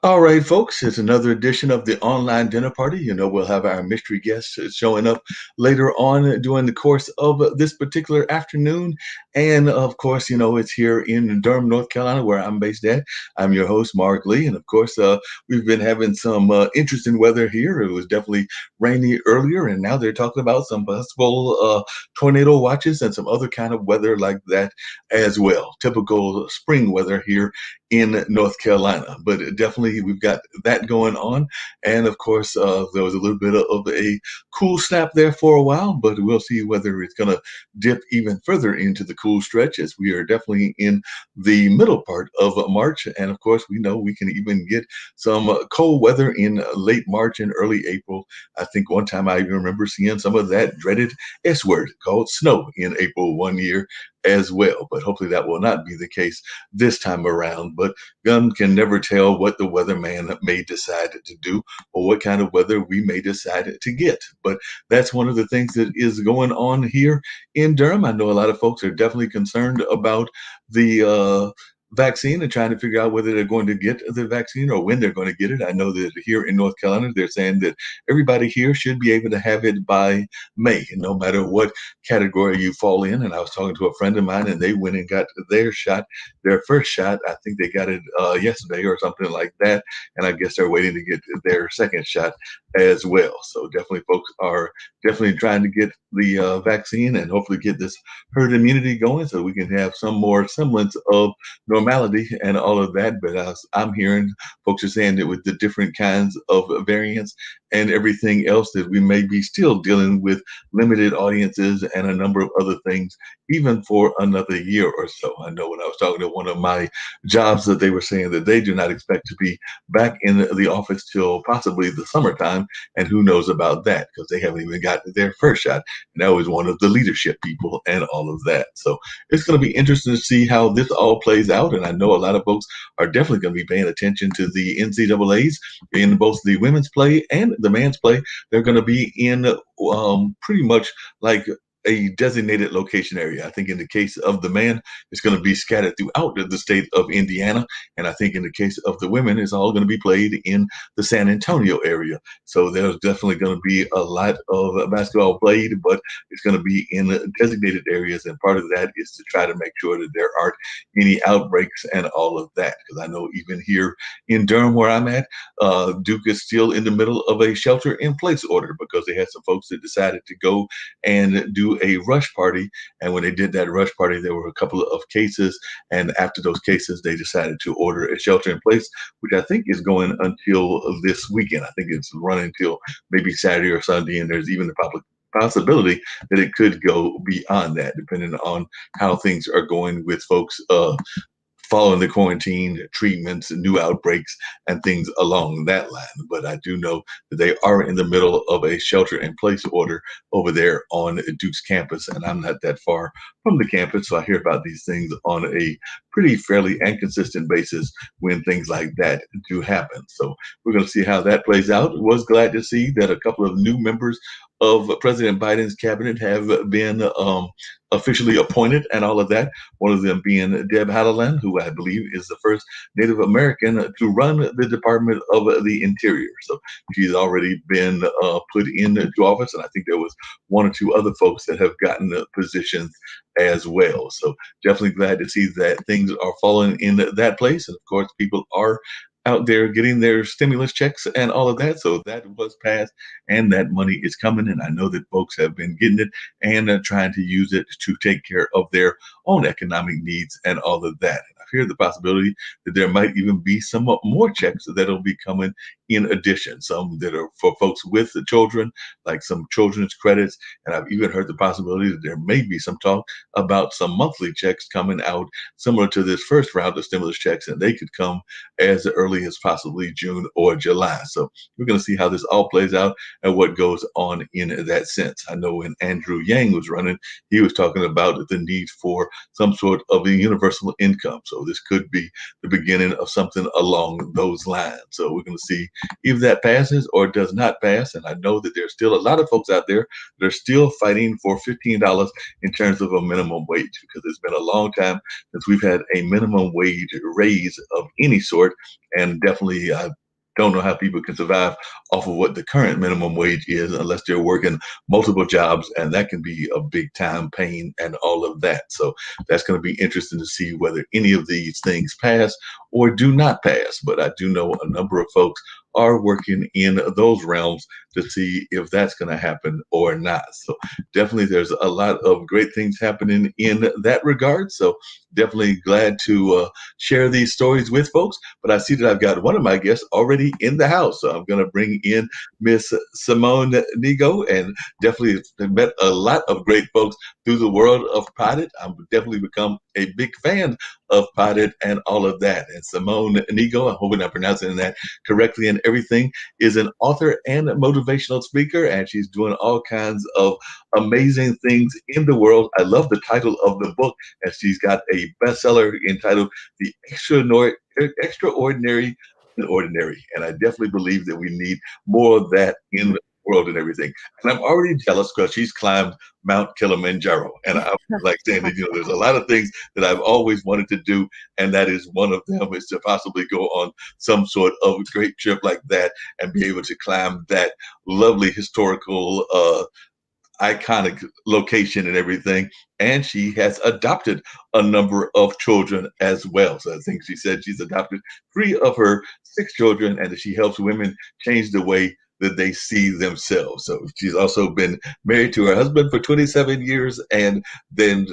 All right, folks, it's another edition of the online dinner party. We'll have our mystery guests showing up later on during the course of this particular afternoon. And of course, it's here in Durham, North Carolina, where I'm based at. I'm your host, Mark Lee. And of course, we've been having some interesting weather here. It was definitely rainy earlier, and now they're talking about some possible tornado watches and some other kind of weather like that as well. Typical spring weather here in North Carolina. But definitely, we've got that going on. And of course, there was a little bit of a cool snap there for a while, but we'll see whether it's going to dip even further into the cool stretch as we are definitely in the middle part of March. And of course, we know we can even get some cold weather in late March and early April. I think one time I even remember seeing some of that dreaded S word called snow in April one year as well. But hopefully that will not be the case this time around. But Gun can never tell what the weatherman may decide to do or what kind of weather we may decide to get. But that's one of the things that is going on here in Durham. I know a lot of folks are definitely concerned about the vaccine and trying to figure out whether they're going to get the vaccine or when they're going to get it. I know that here in North Carolina, they're saying that everybody here should be able to have it by May, no matter what category you fall in. And I was talking to a friend of mine, and they went and got their shot, their first shot. I think they got it yesterday or something like that. And I guess they're waiting to get their second shot as well. So definitely, folks are definitely trying to get the vaccine and hopefully get this herd immunity going so we can have some more semblance of normality and all of that. But as I'm hearing, folks are saying that with the different kinds of variants and everything else, that we may be still dealing with limited audiences and a number of other things, even for another year or so. I know when I was talking to one of my jobs that they were saying that they do not expect to be back in the office till possibly the summertime. And who knows about that because they haven't even gotten their first shot. And that was one of the leadership people and all of that. So it's going to be interesting to see how this all plays out. And I know a lot of folks are definitely going to be paying attention to the NCAAs in both the women's play and the man's play. They're going to be in pretty much like a designated location area. I think in the case of the man, it's going to be scattered throughout the state of Indiana. And I think in the case of the women, it's all going to be played in the San Antonio area. So there's definitely going to be a lot of basketball played, but it's going to be in designated areas. And part of that is to try to make sure that there aren't any outbreaks and all of that. Because I know even here in Durham, where I'm at, Duke is still in the middle of a shelter in place order because they had some folks that decided to go and do a rush party. And when they did that rush party, there were a couple of cases. And after those cases, they decided to order a shelter in place, which I think is going until this weekend. I think it's running until maybe Saturday or Sunday. And there's even the public possibility that it could go beyond that, depending on how things are going with folks following the quarantine, treatments, and new outbreaks, and things along that line. But I do know that they are in the middle of a shelter in place order over there on Duke's campus, and I'm not that far from the campus, so I hear about these things on a pretty fairly inconsistent basis when things like that do happen. So we're going to see how that plays out. Was glad to see that a couple of new members of President Biden's cabinet have been officially appointed and all of that. One of them being Deb Haaland, who I believe is the first Native American to run the Department of the Interior. So she's already been put into office, and I think there was one or two other folks that have gotten positions as well. So definitely glad to see that things are falling in that place. And of course, people are out there getting their stimulus checks and all of that. So that was passed and that money is coming. And I know that folks have been getting it and trying to use it to take care of their own economic needs and all of that. And I fear the possibility that there might even be some more checks that'll be coming in addition, some that are for folks with the children, like some children's credits. And I've even heard the possibility that there may be some talk about some monthly checks coming out similar to this first round of stimulus checks, and they could come as early as possibly June or July. So we're going to see how this all plays out and what goes on in that sense. I know when Andrew Yang was running, he was talking about the need for some sort of a universal income. So this could be the beginning of something along those lines. So we're going to see if that passes or does not pass. And I know that there's still a lot of folks out there that are still fighting for $15 in terms of a minimum wage, because it's been a long time since we've had a minimum wage raise of any sort. And definitely, I don't know how people can survive off of what the current minimum wage is unless they're working multiple jobs, and that can be a big time pain and all of that. So that's going to be interesting to see whether any of these things pass or do not pass. But I do know a number of folks are working in those realms to see if that's going to happen or not. So definitely there's a lot of great things happening in that regard. So definitely glad to share these stories with folks. But I see that I've got one of my guests already in the house. So I'm going to bring in Miss Simone Nigo, and definitely met a lot of great folks through the world of Potted. I've definitely become a big fan of Potted and all of that. And Simone Nigo, I hope I'm pronouncing that correctly and everything, is an author and motivational speaker, and she's doing all kinds of amazing things in the world. I love the title of the book, and she's got a bestseller entitled The Extraordinary and Ordinary. And I definitely believe that we need more of that in the world and everything. And I'm already jealous because she's climbed Mount Kilimanjaro. And I like saying that, there's a lot of things that I've always wanted to do. And that is one of them, is to possibly go on some sort of great trip like that and be able to climb that lovely historical iconic location and everything. And she has adopted a number of children as well. So I think she said she's adopted 3 of her 6 children, and that she helps women change the way that they see themselves. So she's also been married to her husband for 27 years, and then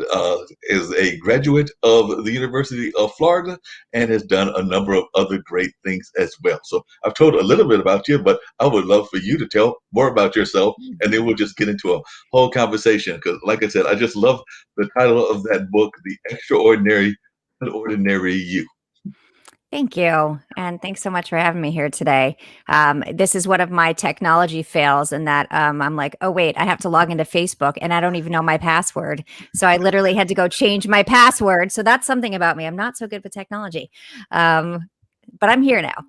is a graduate of the University of Florida, and has done a number of other great things as well. So I've told a little bit about you, but I would love for you to tell more about yourself, and then we'll just get into a whole conversation. Because, like I said, I just love the title of that book, The Extraordinary and Ordinary You. Thank you. And thanks so much for having me here today. This is one of my technology fails in that I'm like, oh, wait, I have to log into Facebook and I don't even know my password. So I literally had to go change my password. So that's something about me. I'm not so good with technology. But I'm here now.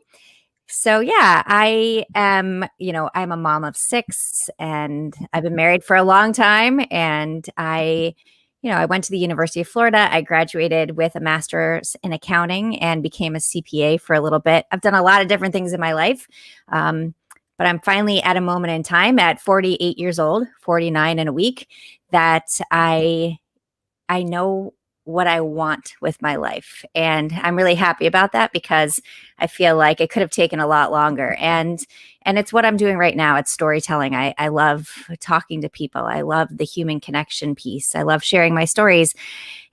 So yeah, I am, I'm a mom of 6 and I've been married for a long time. And I went to the University of Florida. I graduated with a master's in accounting and became a CPA for a little bit. I've done a lot of different things in my life. But I'm finally at a moment in time at 48 years old, 49 in a week, that I know what I want with my life. And I'm really happy about that because I feel like it could have taken a lot longer. And it's what I'm doing right now. It's storytelling. I love talking to people. I love the human connection piece. I love sharing my stories,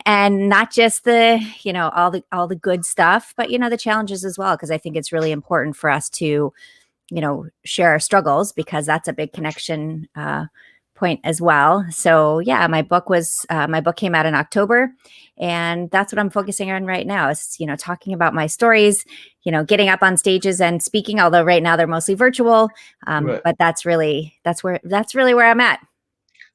and not just all the good stuff, but the challenges as well, because I think it's really important for us to share our struggles, because that's a big connection point as well. So yeah, my book came out in October, and that's what I'm focusing on right now is, talking about my stories, getting up on stages and speaking, although right now they're mostly virtual. Right. But that's really where I'm at.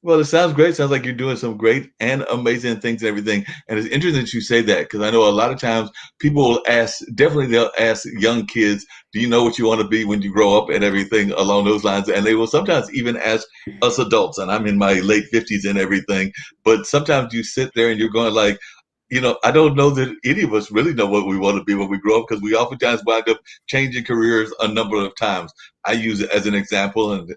Well, it sounds great. Sounds like you're doing some great and amazing things and everything. And it's interesting that you say that, because I know a lot of times people will they'll ask young kids, do you know what you want to be when you grow up and everything along those lines? And they will sometimes even ask us adults, and I'm in my late 50s and everything, but sometimes you sit there and you're going like, I don't know that any of us really know what we want to be when we grow up, because we oftentimes wind up changing careers a number of times. I use it as an example, and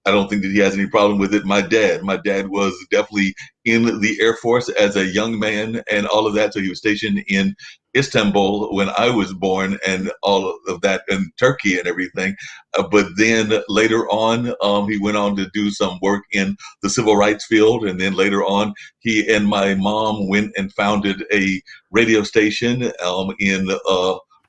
I don't think that he has any problem with it. My dad was definitely in the Air Force as a young man and all of that. So he was stationed in Istanbul when I was born, and all of that, in Turkey and everything. But then later on, he went on to do some work in the civil rights field. And then later on, he and my mom went and founded a radio station in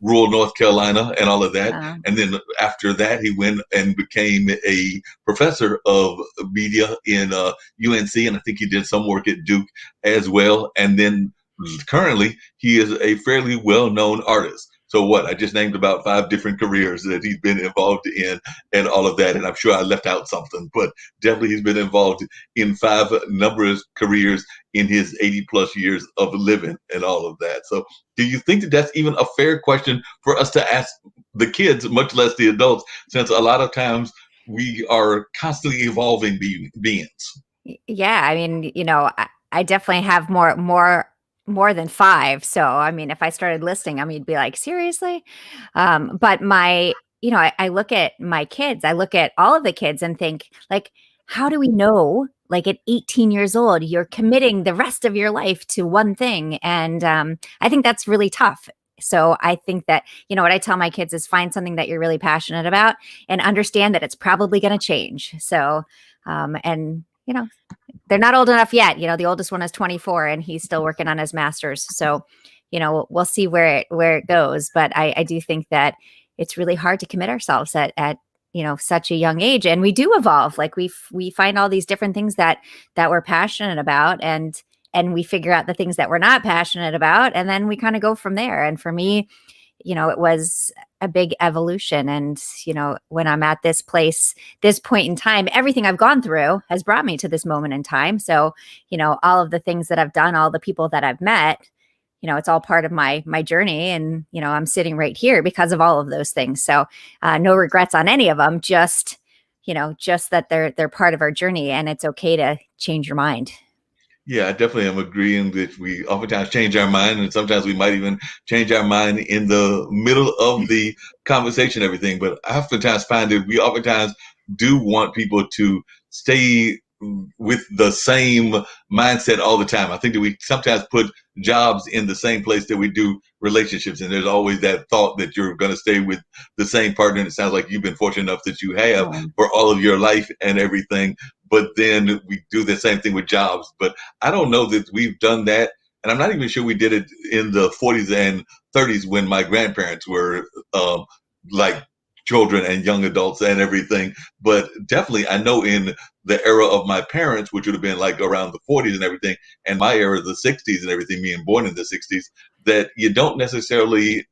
rural North Carolina and all of that. And then after that, he went and became a professor of media in UNC, and I think he did some work at Duke as well. And then currently, he is a fairly well-known artist. So what? I just named about 5 different careers that he's been involved in and all of that. And I'm sure I left out something, but definitely he's been involved in 5 numerous careers in his 80 plus years of living and all of that. So do you think that that's even a fair question for us to ask the kids, much less the adults, since a lot of times we are constantly evolving beings? Yeah, I mean, I definitely have more more than 5. So, I mean, if I started listing them, you'd be like, seriously? But I look at my kids, I look at all of the kids and think, like, how do we know, like at 18 years old, you're committing the rest of your life to one thing? And I think that's really tough. So I think that, what I tell my kids is find something that you're really passionate about and understand that it's probably going to change. So, and, they're not old enough yet. The oldest one is 24 and he's still working on his master's. So, we'll see where it goes. But I do think that it's really hard to commit ourselves at such a young age. And we do evolve. Like we find all these different things that we're passionate about, and we figure out the things that we're not passionate about. And then we kind of go from there. And for me, it was a big evolution. And, when I'm at this place, this point in time, everything I've gone through has brought me to this moment in time. So, all of the things that I've done, all the people that I've met, it's all part of my journey. And, I'm sitting right here because of all of those things. So no regrets on any of them, just that they're part of our journey, and it's okay to change your mind. Yeah, I definitely am agreeing that we oftentimes change our mind, and sometimes we might even change our mind in the middle of the conversation, and everything. But I oftentimes find that we oftentimes do want people to stay with the same mindset all the time. I think that we sometimes put jobs in the same place that we do relationships, and there's always that thought that you're going to stay with the same partner. And it sounds like you've been fortunate enough that you have for all of your life and everything. But then we do the same thing with jobs. But I don't know that we've done that. And I'm not even sure we did it in the 40s and 30s when my grandparents were like children and young adults and everything. But definitely, I know in the era of my parents, which would have been like around the 40s and everything, and my era, the 60s and everything, being born in the 60s, that you don't necessarily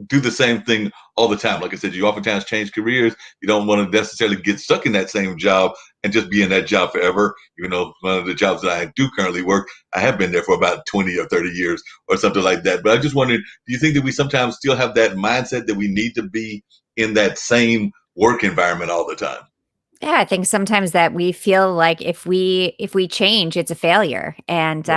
do the same thing all the time. Like I said, you oftentimes change careers. You don't want to necessarily get stuck in that same job and just be in that job forever. Even though one of the jobs that I do currently work, I have been there for about 20 or 30 years or something like that. But I just wondered, do you think that we sometimes still have that mindset that we need to be in that same work environment all the time? Yeah, I think sometimes that we feel like if we change, it's a failure. And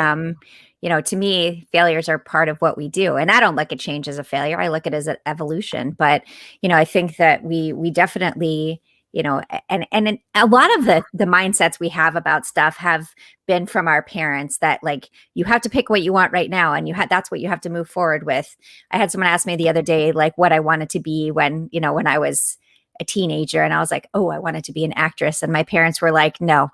Right. to me, failures are part of what we do. And I don't look at change as a failure. I look at it as an evolution. But, I think that we definitely, and a lot of the mindsets we have about stuff have been from our parents, that like you have to pick what you want right now, and that's what you have to move forward with. I had someone ask me the other day like what I wanted to be when I was a teenager, and I was like, oh, I wanted to be an actress. And my parents were like, no.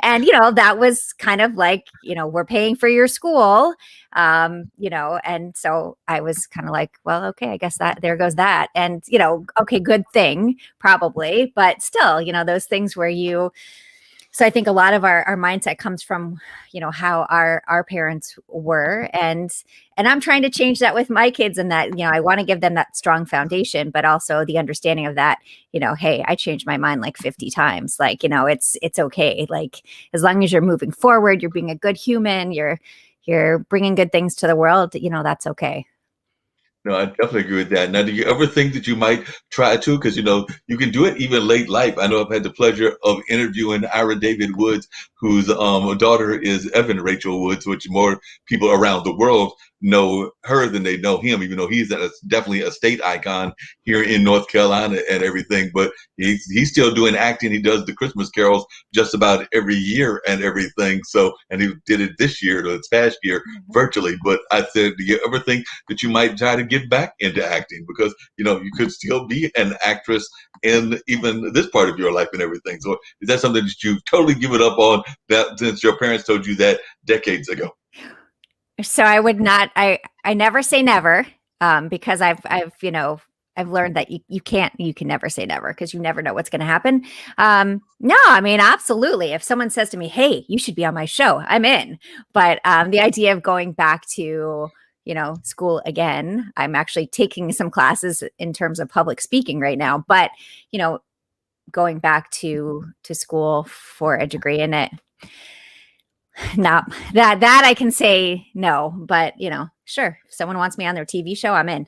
And that was kind of like, we're paying for your school. And so I was kind of like, well, okay, I guess that there goes that. And okay, good thing probably, but still, those things where so I think a lot of our mindset comes from, how our parents were. And I'm trying to change that with my kids, and that, I want to give them that strong foundation, but also the understanding of that, hey, I changed my mind like 50 times. Like, it's okay. Like, as long as you're moving forward, you're being a good human, you're bringing good things to the world, that's okay. No, I definitely agree with that. Now, do you ever think that you might try to? Because you can do it even late life. I know I've had the pleasure of interviewing Ira David Woods, whose daughter is Evan Rachel Woods, which more people around the world know her than they know him, even though he's definitely a state icon here in North Carolina and everything. But he's still doing acting. He does the Christmas carols just about every year and everything. So, and he did it this year, this past year, virtually. But I said, do you ever think that you might try to get back into acting? Because you could still be an actress in even this part of your life and everything. So is that something that you've totally given up on, that since your parents told you that decades ago? So I would not, I never say never, because I've learned that you can never say never, because you never know what's going to happen. No, I mean, absolutely. If someone says to me, hey, you should be on my show, I'm in. But the idea of going back to, school again, I'm actually taking some classes in terms of public speaking right now, but, going back to school for a degree in it, no, that I can say no, but sure, if someone wants me on their TV show, I'm in.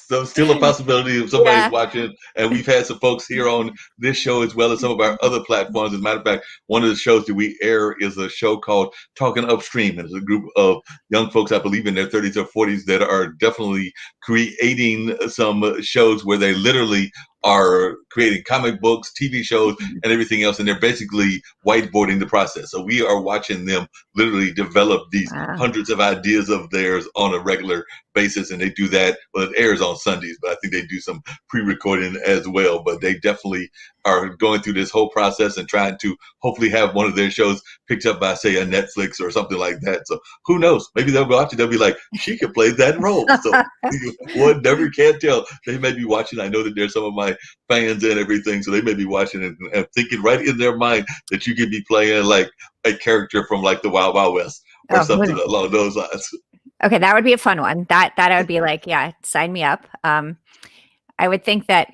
So still a possibility of somebody's Yeah. watching, and we've had some folks here on this show as well as some of our other platforms. As a matter of fact, one of the shows that we air is a show called Talking Upstream, and it's a group of young folks, I believe, in their 30s or 40s that are definitely creating some shows where they literally are creating comic books, TV shows, and everything else, and they're basically whiteboarding the process. So we are watching them literally develop these Wow. hundreds of ideas of theirs on a regular basis, and they do that. Well, it airs on Sundays, but I think they do some pre-recording as well. But they definitely are going through this whole process and trying to hopefully have one of their shows picked up by, say, a Netflix or something like that. So who knows? Maybe they'll watch it. They'll be like, she could play that role. So one never can tell. They may be watching. I know that there's some of my fans and everything, so they may be watching and thinking right in their mind that you could be playing like a character from like the Wild Wild West or Oh, something along those lines. okay, that would be a fun one. That I would be like, yeah, sign me up. I would think that,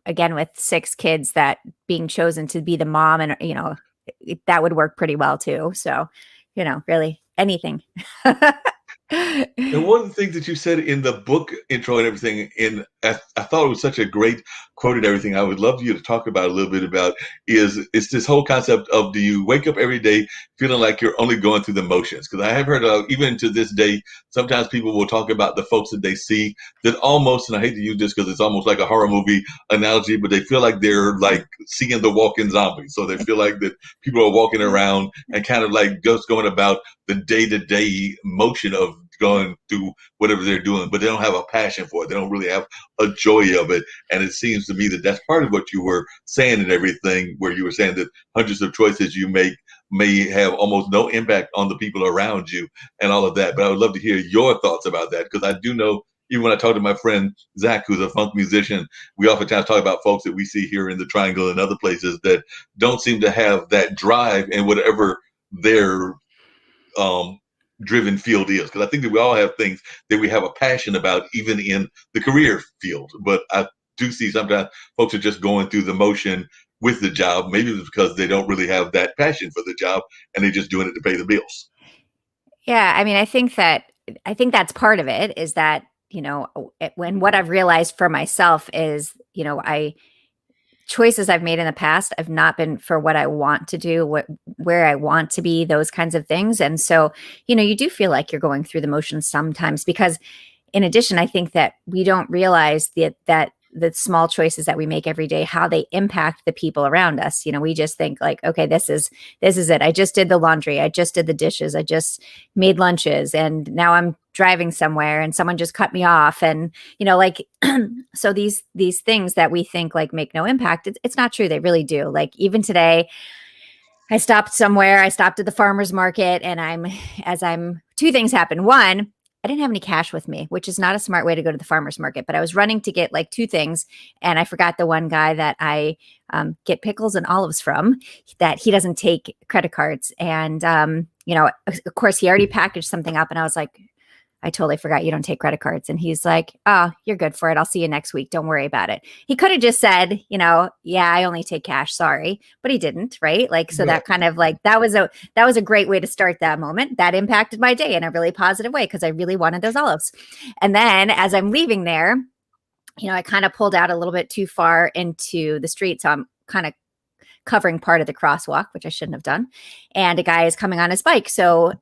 again, with 6 kids, that being chosen to be the mom and, that would work pretty well too. So, really anything. And one of the things that you said in the book intro and everything, I thought it was such a great quote and everything. I would love you to talk about a little bit about is it's this whole concept of, do you wake up every day feeling like you're only going through the motions? Because I have heard even to this day, sometimes people will talk about the folks that they see that almost, and I hate to use this because it's almost like a horror movie analogy, but they feel like they're like seeing the walking zombie. So they feel like that people are walking around and kind of like just going about the day-to-day motion of going through whatever they're doing, but they don't have a passion for it. They don't really have a joy of it. And it seems to me that that's part of what you were saying and everything, where you were saying that hundreds of choices you make may have almost no impact on the people around you and all of that. But I would love to hear your thoughts about that, because I do know, even when I talk to my friend Zach, who's a funk musician, we oftentimes talk about folks that we see here in the Triangle and other places that don't seem to have that drive in whatever their driven field is. Because I think that we all have things that we have a passion about, even in the career field. But I do see sometimes folks are just going through the motion with the job. Maybe it's because they don't really have that passion for the job and they're just doing it to pay the bills. Yeah, I mean, I think that's part of it, is that, when what I've realized for myself is, I choices I've made in the past have not been for what I want to do, where I want to be, those kinds of things. And so, you do feel like you're going through the motions sometimes, because in addition, I think that we don't realize that the small choices that we make every day, how they impact the people around us. We just think like, okay, this is it. I just did the laundry. I just did the dishes. I just made lunches. And now I'm driving somewhere and someone just cut me off. And, like, so these things that we think like make no impact, it's not true. They really do. Like even today, I stopped somewhere. I stopped at the farmer's market, and two things happened. One, I didn't have any cash with me, which is not a smart way to go to the farmer's market, but I was running to get like 2 things. And I forgot the one guy that I get pickles and olives from, that he doesn't take credit cards. And, of course he already packaged something up, and I was like, I totally forgot you don't take credit cards. And he's like, oh, you're good for it. I'll see you next week. Don't worry about it. He could have just said, yeah, I only take cash. Sorry. But he didn't. Right. Like, so that kind of like, that was a great way to start that moment. That impacted my day in a really positive way, because I really wanted those olives. And then as I'm leaving there, I kind of pulled out a little bit too far into the street. So I'm kind of covering part of the crosswalk, which I shouldn't have done. And a guy is coming on his bike. So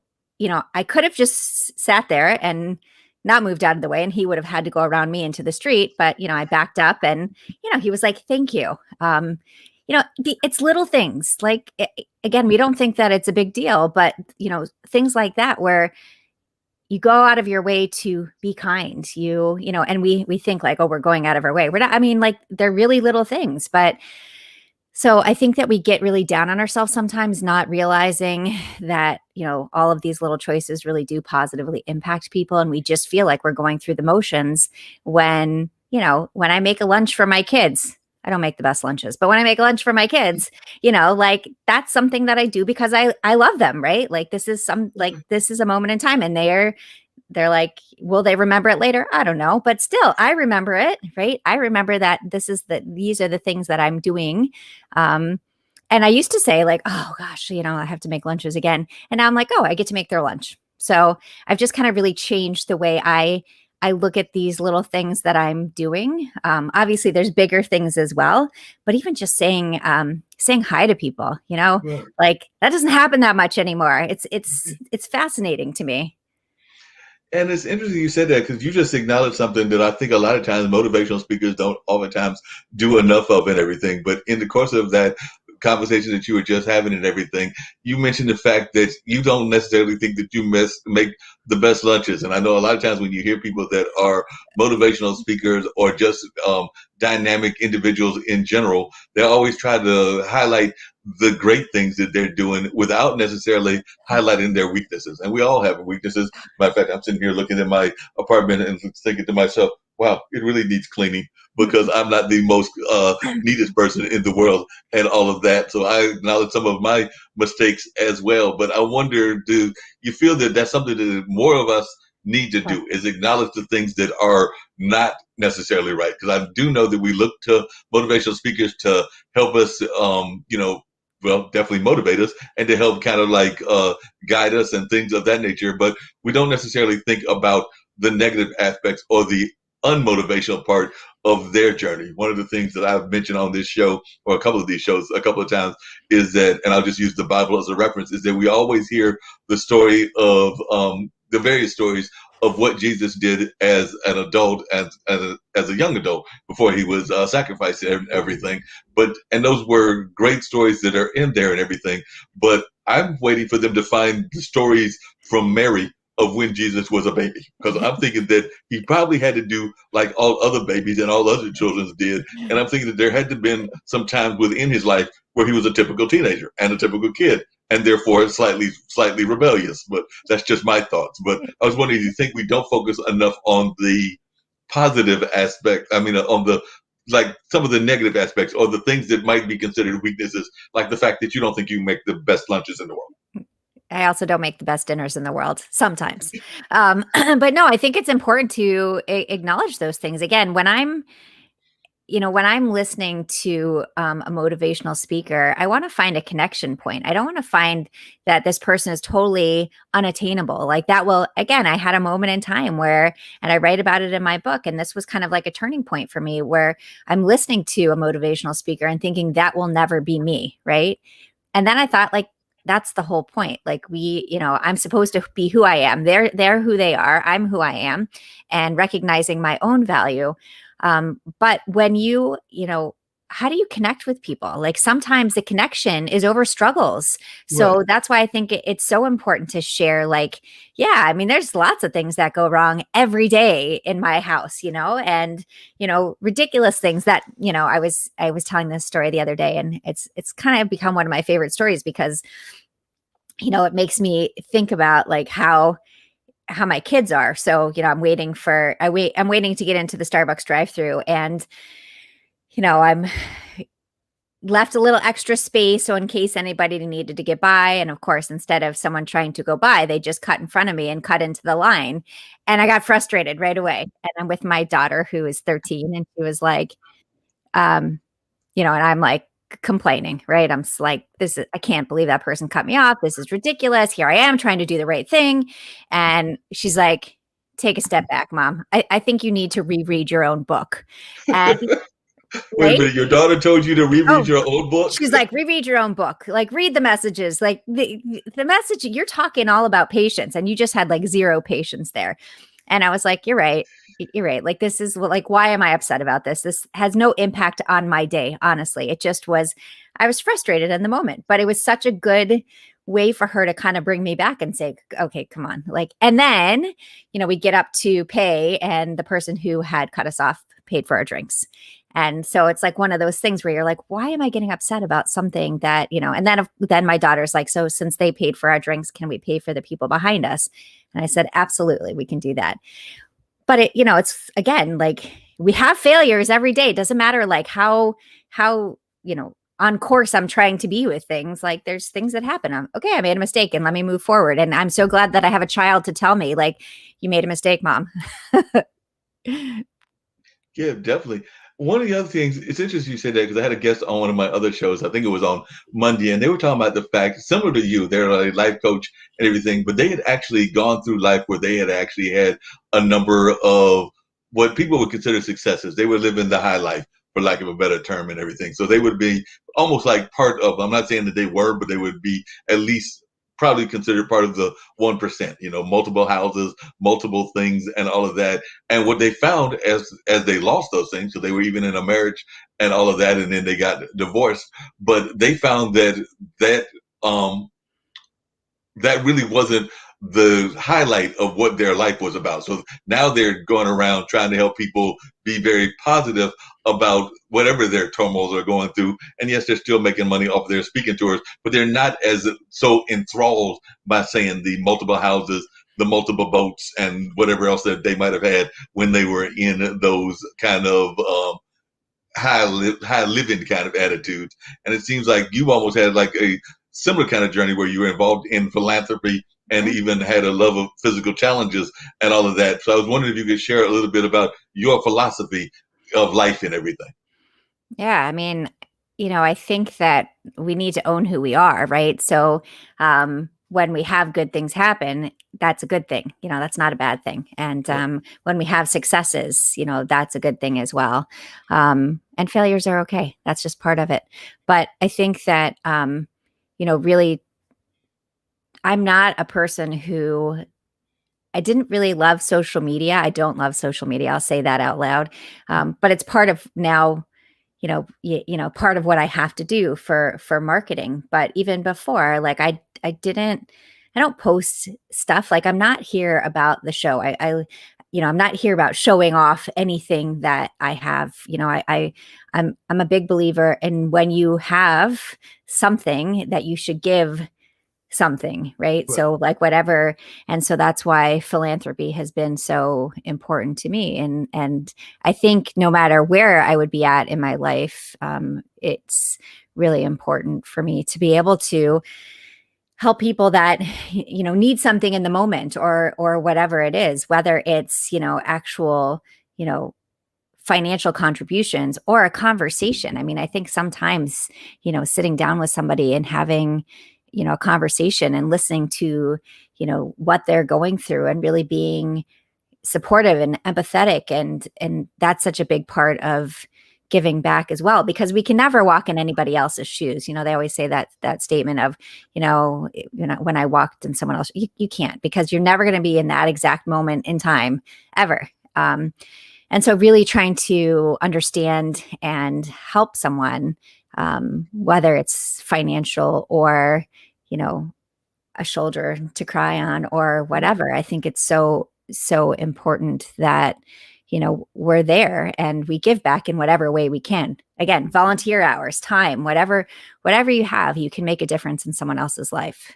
I could have just sat there and not moved out of the way, and he would have had to go around me into the street. But, I backed up, and, he was like, thank you. It's little things like, again, we don't think that it's a big deal, but, things like that, where you go out of your way to be kind, and we think like, oh, we're going out of our way. We're not, I mean, like, they're really little things, but so I think that we get really down on ourselves sometimes, not realizing that, all of these little choices really do positively impact people. And we just feel like we're going through the motions when I make a lunch for my kids. I don't make the best lunches, but when I make lunch for my kids, like, that's something that I do because I love them, right? Like, this is a moment in time, and they're like, will they remember it later? I don't know, but still, I remember it, right? I remember that these are the things that I'm doing. And I used to say like, oh gosh, I have to make lunches again. And now I'm like, oh, I get to make their lunch. So I've just kind of really changed the way I I look at these little things that I'm doing. Obviously, there's bigger things as well, but even just saying hi to people, Right. like that doesn't happen that much anymore. It's fascinating to me. And it's interesting you said that because you just acknowledged something that I think a lot of times motivational speakers don't oftentimes do enough of and everything. But in the course of that conversation that you were just having and everything, you mentioned the fact that you don't necessarily think that you make the best lunches. And I know a lot of times when you hear people that are motivational speakers or just dynamic individuals in general, they always try to highlight the great things that they're doing without necessarily highlighting their weaknesses. And we all have weaknesses. Matter of fact, I'm sitting here looking at my apartment and thinking to myself, wow, it really needs cleaning because I'm not the most neatest person in the world and all of that. So I acknowledge some of my mistakes as well. But I wonder, do you feel that that's something that more of us need to do is acknowledge the things that are not necessarily right? Because I do know that we look to motivational speakers to help us, well, definitely motivate us and to help kind of like guide us and things of that nature. But we don't necessarily think about the negative aspects or the unmotivational part of their journey. One of the things that I've mentioned on this show or a couple of these shows a couple of times is that, and I'll just use the Bible as a reference, is that we always hear the story of the various stories of what Jesus did as an adult, as a young adult, before he was sacrificed and everything. And those were great stories that are in there and everything. But I'm waiting for them to find the stories from Mary of when Jesus was a baby, because I'm thinking that he probably had to do like all other babies and all other children did. And I'm thinking that there had to have been some times within his life where he was a typical teenager and a typical kid, and therefore slightly rebellious. But that's just my thoughts. But I was wondering, do you think we don't focus enough on the positive aspect? I mean, on the like some of the negative aspects or the things that might be considered weaknesses, like the fact that you don't think you make the best lunches in the world. I also don't make the best dinners in the world sometimes. But no, I think it's important to acknowledge those things. Again, when I'm listening to a motivational speaker, I want to find a connection point. I don't want to find that this person is totally unattainable. Like that will, again, I had a moment in time where, and I write about it in my book, and this was kind of like a turning point for me where I'm listening to a motivational speaker and thinking that will never be me. Right. And then I thought, like, that's the whole point. Like I'm supposed to be who I am. They're who they are. I'm who I am, and recognizing my own value. But when how do you connect with people? Like sometimes the connection is over struggles. So Right. that's why I think it's so important to share, like, yeah, I mean, there's lots of things that go wrong every day in my house, and, ridiculous things that, I was telling this story the other day, and it's kind of become one of my favorite stories because, it makes me think about like how my kids are. So, I'm waiting to get into the Starbucks drive-through, and I'm left a little extra space so in case anybody needed to get by, and of course instead of someone trying to go by, they just cut in front of me and cut into the line, and I got frustrated right away. And I'm with my daughter who is 13, and she was like and I'm like complaining, right? I'm like, I can't believe that person cut me off. This is ridiculous. Here I am trying to do the right thing. And she's like, take a step back, Mom. I think you need to reread your own book. And Wait a right? minute, your daughter told you to reread Oh, your own book? she's like, reread your own book. Like, read the messages. Like the message, you're talking all about patience, and you just had like zero patience there. And I was like, you're right. You're right. Like, this is like, why am I upset about this? This has no impact on my day. Honestly, it just was, I was frustrated in the moment, but it was such a good way for her to kind of bring me back and say, okay, come on. Like, and then, we get up to pay, and the person who had cut us off paid for our drinks. And so it's like one of those things where you're like, why am I getting upset about something that, and then my daughter's like, so since they paid for our drinks, can we pay for the people behind us? And I said, absolutely, we can do that. But it's again, like, we have failures every day. It doesn't matter like how, on course I'm trying to be with things. Like, there's things that happen. I made a mistake, and let me move forward. And I'm so glad that I have a child to tell me, like, you made a mistake, Mom. Yeah, definitely. One of the other things, it's interesting you said that because I had a guest on one of my other shows. I think it was on Monday, and they were talking about the fact, similar to you, they're a life coach and everything, but they had actually gone through life where they had actually had a number of what people would consider successes. They were living the high life, for lack of a better term, and everything. So they would be almost like part of, I'm not saying that they were, but they would be at least probably considered part of the 1%, multiple houses, multiple things, and all of that. And what they found as they lost those things, so they were even in a marriage and all of that, and then they got divorced. But they found that um, that really wasn't the highlight of what their life was about. So now they're going around trying to help people be very positive about whatever their turmoils are going through. And yes, they're still making money off of their speaking tours, but they're not as so enthralled by saying the multiple houses, the multiple boats, and whatever else that they might have had when they were in those kind of high living kind of attitudes. And it seems like you almost had like a similar kind of journey where you were involved in philanthropy and Mhm. even had a love of physical challenges and all of that. So I was wondering if you could share a little bit about your philosophy of life and everything. Yeah, I mean, I think that we need to own who we are, right? So, when we have good things happen, that's a good thing. That's not a bad thing. And Right. when we have successes, that's a good thing as well. And failures are okay. That's just part of it. But I think that, really, I'm not a person who I didn't really love social media. I don't love social media. I'll say that out loud. But it's part of now, part of what I have to do for marketing. But even before, like I don't post stuff. Like I'm not here about the show. I'm not here about showing off anything that I have. I'm a big believer in when you have something that you should give something, right? Right. So like whatever, and so that's why philanthropy has been so important to me. And I think no matter where I would be at in my life, it's really important for me to be able to help people that need something in the moment, or whatever it is, whether it's actual you know financial contributions or a conversation. I mean, I think sometimes, sitting down with somebody and having, a conversation and listening to, what they're going through and really being supportive and empathetic, and that's such a big part of giving back as well, because we can never walk in anybody else's shoes. They always say that statement of, when I walked in someone else, you can't, because you're never going to be in that exact moment in time ever. And so really trying to understand and help someone, whether it's financial or, you know, a shoulder to cry on or whatever. I think it's so, so important that, we're there and we give back in whatever way we can. Again, volunteer hours, time, whatever you have, you can make a difference in someone else's life.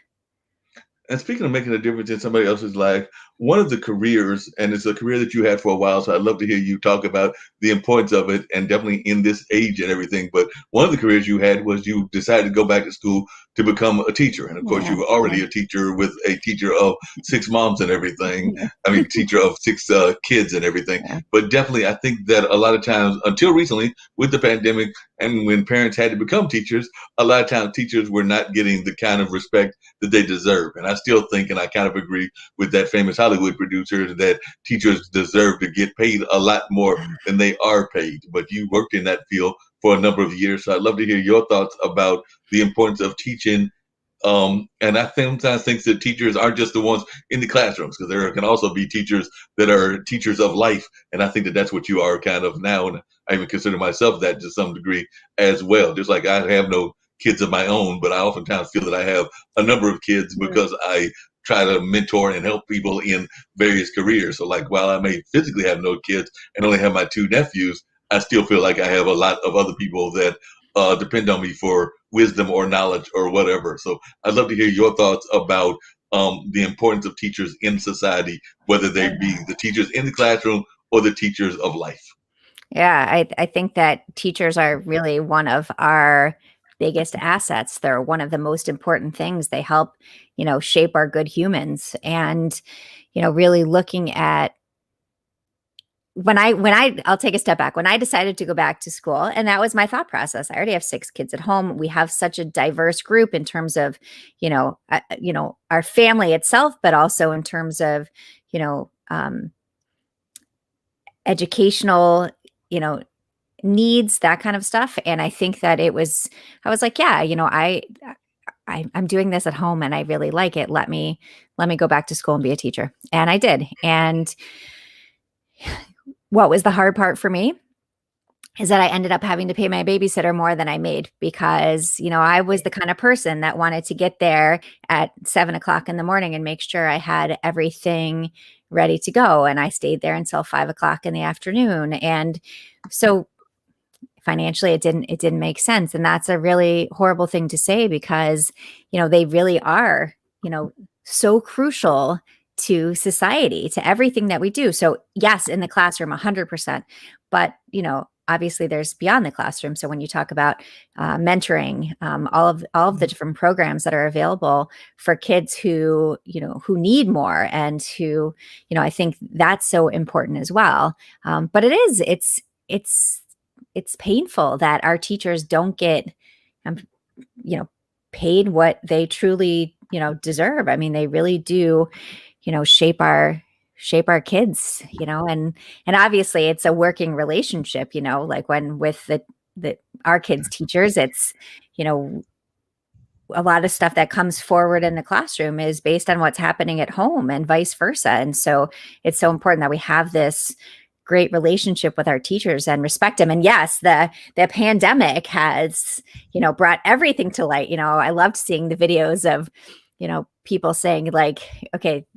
And speaking of making a difference in somebody else's life, one of the careers, and it's a career that you had for a while, so I'd love to hear you talk about the importance of it, and definitely in this age and everything. But one of the careers you had was you decided to go back to school to become a teacher. And of course, you Yeah. were already a teacher with a teacher of six moms and everything. Yeah. I mean, teacher of six kids and everything. Yeah. But definitely, I think that a lot of times, until recently, with the pandemic and when parents had to become teachers, a lot of times teachers were not getting the kind of respect that they deserve. And I still think, and I kind of agree with that famous Hollywood producer, that teachers deserve to get paid a lot more than they are paid. But you worked in that field for a number of years. So I'd love to hear your thoughts about the importance of teaching. And I sometimes think that teachers aren't just the ones in the classrooms, because there can also be teachers that are teachers of life. And I think that that's what you are kind of now. And I even consider myself that to some degree as well. Just like I have no kids of my own, but I oftentimes feel that I have a number of kids because I try to mentor and help people in various careers. So like while I may physically have no kids and only have my two nephews, I still feel like I have a lot of other people that depend on me for wisdom or knowledge or whatever. So I'd love to hear your thoughts about the importance of teachers in society, whether they be the teachers in the classroom or the teachers of life. Yeah, I think that teachers are really one of our biggest assets. They're one of the most important things. They help, shape our good humans. And, really looking at I'll take a step back. When I decided to go back to school, and that was my thought process. I already have 6 kids at home. We have such a diverse group in terms of, our family itself, but also in terms of, you know, um, educational, you know, needs, that kind of stuff. And I think that I was like, yeah, I'm doing this at home and I really like it. Let me go back to school and be a teacher. And I did. And what was the hard part for me is that I ended up having to pay my babysitter more than I made because, I was the kind of person that wanted to get there at 7 o'clock in the morning and make sure I had everything ready to go. And I stayed there until 5 o'clock in the afternoon. And so financially it didn't make sense. And that's a really horrible thing to say because, they really are, so crucial to society, to everything that we do. So yes, in the classroom, 100%, but, obviously there's beyond the classroom. So when you talk about mentoring, all of the different programs that are available for kids who need more and who, I think that's so important as well. But it's painful that our teachers don't get, um, paid what they truly, deserve. I mean, they really do, shape our kids, and obviously it's a working relationship, like when with the our kids teachers, it's, you know, a lot of stuff that comes forward in the classroom is based on what's happening at home and vice versa. And so it's so important that we have this great relationship with our teachers and respect them. And yes, the pandemic has, brought everything to light. I loved seeing the videos of, people saying like, okay,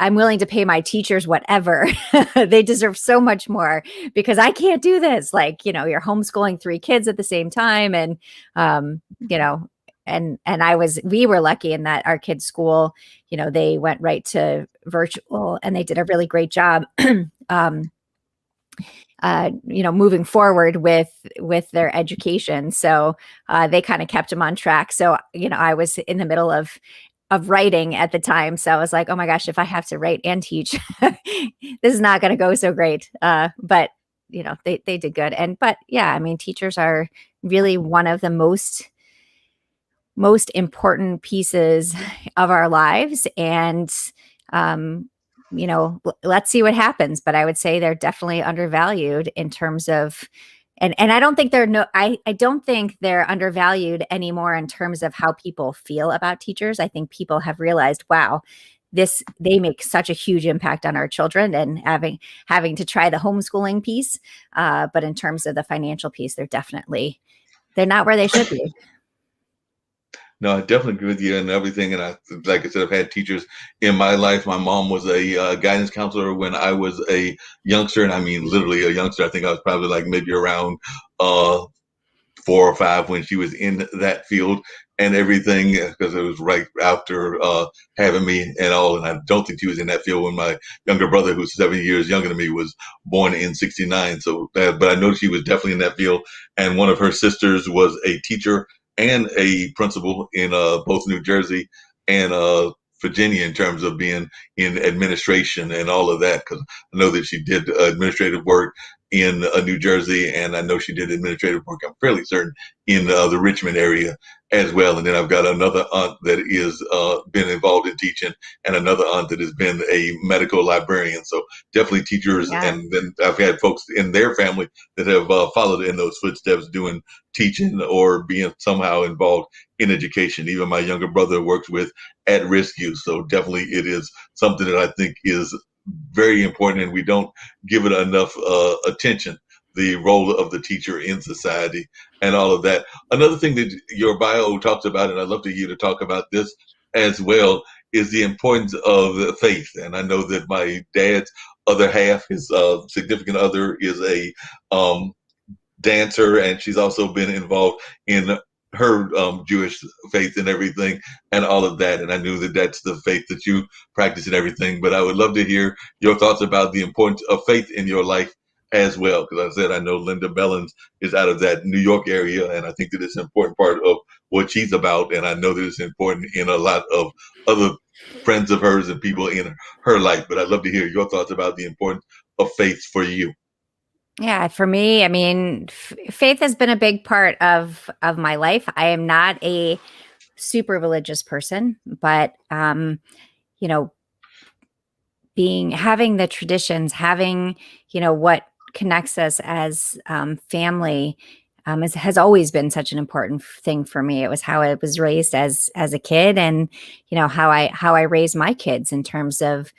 I'm willing to pay my teachers whatever. They deserve so much more because I can't do this. Like, you're homeschooling 3 kids at the same time. And, you know, and we were lucky in that our kids' school, they went right to virtual and they did a really great job. Moving forward with their education. So they kind of kept them on track. So, I was in the middle of writing at the time. So I was like, oh my gosh, if I have to write and teach, this is not going to go so great. But they did good. But yeah, I mean, teachers are really one of the most important pieces of our lives. And, let's see what happens. But I would say they're definitely undervalued in terms of, and I don't think I don't think they're undervalued anymore in terms of how people feel about teachers. I think people have realized, wow, they make such a huge impact on our children, and having to try the homeschooling piece. But in terms of the financial piece, they're not where they should be. No, I definitely agree with you and everything. And like I said, I've had teachers in my life. My mom was a guidance counselor when I was a youngster, and I mean literally a youngster. I think I was probably like maybe around 4 or 5 when she was in that field and everything, because it was right after having me and all. And I don't think she was in that field when my younger brother, who's 7 years younger than me, was born in '69. So, but I know she was definitely in that field. And one of her sisters was a teacher and a principal in both New Jersey and Virginia in terms of being in administration and all of that. Because I know that she did administrative work in New Jersey, and I know she did administrative work, I'm fairly certain, in the Richmond area as well. And then I've got another aunt that is been involved in teaching, and another aunt that has been a medical librarian. So definitely teachers. Yeah. And then I've had folks in their family that have followed in those footsteps, doing teaching or being somehow involved in education. Even my younger brother works with at-risk youth. So definitely it is something that I think is very important, and we don't give it enough attention, the role of the teacher in society and all of that. Another thing that your bio talks about, and I'd love to hear you to talk about this as well, is the importance of faith. And I know that my dad's other half, his significant other, is a dancer, and she's also been involved in her Jewish faith and everything and all of that. And I knew that that's the faith that you practice and everything. But I would love to hear your thoughts about the importance of faith in your life as well. Because I said, I know Linda Bellins is out of that New York area, and I think that it's an important part of what she's about. And I know that it's important in a lot of other friends of hers and people in her life. But I'd love to hear your thoughts about the importance of faith for you. Yeah, for me, I mean, faith has been a big part of my life. I am not a super religious person, but you know, having the traditions, having, what connects us as family has always been such an important thing for me. It was how I was raised as a kid, and how I raised my kids in terms of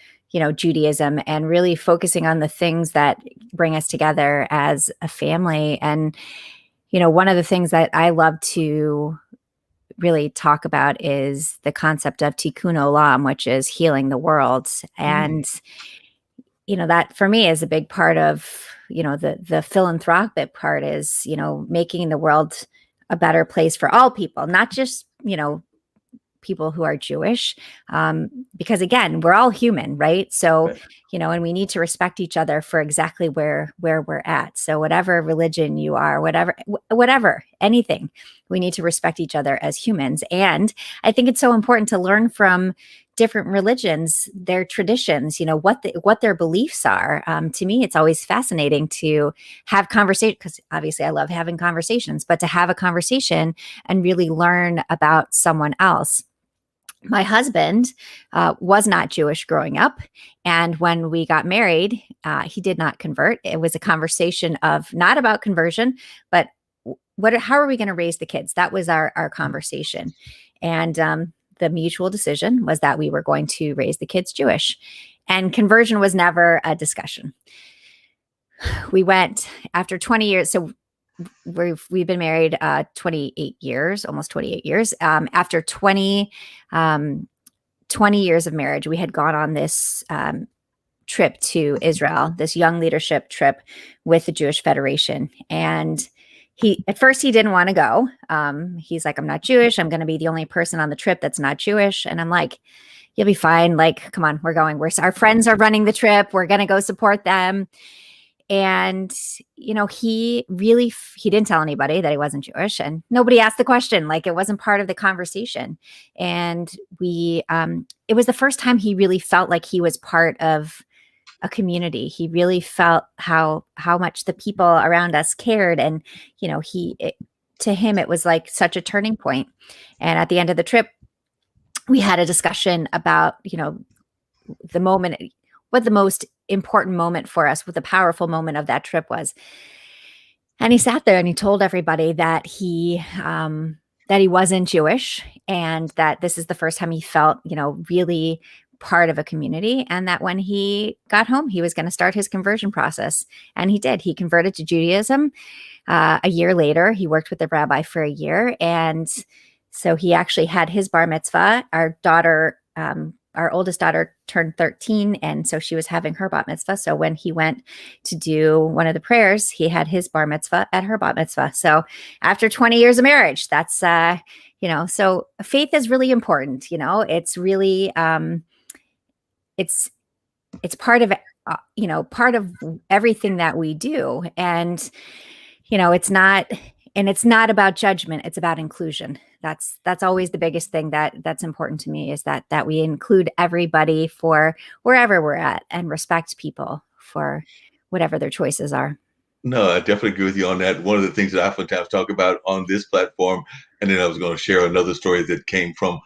Judaism, and really focusing on the things that bring us together as a family. And one of the things that I love to really talk about is the concept of tikkun olam, which is healing the world. Mm, And that for me is a big part of the philanthropic part, is making the world a better place for all people, not just people who are Jewish, because again, we're all human, right? So, right. and we need to respect each other for exactly where we're at. So, whatever religion you are, whatever, anything, we need to respect each other as humans. And I think it's so important to learn from different religions, their traditions, what their beliefs are. To me, it's always fascinating to have conversation, because obviously I love having conversations, but to have a conversation and really learn about someone else. My husband was not Jewish growing up. And when we got married, he did not convert. It was a conversation of not about conversion, but how are we going to raise the kids? That was our conversation. And the mutual decision was that we were going to raise the kids Jewish. And conversion was never a discussion. We went after 20 years. So we've been married 28 years, almost 28 years. After 20 years of marriage, we had gone on this trip to Israel, this young leadership trip with the Jewish Federation. And at first he didn't want to go. He's like, I'm not Jewish. I'm going to be the only person on the trip that's not Jewish. And I'm like, you'll be fine. Like, come on, we're going. Our friends are running the trip. We're going to go support them. And he didn't tell anybody that he wasn't Jewish, and nobody asked the question. Like, it wasn't part of the conversation. And it was the first time he really felt like he was part of a community. He really felt how much the people around us cared. And to him, it was like such a turning point. And at the end of the trip, we had a discussion about the moment, what the most important moment for us, what the powerful moment of that trip was. And he sat there and he told everybody that he wasn't Jewish, and that this is the first time he felt, really part of a community, and that when he got home, he was going to start his conversion process. And he did. He converted to Judaism. A year later, he worked with the rabbi for a year. And so he actually had his bar mitzvah. Our oldest daughter turned 13, and so she was having her bat mitzvah. So when he went to do one of the prayers, he had his bar mitzvah at her bat mitzvah. So after 20 years of marriage, that's, so faith is really important. It's really, it's part of, part of everything that we do. And, it's not about judgment. It's about inclusion. That's always the biggest thing that's important to me, is that we include everybody for wherever we're at, and respect people for whatever their choices are. No, I definitely agree with you on that. One of the things that I oftentimes talk about on this platform, and then I was going to share another story that came from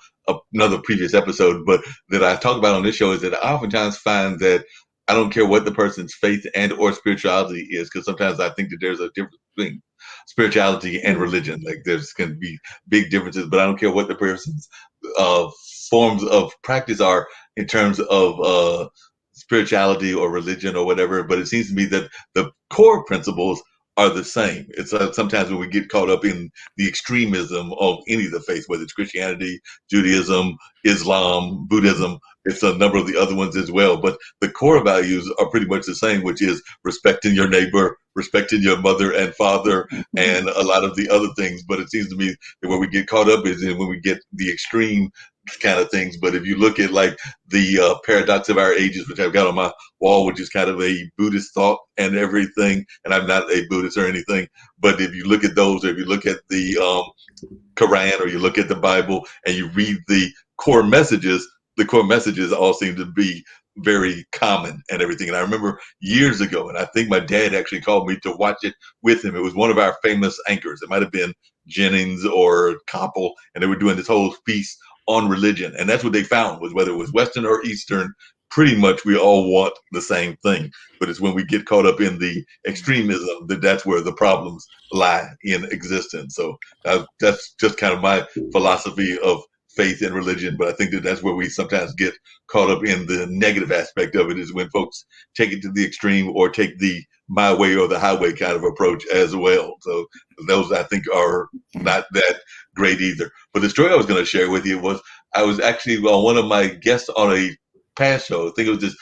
another previous episode, but that I talk about on this show, is that I oftentimes find that I don't care what the person's faith and or spirituality is, because sometimes I think that there's a difference between spirituality and religion. Like, there's going to be big differences, but I don't care what the person's uh, forms of practice are in terms of spirituality or religion or whatever. But it seems to me that the core principles are the same. It's sometimes when we get caught up in the extremism of any of the faiths, whether it's Christianity, Judaism, Islam, Buddhism, it's a number of the other ones as well. But the core values are pretty much the same, which is respecting your neighbor, respecting your mother and father, and a lot of the other things. But it seems to me that where we get caught up is in when we get the extreme kind of things. But if you look at like the paradox of our ages, which I've got on my wall, which is kind of a Buddhist thought and everything, and I'm not a Buddhist or anything, but if you look at those, or if you look at the Quran, or you look at the Bible and you read the core messages all seem to be very common and everything. And I remember years ago, and I think my dad actually called me to watch it with him. It was one of our famous anchors. It might have been Jennings or Koppel, and they were doing this whole piece on religion. And that's what they found, was whether it was Western or Eastern, pretty much we all want the same thing. But it's when we get caught up in the extremism that's where the problems lie in existence. So that's just kind of my philosophy of faith and religion. But I think that's where we sometimes get caught up in the negative aspect of it, is when folks take it to the extreme or take the my way or the highway kind of approach as well. So those, I think, are not that great either. But the story I was going to share with you was, I was actually on one of my guests on a past show. I think it was just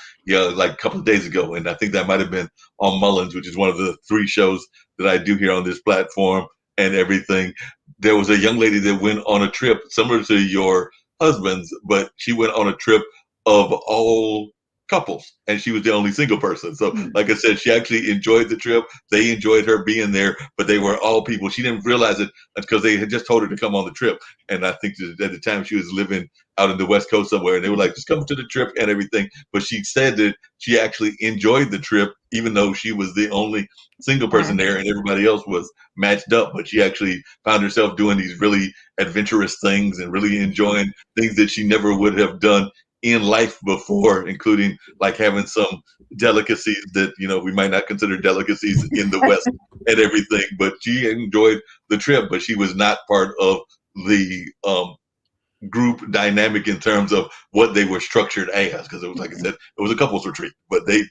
like a couple of days ago, and I think that might have been on Mullins, which is one of the 3 shows that I do here on this platform and everything. There was a young lady that went on a trip similar to your husband's, but she went on a trip of all couples, and she was the only single person. So, like I said, she actually enjoyed the trip. They enjoyed her being there, but they were all people. She didn't realize it because they had just told her to come on the trip. And I think that at the time she was living out in the West Coast somewhere, and they were like, just come to the trip and everything. But she said that she actually enjoyed the trip, even though she was the only single person there and everybody else was matched up. But she actually found herself doing these really adventurous things and really enjoying things that she never would have done in life before, including like having some delicacies that we might not consider delicacies in the West and everything. But she enjoyed the trip, but she was not part of the group dynamic in terms of what they were structured as, because it was, like I said, it was a couples retreat. But they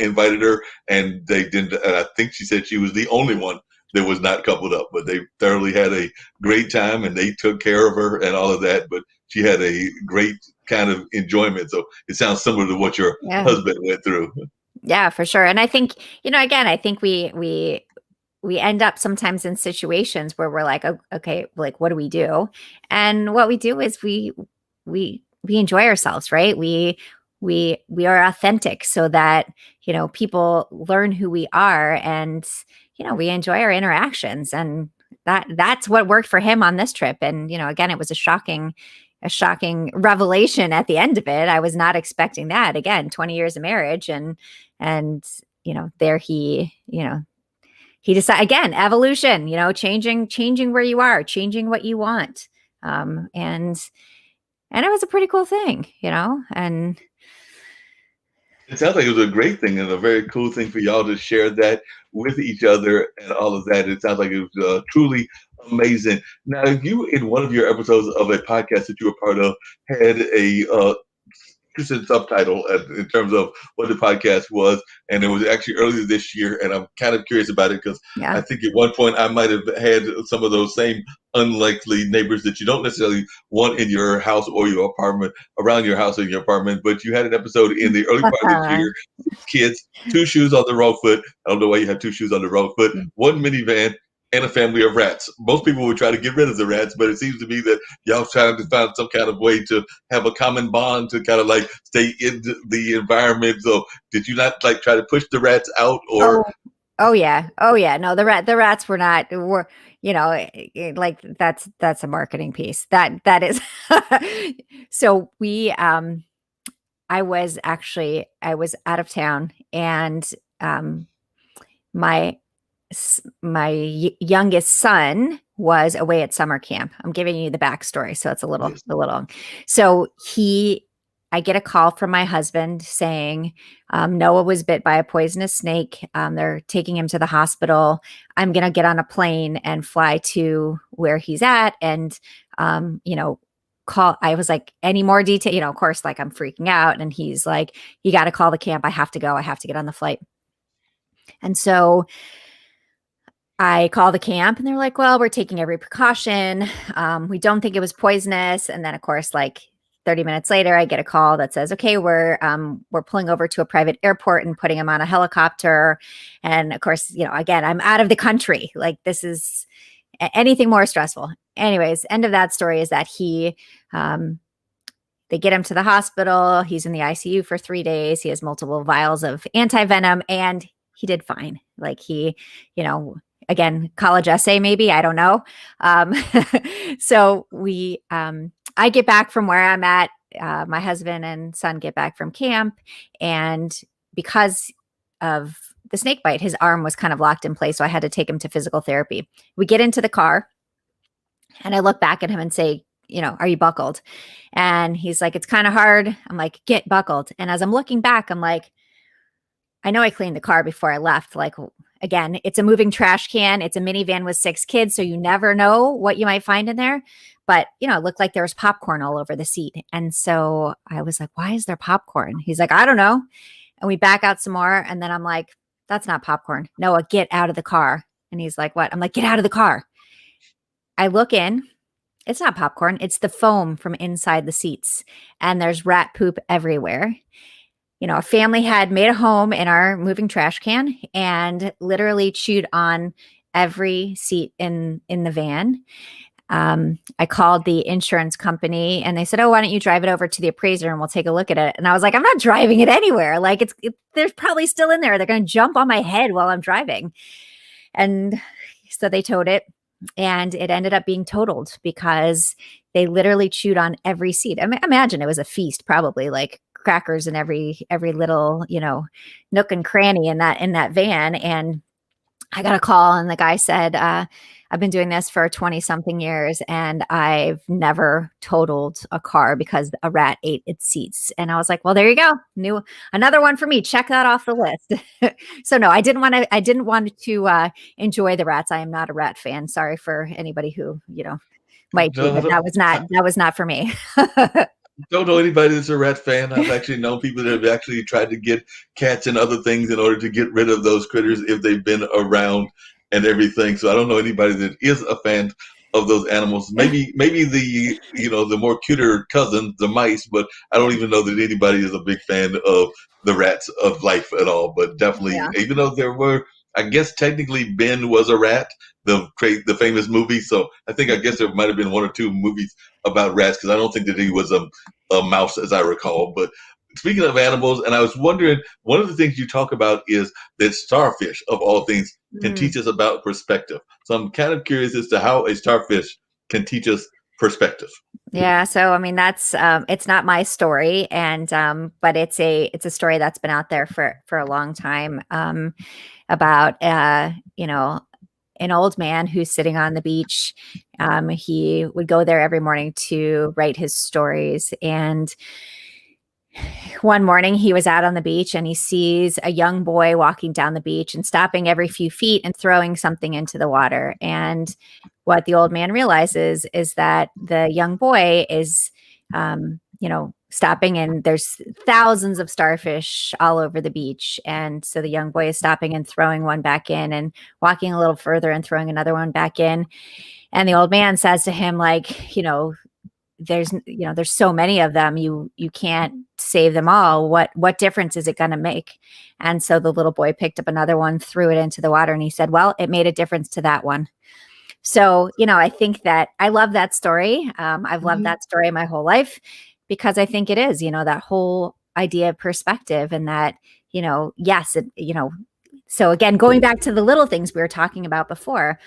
invited her, and they didn't. And I think she said she was the only one that was not coupled up. But they thoroughly had a great time, and they took care of her and all of that. But she had a great kind of enjoyment. So it sounds similar to what your husband went through. Yeah, for sure. And I think, again, I think we end up sometimes in situations where we're like, oh, okay, like, what do we do? And what we do is we enjoy ourselves, right? We are authentic, so that, people learn who we are, and, we enjoy our interactions. And that's what worked for him on this trip. And, again, it was a shocking revelation at the end of it. I was not expecting that. Again, 20 years of marriage, and there he decided, again, evolution, changing where you are, changing what you want. And it was a pretty cool thing, and it sounds like it was a great thing and a very cool thing for y'all to share that with each other and all of that. It sounds like it was truly amazing. Now, you, in one of your episodes of a podcast that you were part of, had a interesting subtitle in terms of what the podcast was, and it was actually earlier this year, and I'm kind of curious about it because I think at one point I might have had some of those same unlikely neighbors that you don't necessarily want in your house or your apartment, around your house or your apartment. But you had an episode in the early part of this year, kids, 2 shoes on the wrong foot. I don't know why you had 2 shoes on the wrong foot, 1 minivan, and a family of rats. Most people would try to get rid of the rats, but it seems to me that y'all trying to find some kind of way to have a common bond to kind of like stay in the environment. So did you not like try to push the rats out, or? Oh yeah. No, the rats were like that's a marketing piece. That is. So I was out of town, and my youngest son was away at summer camp. I'm giving you the backstory, so it's a little. So I get a call from my husband saying Noah was bit by a poisonous snake. They're taking him to the hospital. I'm going to get on a plane and fly to where he's at, and call. I was like, any more detail? Of course, like, I'm freaking out, and he's like, you got to call the camp. I have to go. I have to get on the flight. And so I call the camp, and they're like, well, we're taking every precaution. We don't think it was poisonous. And then, of course, like 30 minutes later, I get a call that says, okay, we're pulling over to a private airport and putting him on a helicopter. And of course, again, I'm out of the country. Like, this is anything more stressful. Anyways, end of that story is that they get him to the hospital. He's in the ICU for 3 days. He has multiple vials of anti-venom, and he did fine. Like, he, again, college essay, maybe, I don't know. So I get back from where I'm at. My husband and son get back from camp, and because of the snake bite, his arm was kind of locked in place. So I had to take him to physical therapy. We get into the car, and I look back at him and say, are you buckled? And he's like, it's kind of hard. I'm like, get buckled. And as I'm looking back, I'm like, I know I cleaned the car before I left. Like, again, it's a moving trash can. It's a minivan with 6 kids. So you never know what you might find in there. But, it looked like there was popcorn all over the seat. And so I was like, why is there popcorn? He's like, I don't know. And we back out some more. And then I'm like, that's not popcorn. Noah, get out of the car. And he's like, what? I'm like, get out of the car. I look in. It's not popcorn. It's the foam from inside the seats. And there's rat poop everywhere. A family had made a home in our moving trash can and literally chewed on every seat in the van. I called the insurance company and they said, oh, why don't you drive it over to the appraiser and we'll take a look at it. And I was like, I'm not driving it anywhere. Like there's probably still in there. They're going to jump on my head while I'm driving. And so they towed it and it ended up being totaled because they literally chewed on every seat. I mean, imagine it was a feast, probably like crackers in every little, nook and cranny in that van. And I got a call and the guy said, I've been doing this for 20 something years and I've never totaled a car because a rat ate its seats. And I was like, well, there you go. Another one for me. Check that off the list. So no, I didn't want to enjoy the rats. I am not a rat fan. Sorry for anybody who, might be, but that was not for me. Don't know anybody that's a rat fan. I've actually known people that have actually tried to get cats and other things in order to get rid of those critters if they've been around and everything. So I don't know anybody that is a fan of those animals. Maybe the the more cuter cousins, the mice, but I don't even know that anybody is a big fan of the rats of life at all. But definitely, even though there were, I guess technically Ben was a rat, the famous movie. So I guess there might have been 1 or 2 movies about rats because I don't think that he was a mouse as I recall. But speaking of animals, and I was wondering, one of the things you talk about is that starfish, of all things, can teach us about perspective. So I'm kind of curious as to how a starfish can teach us perspective. Yeah. So, I mean, that's, it's not my story and, but it's a story that's been out there for a long time, about, an old man who's sitting on the beach. He would go there every morning to write his stories. And one morning he was out on the beach and he sees a young boy walking down the beach and stopping every few feet and throwing something into the water. And what the old man realizes is that the young boy is, stopping, and there's thousands of starfish all over the beach. And so the young boy is stopping and throwing one back in and walking a little further and throwing another one back in. And the old man says to him, like, there's so many of them, you can't save them all. What difference is it going to make? And so the little boy picked up another one, threw it into the water, and he said, well, it made a difference to that one. So, I think that I love that story. I've loved that story my whole life because I think it is, that whole idea of perspective and that, yes, so again, going back to the little things we were talking about before,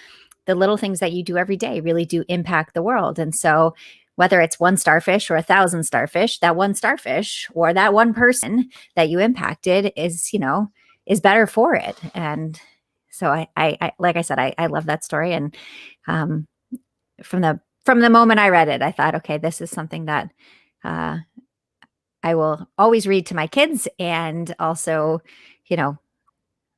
the little things that you do every day really do impact the world. And so whether it's 1 starfish or 1,000 starfish, that 1 starfish or that 1 person that you impacted is better for it. And so I like I said, I love that story. And from the moment I read it, I thought, okay, this is something that I will always read to my kids and also,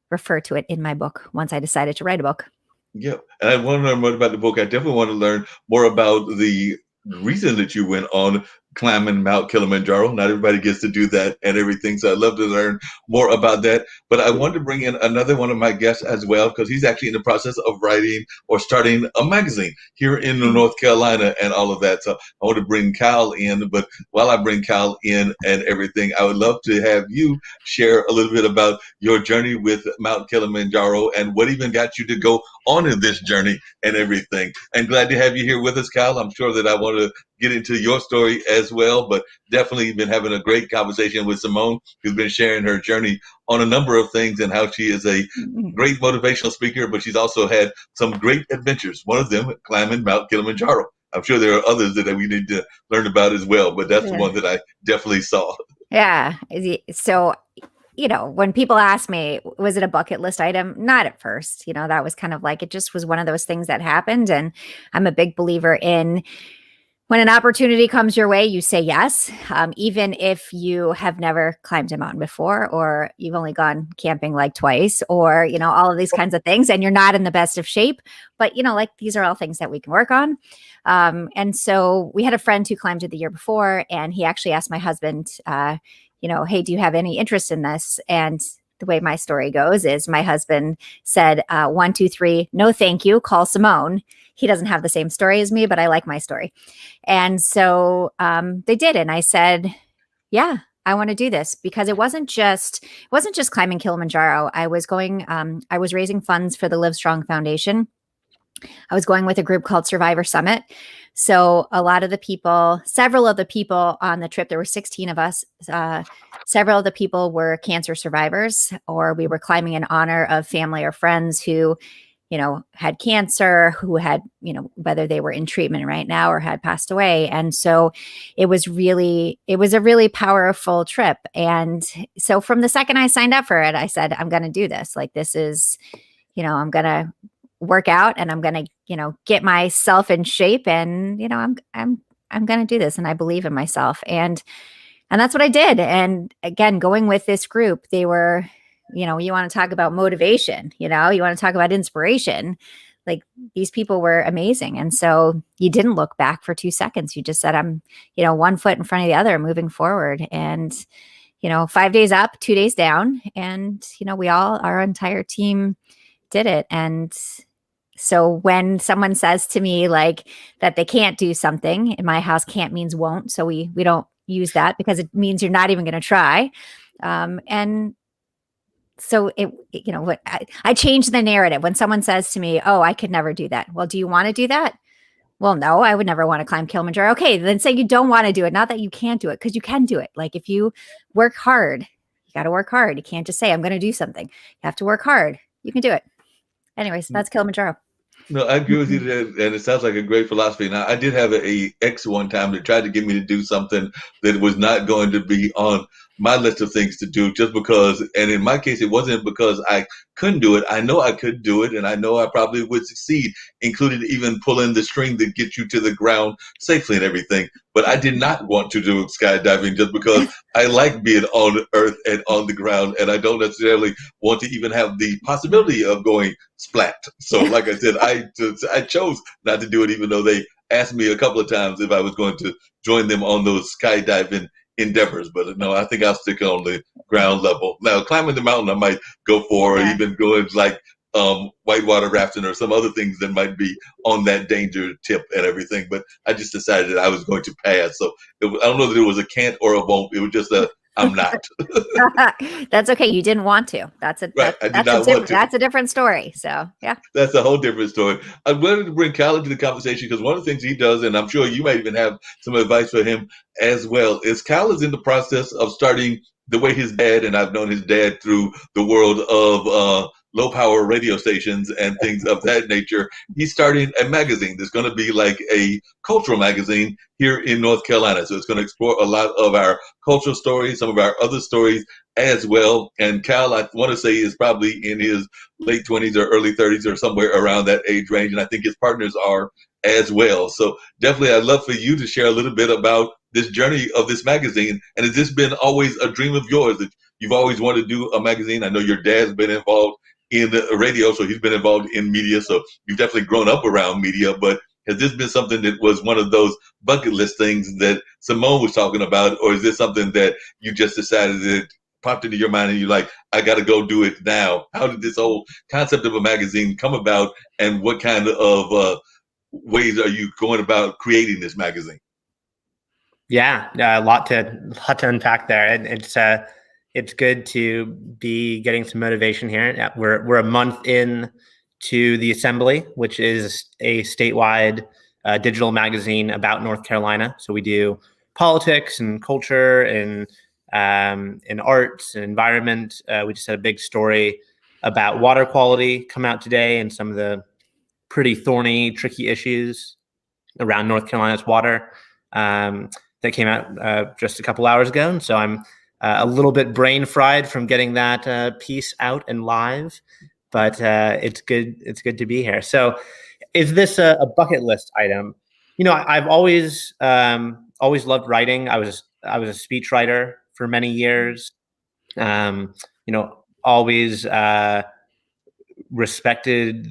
refer to it in my book once I decided to write a book. Yeah. And I want to learn more about the book. I definitely want to learn more about the reason that you went on climbing Mount Kilimanjaro. Not everybody gets to do that and everything. So I'd love to learn more about that. But I wanted to bring in another one of my guests as well, because he's actually in the process of writing or starting a magazine here in North Carolina and all of that. So I want to bring Kyle in. But while I bring Kyle in and everything, I would love to have you share a little bit about your journey with Mount Kilimanjaro and what even got you to go on in this journey and everything. And glad to have you here with us, Kyle. I'm sure that I want to get into your story as well, but definitely been having a great conversation with Simone, who's been sharing her journey on a number of things and how she is a great motivational speaker, but she's also had some great adventures. One of them, climbing Mount Kilimanjaro. I'm sure there are others that we need to learn about as well, but that's the one that I definitely saw. Yeah. So, when people ask me, was it a bucket list item? Not at first. That was kind of like, it just was one of those things that happened. And I'm a big believer in When an opportunity comes your way, you say yes, even if you have never climbed a mountain before, or you've only gone camping like twice, or, all of these kinds of things, and you're not in the best of shape. But, like these are all things that we can work on. And so we had a friend who climbed it the year before, and he actually asked my husband, hey, do you have any interest in this? And the way my story goes is my husband said, 1, 2, 3, no, thank you. Call Simone. He doesn't have the same story as me, but I like my story. And so they did. And I said, yeah, I want to do this, because it wasn't just climbing Kilimanjaro. I was raising funds for the Live Strong Foundation. I was going with a group called Survivor Summit. So several of the people on the trip, there were 16 of us. Several of the people were cancer survivors, or we were climbing in honor of family or friends who had cancer, who had, whether they were in treatment right now or had passed away. And so it was a really powerful trip. And so from the second I signed up for it, I said, I'm going to do this. Like, this is, I'm going to work out, and I'm going to, get myself in shape, and, I'm going to do this. And I believe in myself. And that's what I did. And again, going with this group, they were, you want to talk about motivation, you want to talk about inspiration. Like, these people were amazing. And so you didn't look back for 2 seconds. You just said, I'm, 1 foot in front of the other, moving forward. And, 5 days up, 2 days down. And, our entire team did it. And so when someone says to me like that they can't do something, in my house, can't means won't. So we don't use that, because it means you're not even going to try. And so I changed the narrative. When someone says to me, oh, I could never do that. Well, do you want to do that? Well, no, I would never want to climb Kilimanjaro. Okay, then say you don't want to do it. Not that you can't do it, because you can do it. Like, if you work hard, you got to work hard. You can't just say, I'm going to do something. You have to work hard. You can do it. Anyways, that's Kilimanjaro. No, I agree with you there, and it sounds like a great philosophy. Now, I did have a ex one time that tried to get me to do something that was not going to be on my list of things to do, just because. And in my case, it wasn't because I couldn't do it. I know I could do it, and I know I probably would succeed, including even pulling the string that gets you to the ground safely and everything. But I did not want to do skydiving, just because I like being on earth and on the ground, and I don't necessarily want to even have the possibility of going splat. So, like I said, I chose not to do it, even though they asked me a couple of times if I was going to join them on those skydiving endeavors. But no, I think I'll stick on the ground level. Now, climbing the mountain, I might go for, or even going like whitewater rafting or some other things that might be on that danger tip and everything. But I just decided that I was going to pass. So I don't know that it was a can't or a won't. It was just a I'm not. That's okay. You didn't want to. That's a different story. So yeah. That's a whole different story. I wanted to bring Cal into the conversation because one of the things he does, and I'm sure you might even have some advice for him as well, is Cal is in the process of starting the way his dad, and I've known his dad through the world of low power radio stations and things of that nature. He's starting a magazine that's going to be like a cultural magazine here in North Carolina. So it's going to explore a lot of our cultural stories, some of our other stories as well. And Cal, I want to say, is probably in his late 20s or early 30s or somewhere around that age range. And I think his partners are as well. So definitely, I'd love for you to share a little bit about this journey of this magazine. And has this been always a dream of yours, that you've always wanted to do a magazine? I know your dad's been involved in the radio, so he's been involved in media. So you've definitely grown up around media, but has this been something that was one of those bucket list things that Simone was talking about? Or is this something that you just decided that popped into your mind and you're like, I got to go do it now? How did this whole concept of a magazine come about, and what kind of ways are you going about creating this magazine? Yeah, a lot to unpack there, and it's good to be getting some motivation here. Yeah, we're a month in to the Assembly, which is a statewide digital magazine about North Carolina. So we do politics and culture and arts and environment. We just had a big story about water quality come out today, and some of the pretty thorny, tricky issues around North Carolina's water that came out just a couple hours ago. And so I'm a little bit brain fried from getting that piece out and live, but it's good. It's good to be here. So is this a bucket list item? I've always loved writing. I was a speech writer for many years. Always respected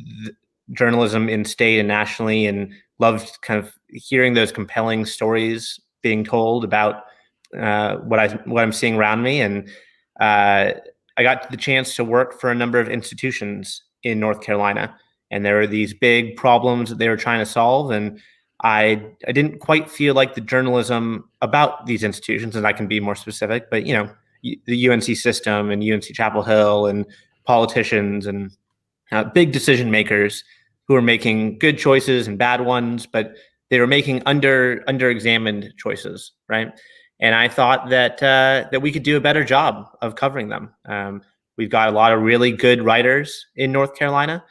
journalism in state and nationally, and loved kind of hearing those compelling stories being told about what I'm seeing around me. And I got the chance to work for a number of institutions in North Carolina, and there were these big problems that they were trying to solve. And I didn't quite feel like the journalism about these institutions, and I can be more specific, but the UNC system and UNC Chapel Hill and politicians and big decision makers who are making good choices and bad ones, but they were making under-examined choices, right? And I thought that we could do a better job of covering them. We've got a lot of really good writers in North Carolina,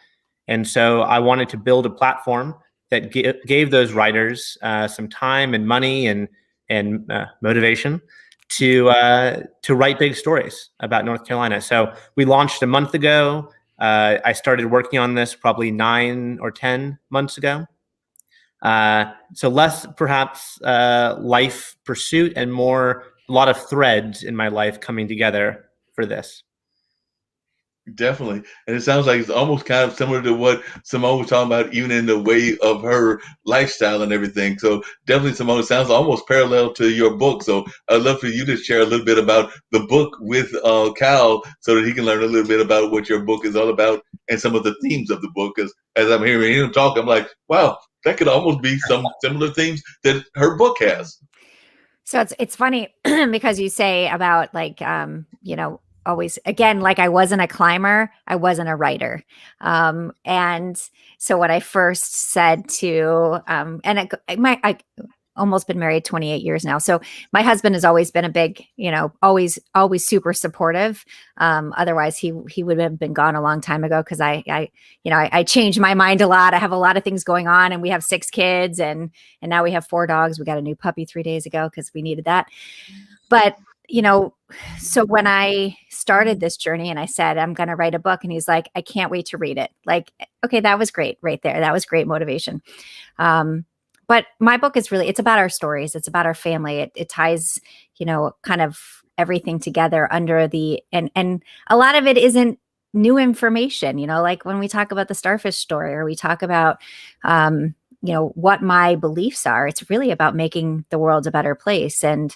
and so I wanted to build a platform that gave those writers some time and money and motivation to write big stories about North Carolina. So we launched a month ago. I started working on this probably 9 or 10 months ago. So less perhaps life pursuit and more a lot of threads in my life coming together for this. Definitely. And it sounds like it's almost kind of similar to what Simone was talking about, even in the way of her lifestyle and everything. So definitely, Simone, it sounds almost parallel to your book. So I'd love for you to share a little bit about the book with Cal so that he can learn a little bit about what your book is all about and some of the themes of the book. Because as I'm hearing him talk, I'm like, wow, that could almost be some similar themes that her book has. So it's funny because you say about always, again, like I wasn't a climber, I wasn't a writer. And so when I first said to, I almost been married 28 years now. So my husband has always been a big, always super supportive. Otherwise he would have been gone a long time ago. Cause I changed my mind a lot. I have a lot of things going on, and we have 6 kids and now we have 4 dogs. We got a new puppy 3 days ago cause we needed that. But so when I started this journey and I said, I'm going to write a book, and he's like, I can't wait to read it. Like, okay, that was great right there. That was great motivation. But my book is really, it's about our stories. It's about our family. It ties, kind of everything together under and a lot of it isn't new information, like when we talk about the starfish story, or we talk about, what my beliefs are, it's really about making the world a better place. And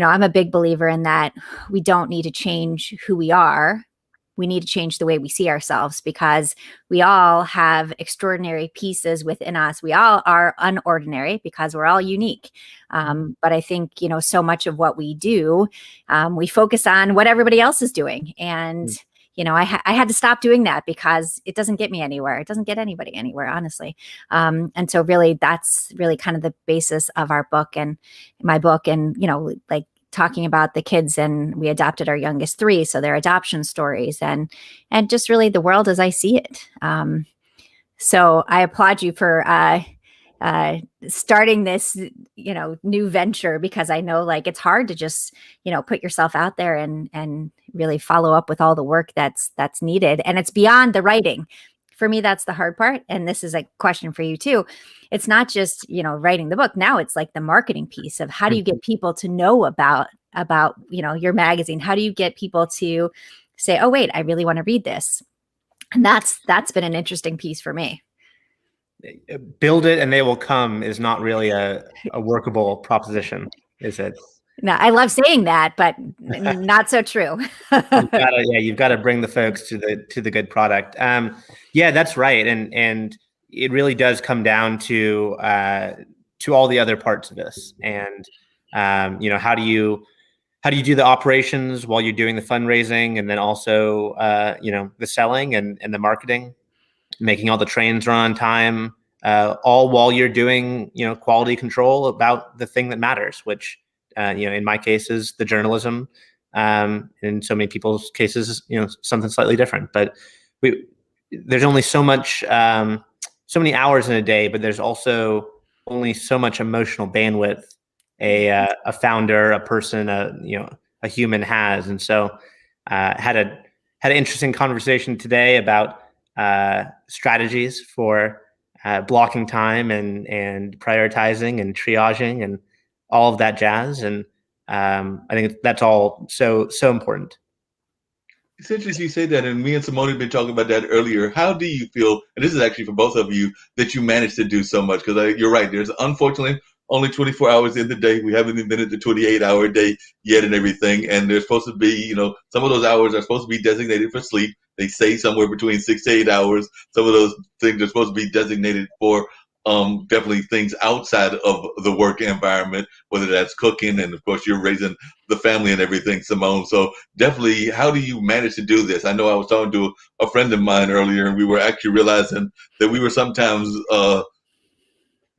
I'm a big believer in that we don't need to change who we are. We need to change the way we see ourselves, because we all have extraordinary pieces within us. We all are unordinary because we're all unique. But I think, so much of what we do, we focus on what everybody else is doing. And, I had to stop doing that because it doesn't get me anywhere. It doesn't get anybody anywhere, honestly. And so really, that's really kind of the basis of our book and my book. And, like talking about the kids, and we adopted our youngest 3. So their adoption stories and just really the world as I see it. So I applaud you for starting this, new venture, because I know like it's hard to just, put yourself out there and really follow up with all the work that's needed. And it's beyond the writing. For me, that's the hard part. And this is a question for you too. It's not just, writing the book. Now it's like the marketing piece of how do you get people to know about, your magazine? How do you get people to say, oh, wait, I really want to read this? And that's been an interesting piece for me. Build it and they will come is not really a workable proposition, is it? No, I love saying that, but not so true. You've got to bring the folks to the good product. Yeah, that's right. And it really does come down to all the other parts of this. And how do you do the operations while you're doing the fundraising, and then also the selling and the marketing, making all the trains run on time, all while you're doing quality control about the thing that matters, which in my case is the journalism. In so many people's cases, something slightly different. But there's only so much, so many hours in a day, but there's also only so much emotional bandwidth a founder, a person, a human has. And so had an interesting conversation today about strategies for blocking time and prioritizing and triaging and all of that jazz. And I think that's all so important. It's interesting you say that, and me and Simone have been talking about that earlier. How do you feel, and this is actually for both of you, that you managed to do so much? Because you're right, there's unfortunately only 24 hours in the day. We haven't even been at the 28-hour day yet and everything. And there's supposed to be, some of those hours are supposed to be designated for sleep. They say somewhere between 6 to 8 hours. Some of those things are supposed to be designated for definitely things outside of the work environment, whether that's cooking, and of course you're raising the family and everything, Simone. So definitely, how do you manage to do this? I know I was talking to a friend of mine earlier, and we were actually realizing that we were sometimes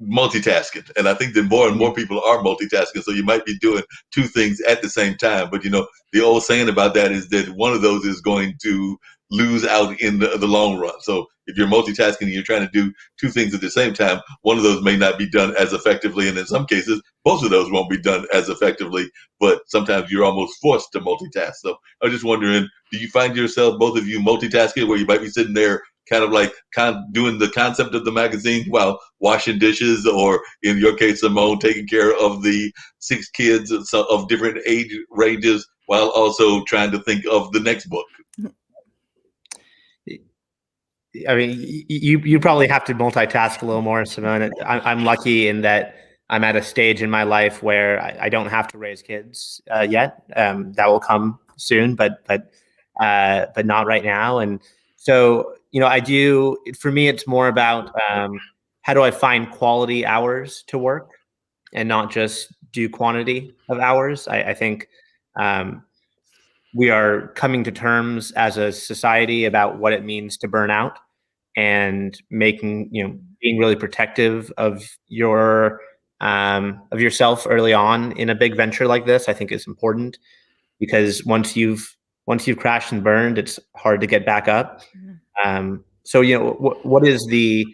multitasking, and I think that more and more people are multitasking. So you might be doing two things at the same time. But the old saying about that is that one of those is going to lose out in the long run. So if you're multitasking and you're trying to do two things at the same time, one of those may not be done as effectively, and in some cases, both of those won't be done as effectively. But sometimes you're almost forced to multitask. So I was just wondering, do you find yourself, both of you, multitasking, where you might be sitting there kind of doing the concept of the magazine while washing dishes, or in your case, Simone, taking care of the 6 kids of different age ranges while also trying to think of the next book? I mean, you probably have to multitask a little more, Simone. I'm lucky in that I'm at a stage in my life where I don't have to raise kids yet. That will come soon, but not right now. And so, I do. For me, it's more about how do I find quality hours to work and not just do quantity of hours. I think we are coming to terms as a society about what it means to burn out, and making, being really protective of yourself early on in a big venture like this, I think is important, because once you've crashed and burned, it's hard to get back up. So, what is the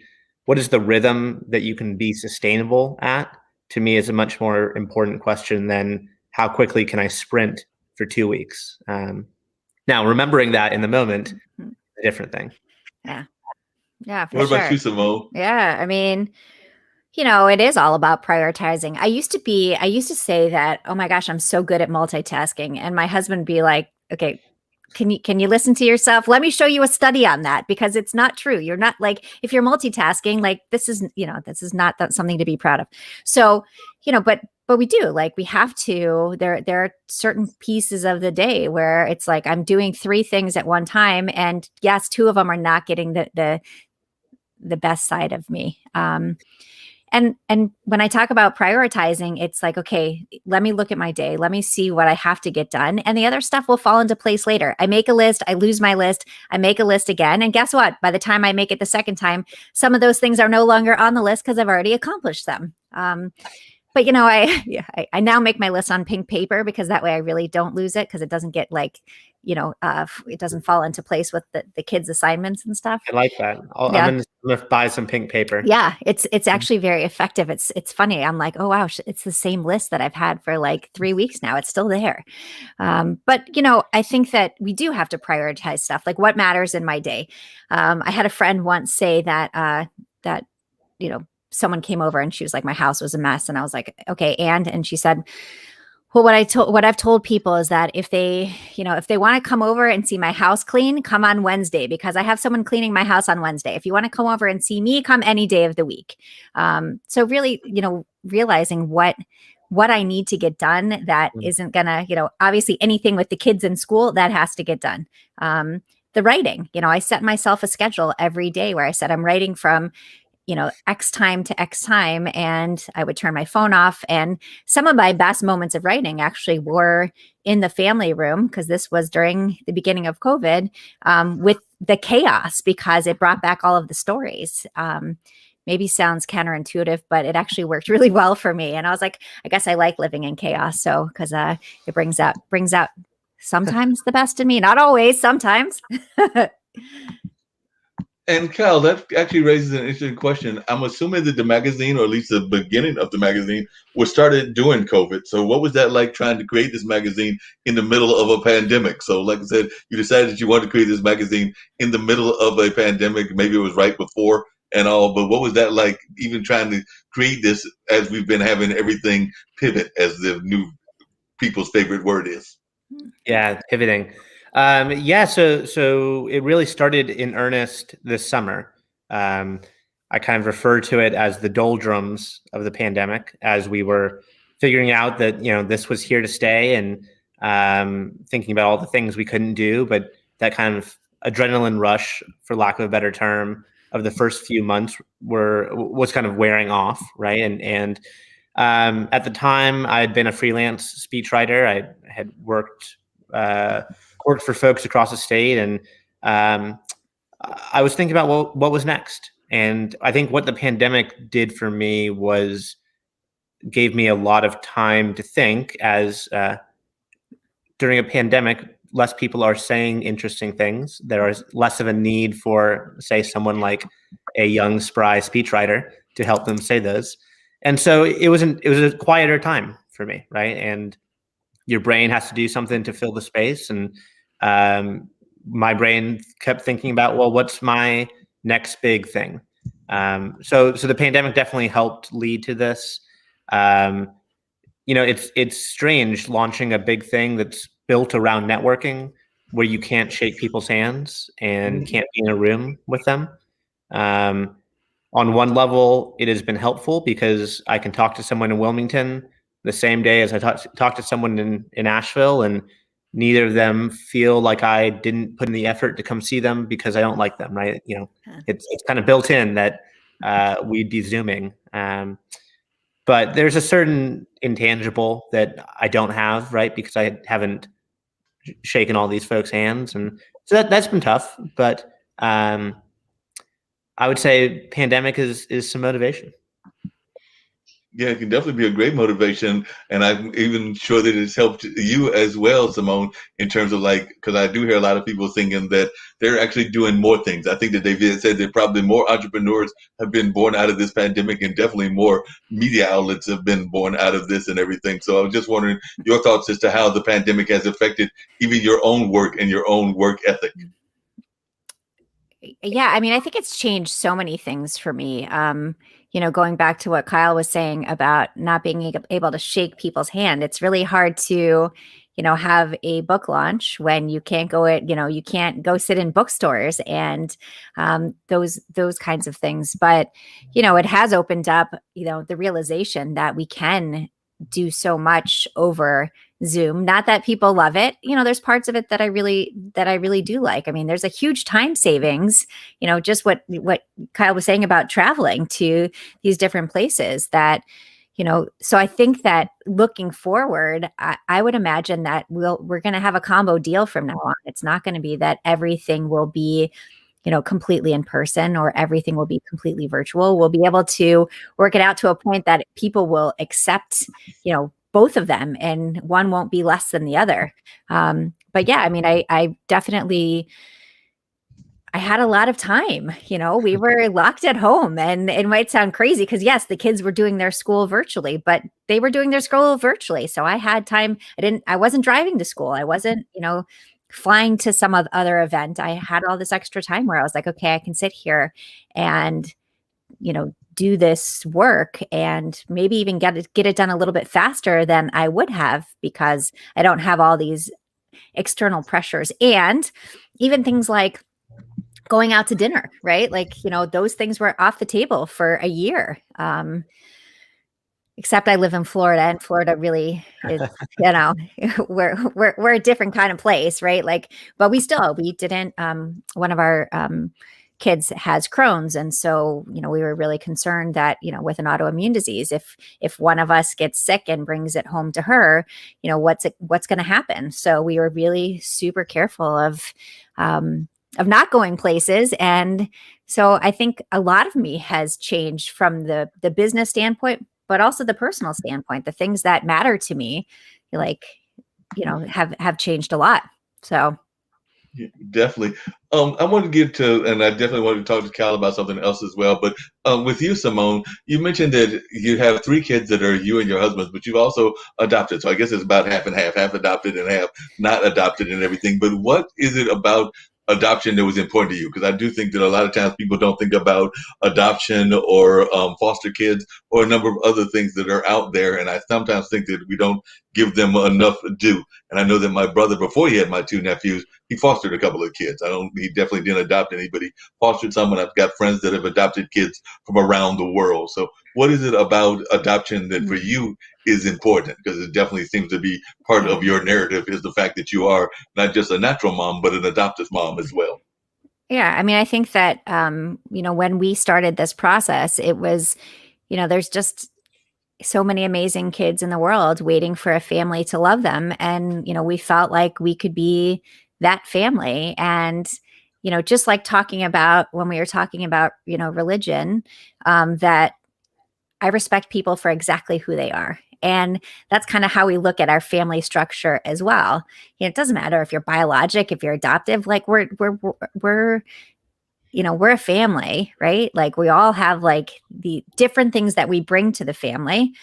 rhythm that you can be sustainable at, to me, is a much more important question than how quickly can I sprint for 2 weeks. Now, remembering that in the moment, a different thing. Yeah, for What sure. about you, Simone? Yeah, I mean, it is all about prioritizing. I used to say that, oh my gosh, I'm so good at multitasking. And my husband would be like, okay, can you listen to yourself? Let me show you a study on that, because it's not true. You're not, like, if you're multitasking, like, this is not something to be proud of. So, but we do, like, we have to, there are certain pieces of the day where it's like, I'm doing 3 things at one time. And yes, 2 of them are not getting the best side of me. And when I talk about prioritizing, it's like, okay, let me look at my day. Let me see what I have to get done. And the other stuff will fall into place later. I make a list, I lose my list, I make a list again. And guess what? By the time I make it the second time, some of those things are no longer on the list because I've already accomplished them. But I now make my list on pink paper, because that way I really don't lose it, because it doesn't get it doesn't fall into place with the kids' assignments and stuff. I like that. I'm gonna buy some pink paper. Yeah, it's actually very effective. It's funny. I'm like, oh wow, it's the same list that I've had for like 3 weeks now. It's still there. But I think that we do have to prioritize stuff, like what matters in my day. I had a friend once say that someone came over and she was like, my house was a mess. And I was like, okay. And she said, well, what I've told people is that if they want to come over and see my house clean, come on Wednesday, because I have someone cleaning my house on Wednesday. If you want to come over and see me, come any day of the week. So really, realizing what I need to get done that isn't gonna, obviously anything with the kids in school that has to get done. The writing, I set myself a schedule every day where I said I'm writing from X time to X time, and I would turn my phone off. And some of my best moments of writing actually were in the family room, because this was during the beginning of COVID, with the chaos, because it brought back all of the stories. Maybe sounds counterintuitive, but it actually worked really well for me. And I was like, I guess I like living in chaos. So, because it brings out sometimes the best in me, not always, sometimes. And Kyle, that actually raises an interesting question. I'm assuming that the magazine, or at least the beginning of the magazine, was started during COVID. So what was that like, trying to create this magazine in the middle of a pandemic? So like I said, you decided that you wanted to create this magazine in the middle of a pandemic. Maybe it was right before and all. But what was that like, even trying to create this as we've been having everything pivot, as the new people's favorite word is? Yeah, pivoting. So it really started in earnest this summer. I kind of refer to it as the doldrums of the pandemic, as we were figuring out that this was here to stay, and thinking about all the things we couldn't do. But that kind of adrenaline rush, for lack of a better term, of the first few months was kind of wearing off, right? And at the time, I had been a freelance speechwriter. I had worked for folks across the state, and I was thinking about what was next. And I think what the pandemic did for me was gave me a lot of time to think, as during a pandemic, less people are saying interesting things. There is less of a need for, say, someone like a young, spry speechwriter to help them say those. And so it was a quieter time for me, right? And your brain has to do something to fill the space. And my brain kept thinking about, well, what's my next big thing? So the pandemic definitely helped lead to this. It's strange launching a big thing that's built around networking, where you can't shake people's hands and can't be in a room with them. On one level, it has been helpful because I can talk to someone in Wilmington the same day as I talk to someone in Asheville, and neither of them feel like I didn't put in the effort to come see them because I don't like them, right? It's kind of built in that we'd be Zooming. But there's a certain intangible that I don't have, right? Because I haven't shaken all these folks' hands. And so that's been tough. But I would say pandemic is some motivation. Yeah, it can definitely be a great motivation. And I'm even sure that it's helped you as well, Simone, in terms of because I do hear a lot of people thinking that they're actually doing more things. I think that they've said that probably more entrepreneurs have been born out of this pandemic, and definitely more media outlets have been born out of this and everything. So I was just wondering your thoughts as to how the pandemic has affected even your own work and your own work ethic. Yeah, I mean, I think it's changed so many things for me. Going back to what Kyle was saying about not being able to shake people's hand, it's really hard to, have a book launch when you can't you can't go sit in bookstores and those kinds of things. But, it has opened up, the realization that we can do so much over Zoom. Not that people love it. There's parts of it that I really do like. I mean, there's a huge time savings, just what Kyle was saying about traveling to these different places that, so I think that looking forward, I would imagine that we're going to have a combo deal from now on. It's not going to be that everything will be completely in person or everything will be completely virtual. We'll be able to work it out to a point that people will accept, both of them, and one won't be less than the other. But yeah, I mean, I definitely, I had a lot of time, we were locked at home, and it might sound crazy because yes, the kids were doing their school virtually, but they were doing their school virtually. So I had time. I wasn't driving to school. I wasn't, flying to some other event. I had all this extra time where I was like, okay, I can sit here and, do this work and maybe even get it done a little bit faster than I would have, because I don't have all these external pressures. And even things like going out to dinner, right? Those things were off the table for a year. Except I live in Florida, and Florida really is, we're a different kind of place, right? But we didn't, one of our kids has Crohn's. And so, we were really concerned that, with an autoimmune disease, if one of us gets sick and brings it home to her, what's going to happen? So we were really super careful of not going places. And so I think a lot of me has changed from the business standpoint, but also the personal standpoint. The things that matter to me, have changed a lot. So. Yeah, definitely. I want to get to, and I definitely want to talk to Cal about something else as well. But with you, Simone, you mentioned that you have 3 kids that are you and your husband's, but you've also adopted. So I guess it's about half and half adopted and half not adopted and everything. But what is it about adoption that was important to you? Because I do think that a lot of times people don't think about adoption or foster kids or a number of other things that are out there. And I sometimes think that we don't give them enough due. And I know that my brother, before he had my two nephews, he fostered a couple of kids. He definitely didn't adopt anybody, fostered some, and I've got friends that have adopted kids from around the world. So what is it about adoption that for you is important? Because it definitely seems to be part of your narrative, is the fact that you are not just a natural mom, but an adoptive mom as well. Yeah. I mean, I think that, when we started this process, it was, there's just so many amazing kids in the world waiting for a family to love them. And, we felt like we could be that family. And, just like talking about when we were talking about, religion, that I respect people for exactly who they are. And that's kind of how we look at our family structure as well. It doesn't matter if you're biologic, if you're adoptive, like we're a family, right? Like we all have like the different things that we bring to the family,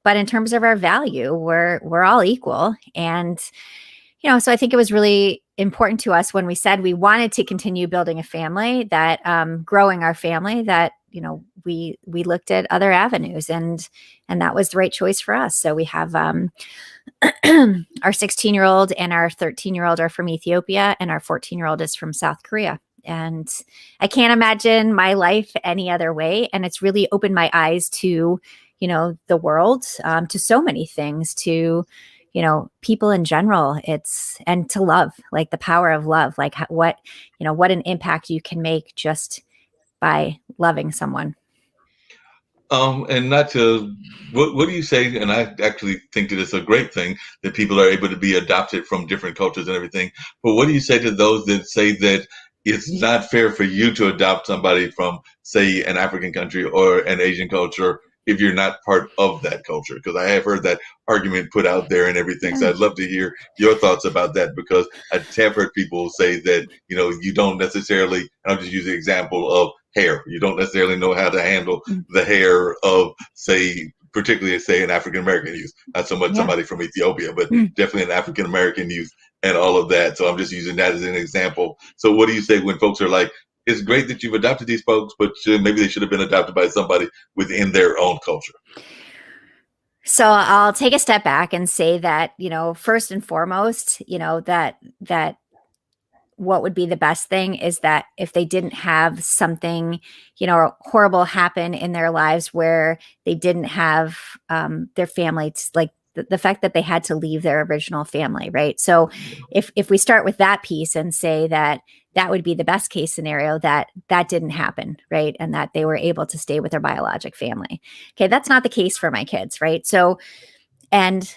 but in terms of our value, we're all equal. And so I think it was really important to us when we said we wanted to continue building a family, that growing our family, that we looked at other avenues, and that was the right choice for us. So we have our 16-year-old and our 13-year-old are from Ethiopia, and our 14-year-old is from South Korea. And I can't imagine my life any other way. And it's really opened my eyes to, the world, to so many things, to, people in general, and to love, like the power of love, like what an impact you can make just by loving someone. And not to, what do you say? And I actually think that it's a great thing that people are able to be adopted from different cultures and everything. But what do you say to those that say that it's not fair for you to adopt somebody from, say, an African country or an Asian culture if you're not part of that culture? Because I have heard that argument put out there and everything. So I'd love to hear your thoughts about that, because I have heard people say that, you don't necessarily, and I'll just use the example of hair. You don't necessarily know how to handle the hair of, say, particularly say an African American youth, not so much somebody from Ethiopia, but definitely an African American youth and all of that. So I'm just using that as an example. So what do you say when folks are like, it's great that you've adopted these folks, but maybe they should have been adopted by somebody within their own culture? So I'll take a step back and say that, first and foremost, that what would be the best thing is that if they didn't have something, horrible happen in their lives where they didn't have their family, like the fact that they had to leave their original family, right? So if we start with that piece and say that would be the best case scenario, that didn't happen, right? And that they were able to stay with their biologic family. Okay, that's not the case for my kids, right? So, and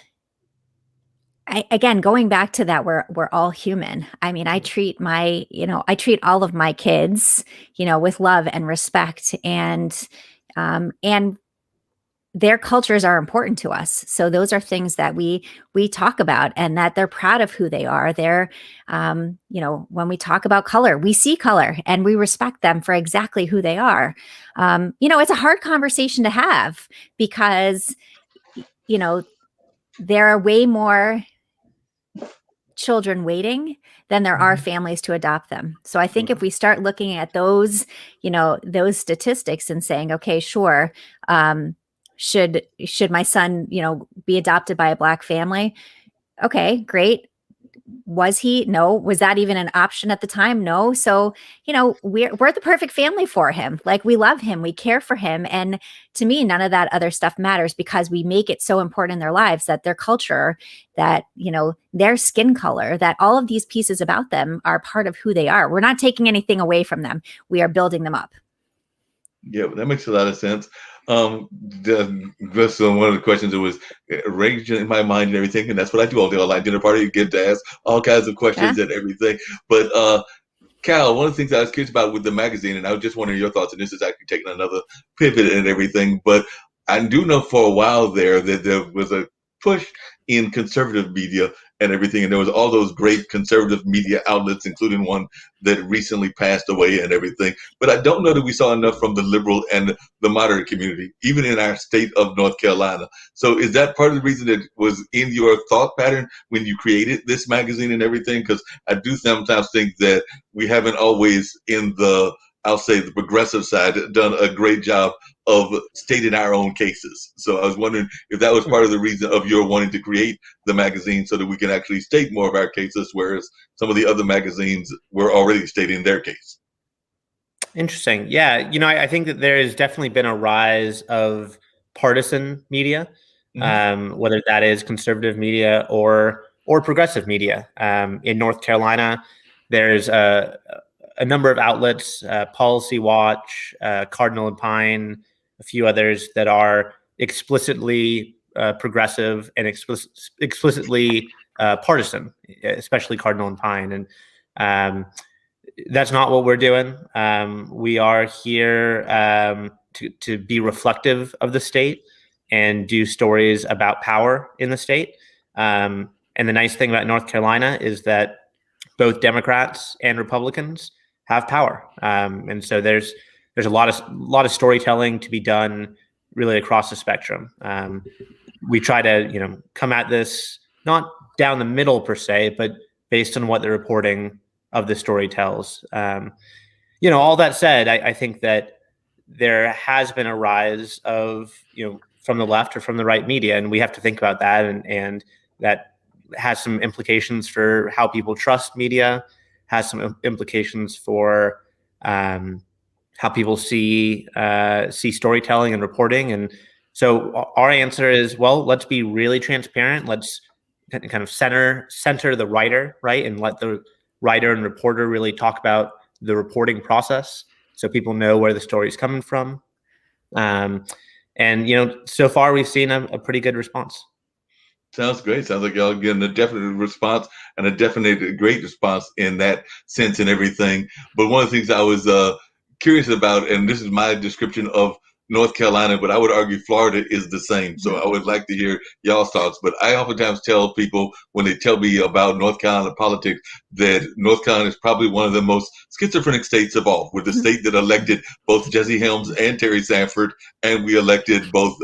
again, going back to that, we're all human. I mean, I treat all of my kids, with love and respect, and their cultures are important to us. So those are things that we talk about, and that they're proud of who they are. They're, when we talk about color, we see color and we respect them for exactly who they are. It's a hard conversation to have, because, there are way more children waiting than there are families to adopt them. So I think if we start looking at those statistics and saying, okay, sure, should my son, be adopted by a Black family? Okay, great. Was he? No. Was that even an option at the time? No. So, we're the perfect family for him. Like, we love him, we care for him. And to me, none of that other stuff matters, because we make it so important in their lives, that their culture, that, their skin color, that all of these pieces about them are part of who they are. We're not taking anything away from them. We are building them up. Yeah, that makes a lot of sense. Just one of the questions that was raging in my mind and everything, and that's what I do all the online dinner party. You get to ask all kinds of questions and everything. But Cal, one of the things I was curious about with the magazine, and I was just wondering your thoughts, and this is actually taking another pivot and everything, but I do know for a while there that there was a push in conservative media and everything. And there was all those great conservative media outlets, including one that recently passed away and everything. But I don't know that we saw enough from the liberal and the moderate community, even in our state of North Carolina. So is that part of the reason that was in your thought pattern when you created this magazine and everything? Because I do sometimes think that we haven't always in the, I'll say the progressive side, done a great job of stating our own cases. So I was wondering if that was part of the reason of your wanting to create the magazine so that we can actually state more of our cases, whereas some of the other magazines were already stating their case. Interesting. Yeah. I think that there has definitely been a rise of partisan media, whether that is conservative media or progressive media. In North Carolina, there's a number of outlets, Policy Watch, Cardinal and Pine, a few others that are explicitly progressive and explicitly partisan, especially Cardinal and Pine. And that's not what we're doing. We are here to be reflective of the state and do stories about power in the state. And the nice thing about North Carolina is that both Democrats and Republicans have power, and so there's a lot of storytelling to be done really across the spectrum. We try to come at this not down the middle per se, but based on what the reporting of the story tells. All that said, I think that there has been a rise of from the left or from the right media, and we have to think about that, and that has some implications for how people trust media, has some implications for how people see storytelling and reporting. And so our answer is, well, let's be really transparent. Let's kind of center the writer, right? And let the writer and reporter really talk about the reporting process so people know where the story is coming from. And so far we've seen a pretty good response. Sounds great. Sounds like y'all getting a definite response and a definite great response in that sense and everything. But one of the things I was curious about, and this is my description of North Carolina, but I would argue Florida is the same. So I would like to hear y'all's thoughts. But I oftentimes tell people when they tell me about North Carolina politics that North Carolina is probably one of the most schizophrenic states of all. We're the state that elected both Jesse Helms and Terry Sanford, and we elected both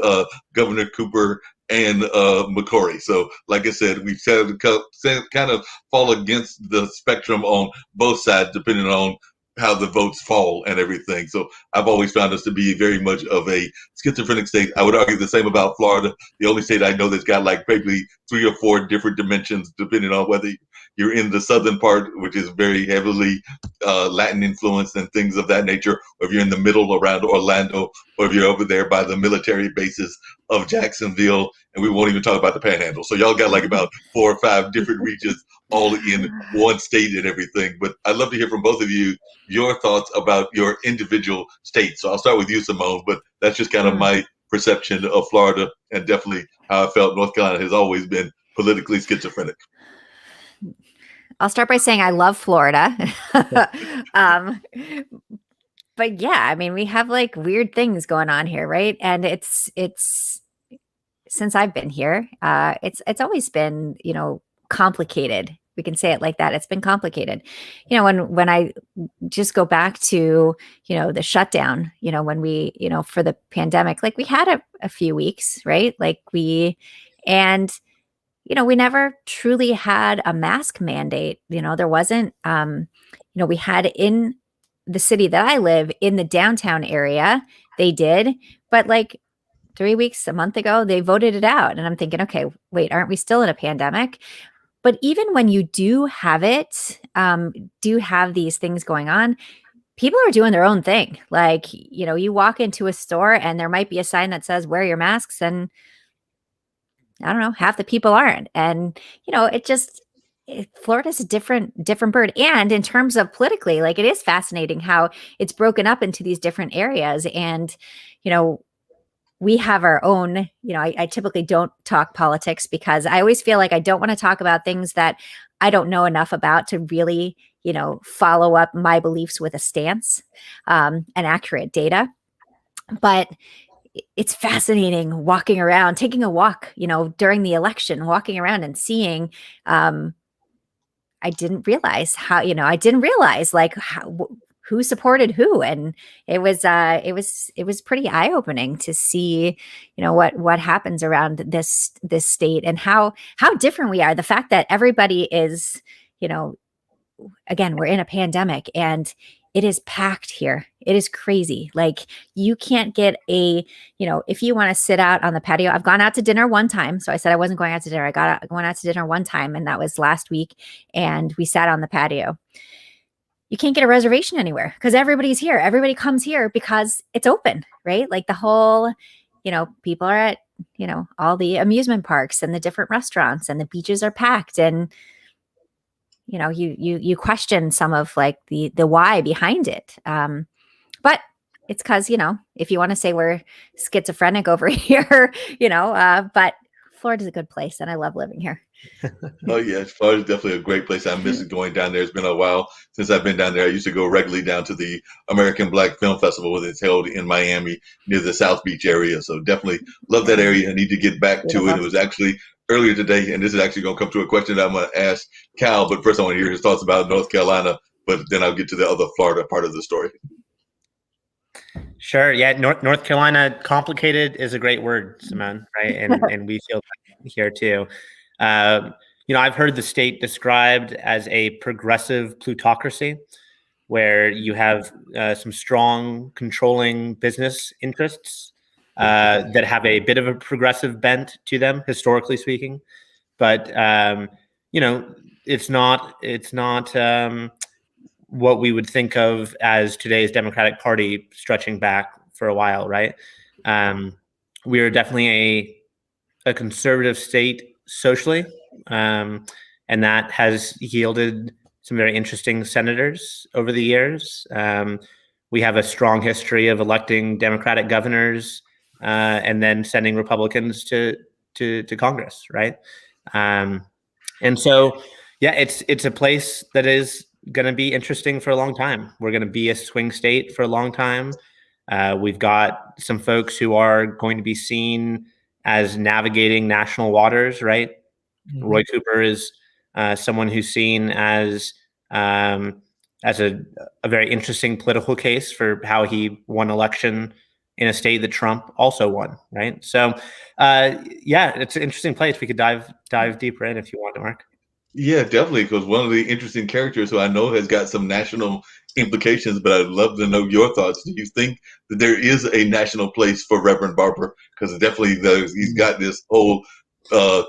Governor Cooper and McCrory. So like I said, we've kind of fall against the spectrum on both sides, depending on how the votes fall and everything. So I've always found us to be very much of a schizophrenic state. I would argue the same about Florida, the only state I know that's got like maybe 3 or 4 different dimensions, depending on whether you're in the southern part, which is very heavily Latin influenced and things of that nature, or if you're in the middle around Orlando, or if you're over there by the military bases of Jacksonville, and we won't even talk about the Panhandle. So y'all got like about 4 or 5 different regions all in one state and everything. But I'd love to hear from both of you your thoughts about your individual states. So I'll start with you, Simone, but that's just kind of my perception of Florida, and definitely how I felt North Carolina has always been politically schizophrenic. I'll start by saying I love Florida. But yeah, I mean, we have like weird things going on here, right? And it's since I've been here, it's always been, complicated. We can say it like that. It's been complicated. When I just go back to, the shutdown, when we, for the pandemic, like we had a few weeks, right? Like we never truly had a mask mandate. There wasn't, we had in the city that I live in the downtown area, they did, but like 3 weeks, a month ago, they voted it out. And I'm thinking, okay, wait, aren't we still in a pandemic? But even when you do have it, do have these things going on, people are doing their own thing. Like, you walk into a store and there might be a sign that says, wear your masks. And I don't know, half the people aren't. And, Florida's a different bird. And in terms of politically, like it is fascinating how it's broken up into these different areas. And, we have our own, I typically don't talk politics because I always feel like I don't want to talk about things that I don't know enough about to really, follow up my beliefs with a stance and accurate data. But, it's fascinating walking around, taking a walk, during the election, walking around and seeing, I didn't realize I didn't realize like who supported who. And it was pretty eye opening to see, what happens around this state and how different we are. The fact that everybody is, again, we're in a pandemic and it is packed here. It is crazy. Like you can't get if you want to sit out on the patio. I've gone out to dinner one time. So I said I wasn't going out to dinner. Went out to dinner one time, and that was last week. And we sat on the patio. You can't get a reservation anywhere because everybody's here. Everybody comes here because it's open, right? Like the whole, people are at, all the amusement parks and the different restaurants, and the beaches are packed. And you question some of like the why behind it. But it's because, if you want to say we're schizophrenic over here, but Florida's a good place and I love living here. Oh yeah, Florida's definitely a great place. I miss going down there. It's been a while since I've been down there. I used to go regularly down to the American Black Film Festival when it's held in Miami near the South Beach area. So definitely love that area. I need to get back to it. It was actually earlier today, and this is actually going to come to a question that I'm going to ask Cal, but first I want to hear his thoughts about North Carolina, but then I'll get to the other Florida part of the story. Sure. Yeah. North Carolina, complicated is a great word, Simone, right? And we feel that here too. I've heard the state described as a progressive plutocracy, where you have some strong controlling business interests that have a bit of a progressive bent to them, historically speaking. But it's not what we would think of as today's Democratic Party stretching back for a while, right? We are definitely a conservative state socially, and that has yielded some very interesting senators over the years. We have a strong history of electing Democratic governors and then sending Republicans to Congress, right? And so, yeah, it's a place that is going to be interesting for a long time. We're going to be a swing state for a long time. We've got some folks who are going to be seen as navigating national waters, right? Mm-hmm. Roy Cooper is someone who's seen as a very interesting political case for how he won election in a state that Trump also won, right? So, it's an interesting place. We could dive deeper in if you want to, Mark. Yeah, definitely, because one of the interesting characters who I know has got some national implications, but I'd love to know your thoughts. Do you think that there is a national place for Reverend Barber? Because definitely he's got this whole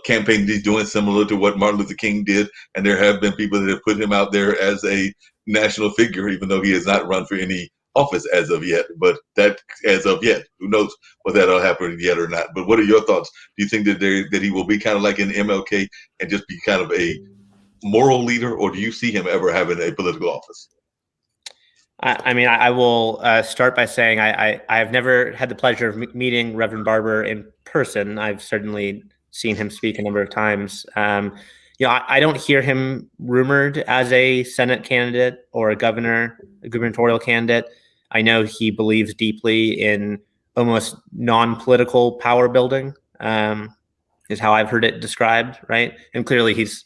campaign that he's doing similar to what Martin Luther King did, and there have been people that have put him out there as a national figure, even though he has not run for any office as of yet. But who knows whether that'll happen yet or not. But what are your thoughts? Do you think that he will be kind of like an MLK and just be kind of a moral leader, or do you see him ever having a political office? I will start by saying I have never had the pleasure of meeting Reverend Barber in person. I've certainly seen him speak a number of times. I don't hear him rumored as a Senate candidate or a gubernatorial candidate. I know he believes deeply in almost non-political power building, is how I've heard it described, right? And clearly he's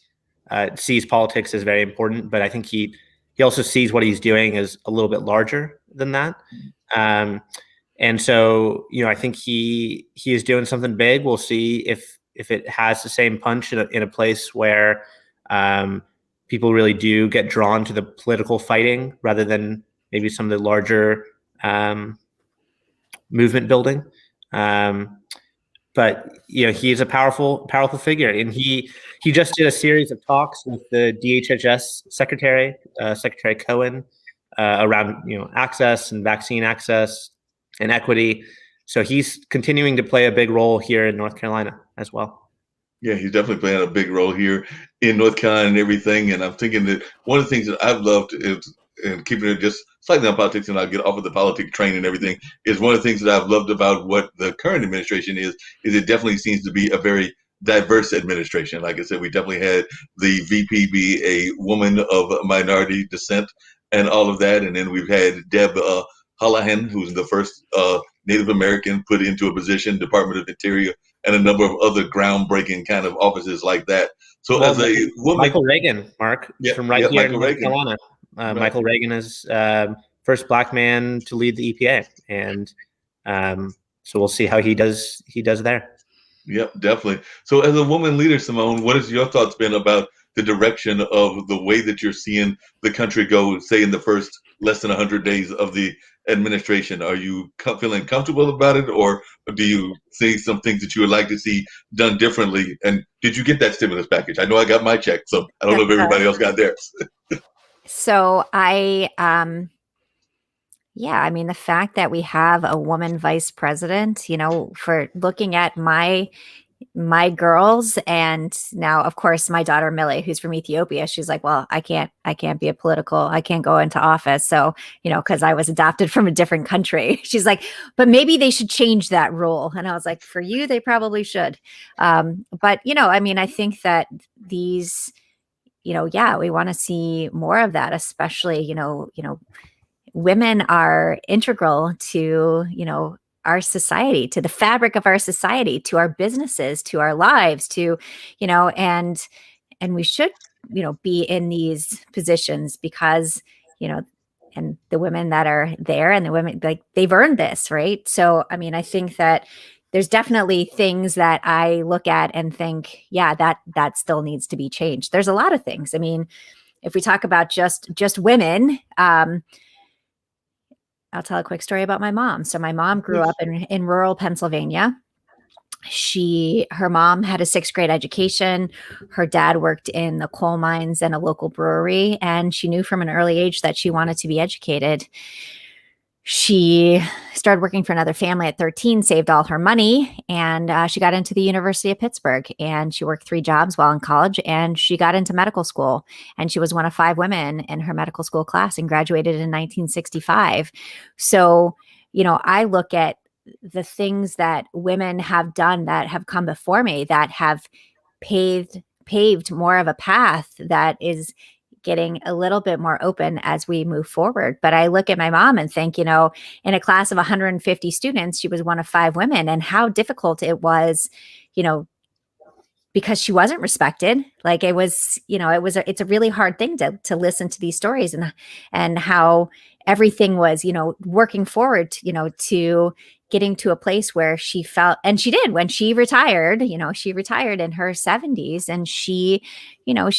sees politics as very important, but I think he also sees what he's doing as a little bit larger than that. And so, I think he is doing something big. We'll see if it has the same punch in a place where people really do get drawn to the political fighting rather than maybe some of the larger movement building. But he is a powerful figure, and he just did a series of talks with the DHHS Secretary Cohen around access and vaccine access and equity. So he's continuing to play a big role here in North Carolina as well. Yeah, he's definitely playing a big role here in North Carolina and everything. And I'm thinking that one of the things that I've loved is, and keeping it just slightly on politics, and I'll get off of the politics train and everything, is one of the things that I've loved about what the current administration is it definitely seems to be a very diverse administration. Like I said, we definitely had the VP be a woman of minority descent and all of that. And then we've had Deb Holohan, who's the first Native American put into a position, Department of Interior, and a number of other groundbreaking kind of offices like that. So Well, as a woman, Michael Reagan, Mark, yeah, from right yeah, here in Michael North Reagan, Carolina. right. Michael Reagan is first Black man to lead the EPA, and so we'll see how he does there. Yep, definitely. So as a woman leader, Simone, what has your thoughts been about the direction of the way that you're seeing the country go, say, in the first less than 100 days of the administration? Are you feeling comfortable about it, or do you see some things that you would like to see done differently? And did you get that stimulus package? I know I got my check, so I don't know if everybody else got theirs. So yeah, I mean, the fact that we have a woman vice president, for looking at my girls, and now of course my daughter Millie, who's from Ethiopia, she's like, well, I can't be I can't go into office. So, because I was adopted from a different country. She's like, but maybe they should change that rule. And I was like, for you, they probably should. But I mean, I think that these, yeah, we want to see more of that, especially, women are integral to, our society, to the fabric of our society, to our businesses, to our lives, to, and we should, be in these positions because, and the women that are there and the women, like, they've earned this, right? So, I mean, I think that there's definitely things that I look at and think, yeah, that still needs to be changed. There's a lot of things. I mean, if we talk about just women, I'll tell a quick story about my mom. So my mom grew up in rural Pennsylvania. Her mom had a 6th grade education. Her dad worked in the coal mines and a local brewery. And she knew from an early age that she wanted to be educated. She started working for another family at 13, saved all her money, and she got into the University of Pittsburgh, and she worked 3 jobs while in college, and she got into medical school, and she was one of 5 women in her medical school class and graduated in 1965. So, I look at the things that women have done that have come before me that have paved more of a path that is getting a little bit more open as we move forward. But I look at my mom and think, in a class of 150 students, she was one of 5 women, and how difficult it was, because she wasn't respected. Like, it was, it's a really hard thing to listen to these stories and how everything was, working forward, to getting to a place where she felt, and she did when she retired, she retired in her 70s, and she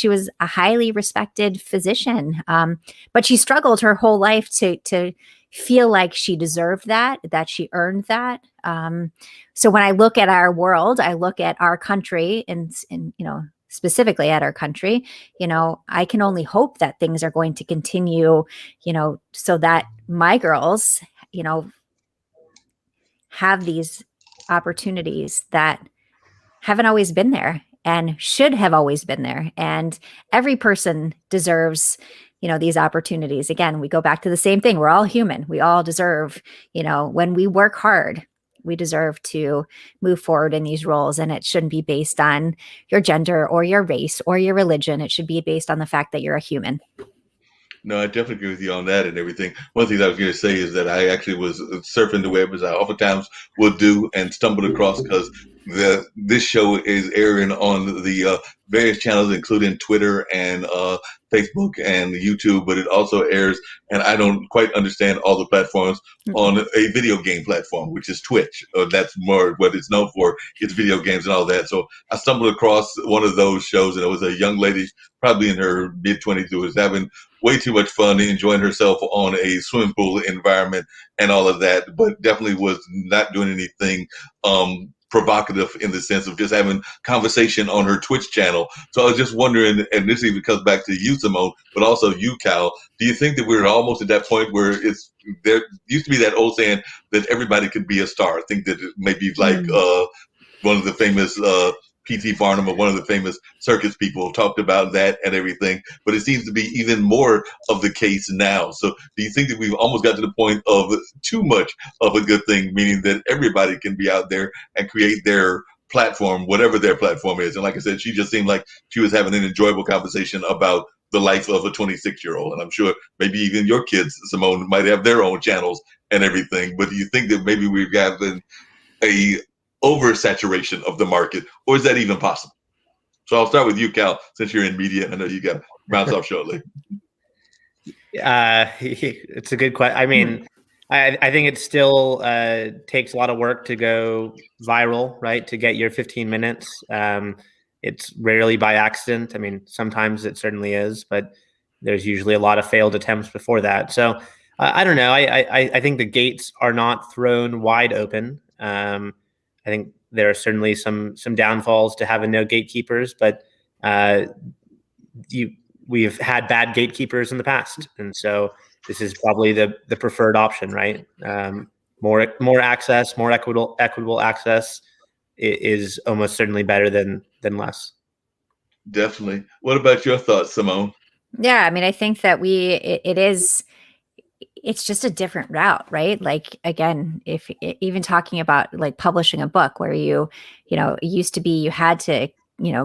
was a highly respected physician. But she struggled her whole life to feel like she deserved that she earned that. So when I look at our world, I look at our country and specifically at our country, I can only hope that things are going to continue, so that my girls, have these opportunities that haven't always been there and should have always been there. And every person deserves, these opportunities. Again, we go back to the same thing. We're all human. We all deserve, when we work hard, we deserve to move forward in these roles. And it shouldn't be based on your gender or your race or your religion. It should be based on the fact that you're a human. No, I definitely agree with you on that and everything. One thing I was going to say is that I actually was surfing the web, as I oftentimes would do, and stumbled across, because this show is airing on the various channels, including Twitter and Facebook and YouTube, but it also airs, and I don't quite understand all the platforms, on a video game platform, which is Twitch. That's more what it's known for. It's video games and all that. So I stumbled across one of those shows, and it was a young lady, probably in her mid-20s, who was having way too much fun, enjoying herself on a swimming pool environment and all of that, but definitely was not doing anything provocative in the sense of just having conversation on her Twitch channel. So I was just wondering, and this even comes back to you, Simone, but also you, Cal, do you think that we're almost at that point where there used to be that old saying that everybody could be a star? I think that it may be like one of the famous P.T. Barnum, or one of the famous circus people, talked about that and everything, but it seems to be even more of the case now. So do you think that we've almost got to the point of too much of a good thing, meaning that everybody can be out there and create their platform, whatever their platform is? And like I said, she just seemed like she was having an enjoyable conversation about the life of a 26-year-old. And I'm sure maybe even your kids, Simone, might have their own channels and everything. But do you think that maybe we've gotten a oversaturation of the market, or is that even possible? So I'll start with you, Cal, since you're in media. I know you got to bounce off shortly. It's a good question. I mean, I think it still takes a lot of work to go viral, right? To get your 15 minutes. It's rarely by accident. I mean, sometimes it certainly is, but there's usually a lot of failed attempts before that. So I don't know. I think the gates are not thrown wide open. I think there are certainly some downfalls to having no gatekeepers, but we've had bad gatekeepers in the past, and so this is probably the preferred option, right? More access, more equitable access is almost certainly better than less. Definitely. What about your thoughts, Simone? Yeah, I mean, I think that it's just a different route, right? Like, again, if even talking about like publishing a book where it used to be you had to,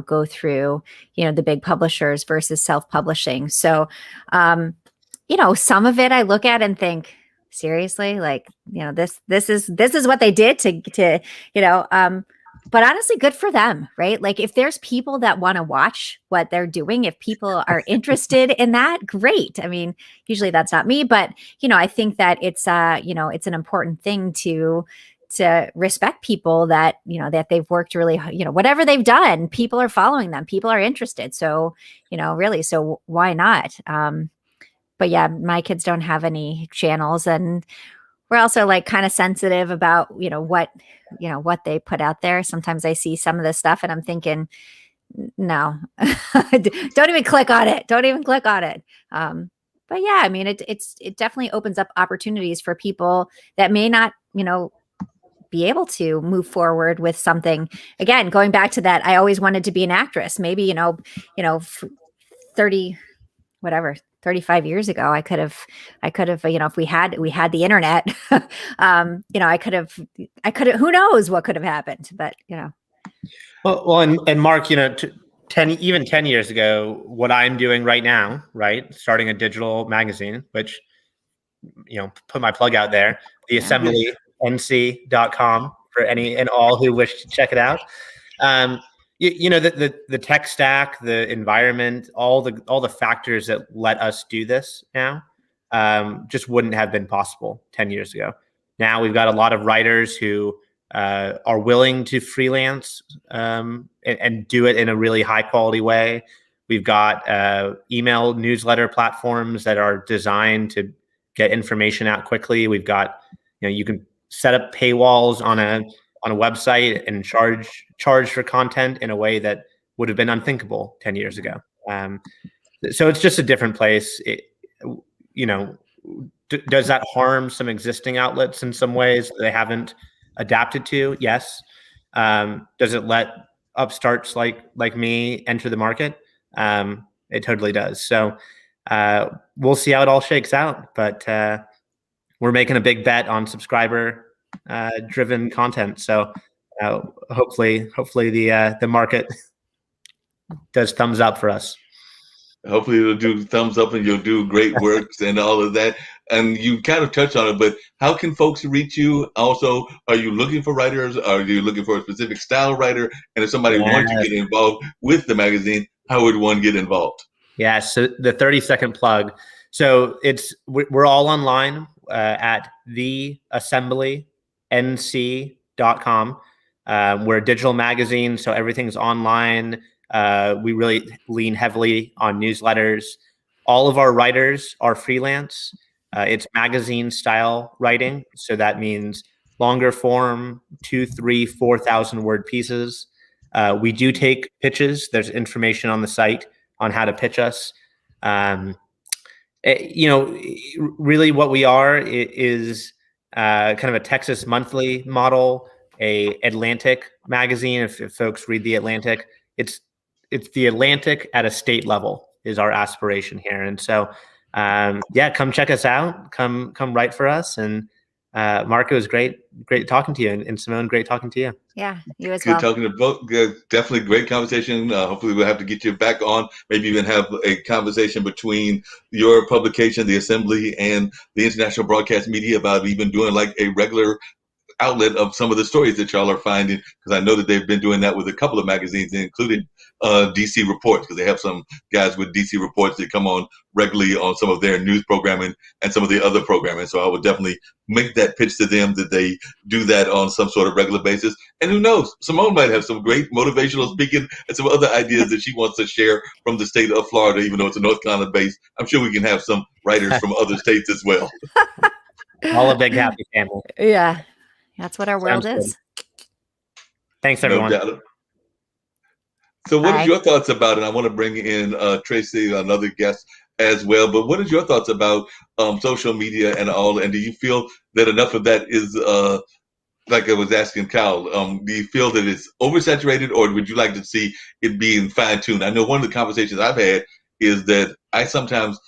go through, the big publishers versus self-publishing. So, some of it I look at and think, seriously, like, this is what they did to, but honestly, good for them, right? Like, if there's people that want to watch what they're doing, if people are interested in that, great. I mean, usually that's not me, but I think that it's it's an important thing to respect people that that they've worked really, whatever they've done, people are following them, people are interested. So really, so why not? But yeah, my kids don't have any channels, and we're also like kind of sensitive about what they put out there. Sometimes I see some of this stuff and I'm thinking, no, don't even click on it. Don't even click on it. But yeah, I mean, it definitely opens up opportunities for people that may not, be able to move forward with something. Again, going back to that, I always wanted to be an actress. Maybe, 35 years ago, I could have, if we had the internet, I could have, who knows what could have happened, but, Well, and Mark, 10 years ago, what I'm doing right now, right? Starting a digital magazine, which, put my plug out there, theassemblync.com for any and all who wish to check it out. The tech stack, the environment, all the factors that let us do this now just wouldn't have been possible 10 years ago. Now we've got a lot of writers who are willing to freelance and do it in a really high quality way. We've got email newsletter platforms that are designed to get information out quickly. We've got, you can set up paywalls on a website and charge for content in a way that would have been unthinkable 10 years ago. So it's just a different place. Does that harm some existing outlets in some ways that they haven't adapted to? Yes. Does it let upstarts like me enter the market? It totally does. So we'll see how it all shakes out, but we're making a big bet on subscriber driven content. So hopefully the market does thumbs up for us. Hopefully it'll do thumbs up and you'll do great works and all of that. And you kind of touched on it, but how can folks reach you? Also, are you looking for writers? Are you looking for a specific style writer? And if somebody wants to get involved with the magazine, how would one get involved? Yeah, so the 30-second plug. So we're all online at theassemblync.com. We're a digital magazine, so everything's online. We really lean heavily on newsletters. All of our writers are freelance. It's magazine style writing. So that means longer form, 2,000, 3,000, 4,000 word pieces. We do take pitches. There's information on the site on how to pitch us. Really what we are is kind of a Texas Monthly model, a Atlantic magazine. If folks read the Atlantic, it's the Atlantic at a state level is our aspiration here. And so, come check us out, come write for us, and Marco, it was great talking to you, and Simone, great talking to you. Yeah, you as Good well. talking to both. Definitely great conversation. Hopefully we'll have to get you back on, maybe even have a conversation between your publication, The Assembly, and the International Broadcast Media about even doing like a regular outlet of some of the stories that y'all are finding, because I know that they've been doing that with a couple of magazines, including DC Reports, because they have some guys with DC Reports that come on regularly on some of their news programming and some of the other programming. So I would definitely make that pitch to them that they do that on some sort of regular basis. And who knows, Simone might have some great motivational speaking and some other ideas that she wants to share from the state of Florida, even though it's a North Carolina base. I'm sure we can have some writers from other states as well. All a big happy family. Yeah, that's what our world Sounds is. Thanks, everyone. No doubt. So what Bye. is your thoughts about it? I want to bring in Tracy, another guest as well, but what is your thoughts about social media and all, and do you feel that enough of that is, like I was asking Kyle, do you feel that it's oversaturated, or would you like to see it being fine-tuned? I know one of the conversations I've had is that I sometimes,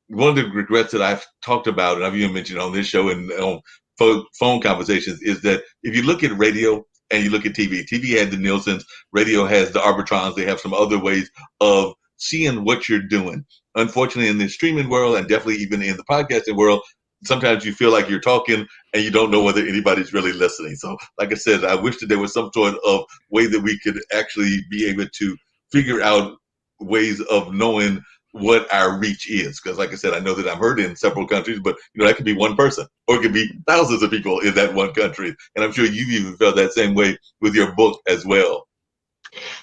one of the regrets that I've talked about, and I've even mentioned on this show and on phone conversations, is that if you look at radio and you look at TV had the Nielsen's, radio has the Arbitrons, they have some other ways of seeing what you're doing. Unfortunately, in the streaming world, and definitely even in the podcasting world, sometimes you feel like you're talking and you don't know whether anybody's really listening. So like I said, I wish that there was some sort of way that we could actually be able to figure out ways of knowing what our reach is, because like I said, I know that I'm heard in several countries, but that could be one person, or it could be thousands of people in that one country, and I'm sure you've even felt that same way with your book as well.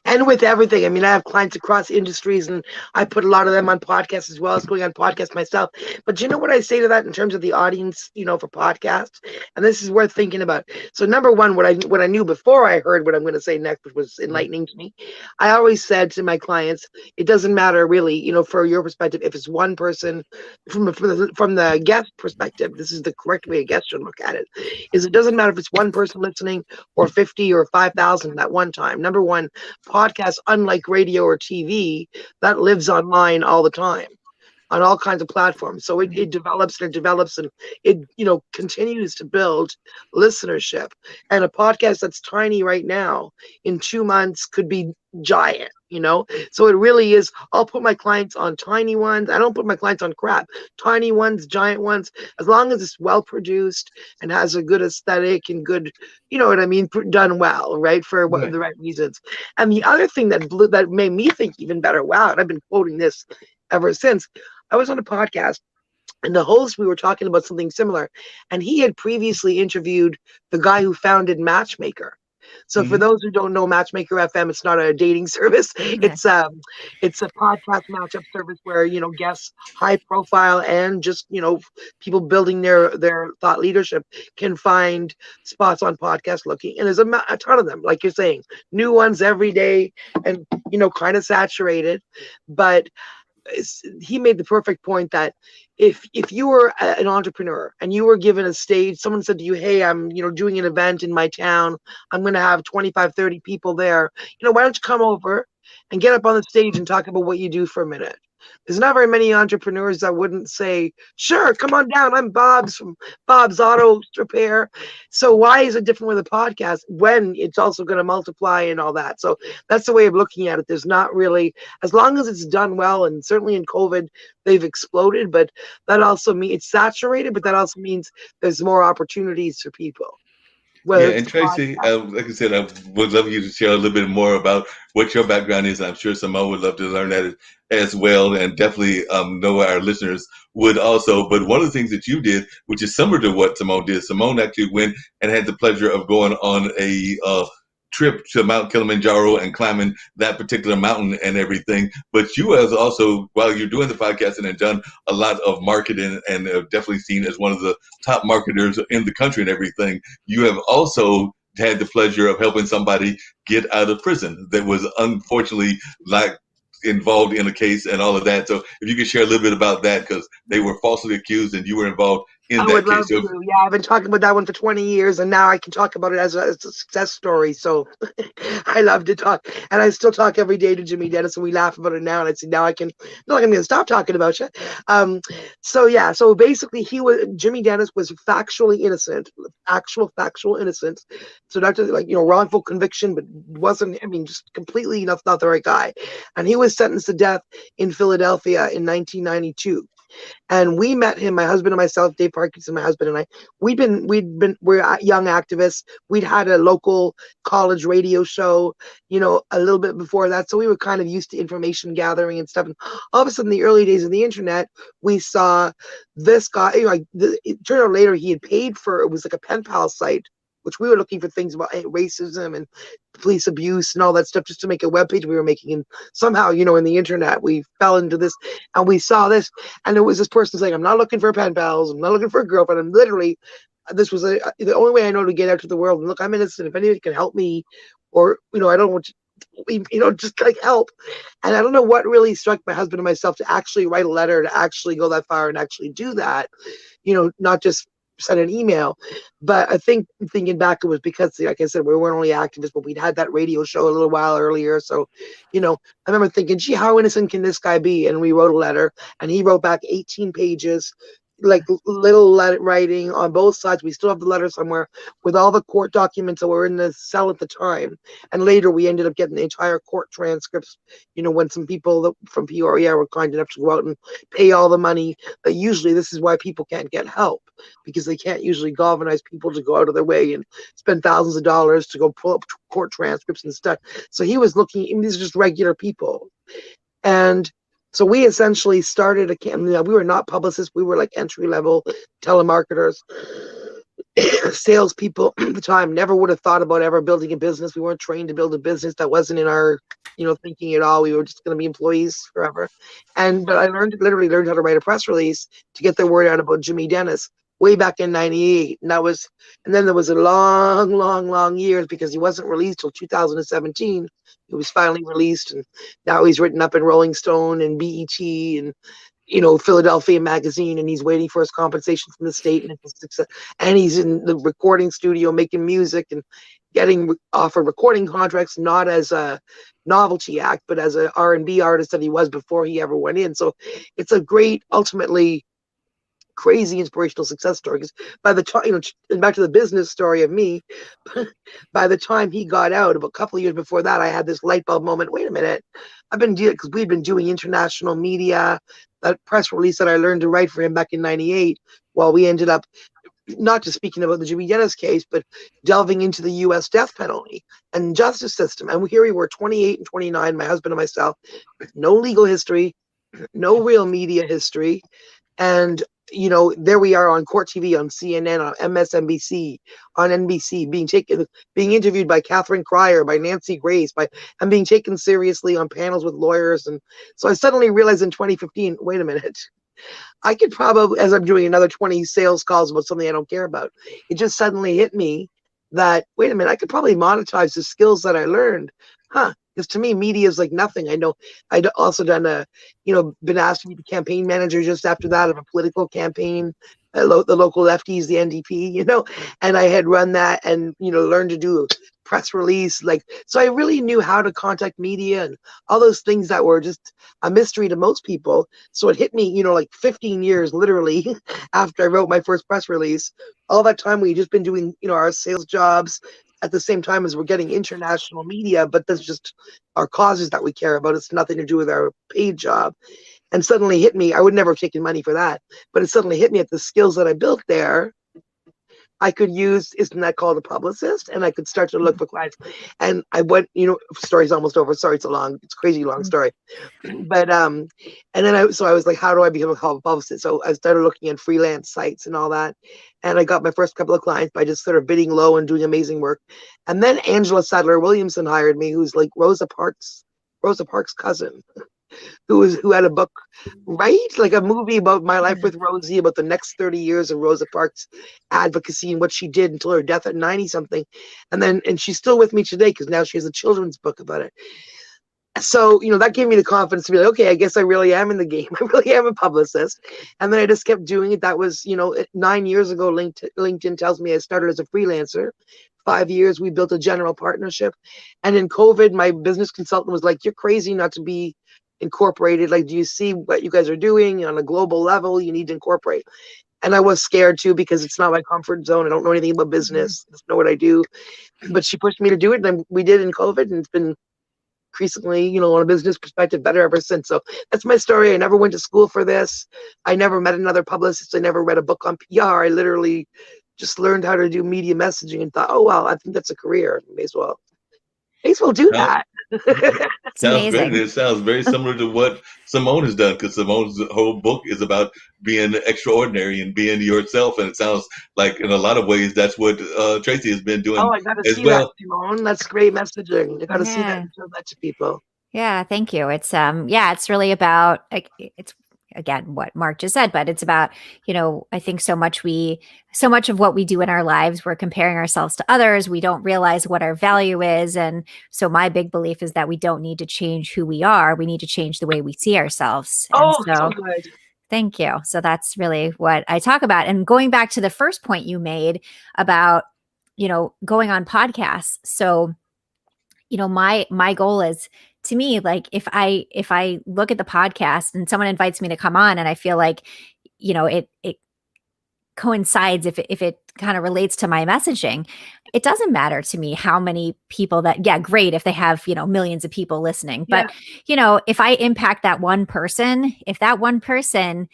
And with everything. I mean, I have clients across industries, and I put a lot of them on podcasts as well as going on podcasts myself. But you know what I say to that in terms of the audience, for podcasts? And this is worth thinking about. So number one, what I knew before I heard what I'm going to say next, which was enlightening to me, I always said to my clients, it doesn't matter really, for your perspective, if it's one person, from the guest perspective, this is the correct way a guest should look at it, is it doesn't matter if it's one person listening or 50 or 5,000 at one time. Number one, podcasts, unlike radio or TV, that lives online all the time on all kinds of platforms. So it develops and it continues to build listenership. And a podcast that's tiny right now in 2 months could be giant, So it really is, I'll put my clients on tiny ones. I don't put my clients on crap. Tiny ones, giant ones, as long as it's well produced and has a good aesthetic and good, done well, right? For the right reasons. And the other thing that made me think even better, wow, and I've been quoting this ever since, I was on a podcast, and the host, we were talking about something similar, and he had previously interviewed the guy who founded Matchmaker. So for those who don't know Matchmaker FM, it's not a dating service. It's a podcast matchup service where, guests high profile and just, people building their thought leadership can find spots on podcast looking. And there's a ton of them, like you're saying, new ones every day and, kind of saturated. But he made the perfect point that if you were an entrepreneur and you were given a stage, someone said to you, hey, I'm doing an event in my town, I'm going to have 25, 30 people there, why don't you come over and get up on the stage and talk about what you do for a minute? There's not very many entrepreneurs that wouldn't say, sure, come on down, I'm Bob's from Bob's Auto Repair. So why is it different with a podcast when it's also going to multiply and all that? So that's the way of looking at it. There's not really, as long as it's done well, and certainly in COVID, they've exploded, but that also means it's saturated, but that also means there's more opportunities for people. And Tracy, like I said, I would love you to share a little bit more about what your background is. I'm sure Simone would love to learn that as well, and definitely know our listeners would also. But one of the things that you did, which is similar to what Simone did, Simone actually went and had the pleasure of going on a trip to Mount Kilimanjaro and climbing that particular mountain and everything. But you have also, while you're doing the podcasting, and done a lot of marketing and definitely seen as one of the top marketers in the country and everything, you have also had the pleasure of helping somebody get out of prison that was unfortunately involved in a case and all of that. So if you could share a little bit about that, because they were falsely accused and you were involved in I that would case. love So to. Yeah, I've been talking about that one for 20 years, and now I can talk about it as a success story. So I love to talk, and I still talk every day to Jimmy Dennis, and we laugh about it now. And I say now I can, no, I'm going to stop talking about you. So yeah, so basically, Jimmy Dennis was factually innocent, factual innocence. So not just like wrongful conviction, but wasn't. I mean, just completely not the right guy, and he was sentenced to death in Philadelphia in 1992. And we met him, my husband and myself, Dave Parkinson, my husband and I. We're young activists. We'd had a local college radio show, a little bit before that. So we were kind of used to information gathering and stuff. And all of a sudden, the early days of the internet, we saw this guy. It turned out later he had paid for, it was like a pen pal site, which we were looking for things about racism and police abuse and all that stuff just to make a webpage we were making. And somehow, in the internet, we fell into this and we saw this. And it was this person saying, I'm not looking for pen pals. I'm not looking for a girlfriend. I'm literally, this was the only way I know to get out to the world. And look, I'm innocent. If anybody can help me, or, I don't want to, just like help. And I don't know what really struck my husband and myself to actually write a letter, to actually go that far and actually do that, not just send an email. But I think thinking back, it was because, like I said, we weren't only activists, but we'd had that radio show a little while earlier. So, I remember thinking, gee, how innocent can this guy be? And we wrote a letter, and he wrote back 18 pages, like little writing on both sides. We still have the letter somewhere with all the court documents that were in the cell at the time. And later we ended up getting the entire court transcripts, when some people from Peoria were kind enough to go out and pay all the money. But usually this is why people can't get help, because they can't usually galvanize people to go out of their way and spend thousands of dollars to go pull up court transcripts and stuff. So he was looking, these are just regular people. And so we essentially started we were not publicists. We were like entry-level telemarketers, salespeople at the time. Never would have thought about ever building a business. We weren't trained to build a business. That wasn't in our, thinking at all. We were just going to be employees forever. But I literally learned how to write a press release to get the word out about Jimmy Dennis way back in 98. And then there was a long years, because he wasn't released till 2017. He was finally released, and now he's written up in Rolling Stone and BET and Philadelphia Magazine, and he's waiting for his compensation from the state, and he's in the recording studio making music and getting offered recording contracts, not as a novelty act, but as an R&B artist that he was before he ever went in. So it's a great, ultimately crazy inspirational success story. Because by the time, and back to the business story of me, by the time he got out, about a couple of years before that, I had this light bulb moment. Wait a minute, because we'd been doing international media, that press release that I learned to write for him back in 98, while we ended up not just speaking about the Jimmy Dennis case, but delving into the U.S. death penalty and justice system. And here we were, 28 and 29, my husband and myself, no legal history, no real media history. And there we are on Court TV, on CNN, on MSNBC, on NBC, being interviewed by Catherine Cryer, by Nancy Grace, and being taken seriously on panels with lawyers. And so I suddenly realized in 2015, wait a minute, I could probably, as I'm doing another 20 sales calls about something I don't care about, it just suddenly hit me that, wait a minute, I could probably monetize the skills that I learned. Because to me, media is like nothing. I know I'd also done been asked to be the campaign manager just after that of a political campaign, the local lefties, the NDP, and I had run that and, learned to do a press release. So I really knew how to contact media and all those things that were just a mystery to most people. So it hit me, 15 years literally after I wrote my first press release. All that time we had just been doing, our sales jobs at the same time as we're getting international media, but that's just our causes that we care about. It's nothing to do with our paid job. And suddenly hit me, I would never have taken money for that, but it suddenly hit me at the skills that I built there. I could use, isn't that called a publicist? And I could start to look for clients. And I went, story's almost over. Sorry, it's a crazy long story. But, and then I was like, how do I become a publicist? So I started looking at freelance sites and all that. And I got my first couple of clients by just sort of bidding low and doing amazing work. And then Angela Sadler Williamson hired me, who's like Rosa Parks' cousin. Who had a book, right? Like a movie about my life with Rosie, about the next 30 years of Rosa Parks' advocacy and what she did until her death at 90 something. And she's still with me today because now she has a children's book about it. So, that gave me the confidence to be like, okay, I guess I really am in the game. I really am a publicist. And then I just kept doing it. That was, 9 years ago, LinkedIn tells me I started as a freelancer. 5 years, we built a general partnership. And in COVID, my business consultant was like, you're crazy not to be incorporated. Like, do you see what you guys are doing on a global level? You need to incorporate. And I was scared too, because it's not my comfort zone. I don't know anything about business. I just know what I do. But she pushed me to do it. And we did in COVID. And it's been increasingly, on a business perspective, better ever since. So that's my story. I never went to school for this. I never met another publicist. I never read a book on PR. I literally just learned how to do media messaging and thought, oh, wow, I think that's a career. May as well do that. It's Sounds great. amazing. It sounds very similar to what Simone has done, because Simone's whole book is about being extraordinary and being yourself. And it sounds like in a lot of ways that's what Tracy has been doing Oh, I got to as see well. that, Simone. That's great messaging. I got to see that Yeah. and show that to people. Yeah, thank you. It's it's really about, like, it's again what Mark just said, but it's about, I think so much of what we do in our lives, we're comparing ourselves to others. We don't realize what our value is. And so my big belief is that we don't need to change who we are. We need to change the way we see ourselves. And Oh, so good. thank you. So that's really what I talk about. And going back to the first point you made about, going on podcasts. So, my goal is, to me, like, if I look at the podcast and someone invites me to come on and I feel like, it coincides, if it kind of relates to my messaging, it doesn't matter to me how many people great if they have, millions of people listening. But, if I impact that one person, if that one person,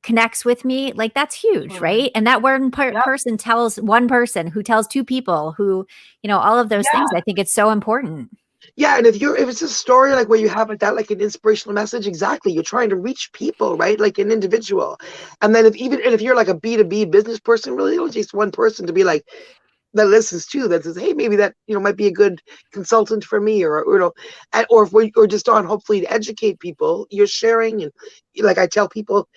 connects with me, like, that's huge, right? And that one person tells one person who tells two people who, all of those things. I think it's so important. Yeah, and if it's a story like where you have like that, like an inspirational message, exactly, you're trying to reach people, right? Like an individual. And then if you're like a B2B business person, really it only takes one person to be like, that listens to that says, hey, maybe that might be a good consultant for me, or or if we're just on, hopefully, to educate people. You're sharing, and like I tell people,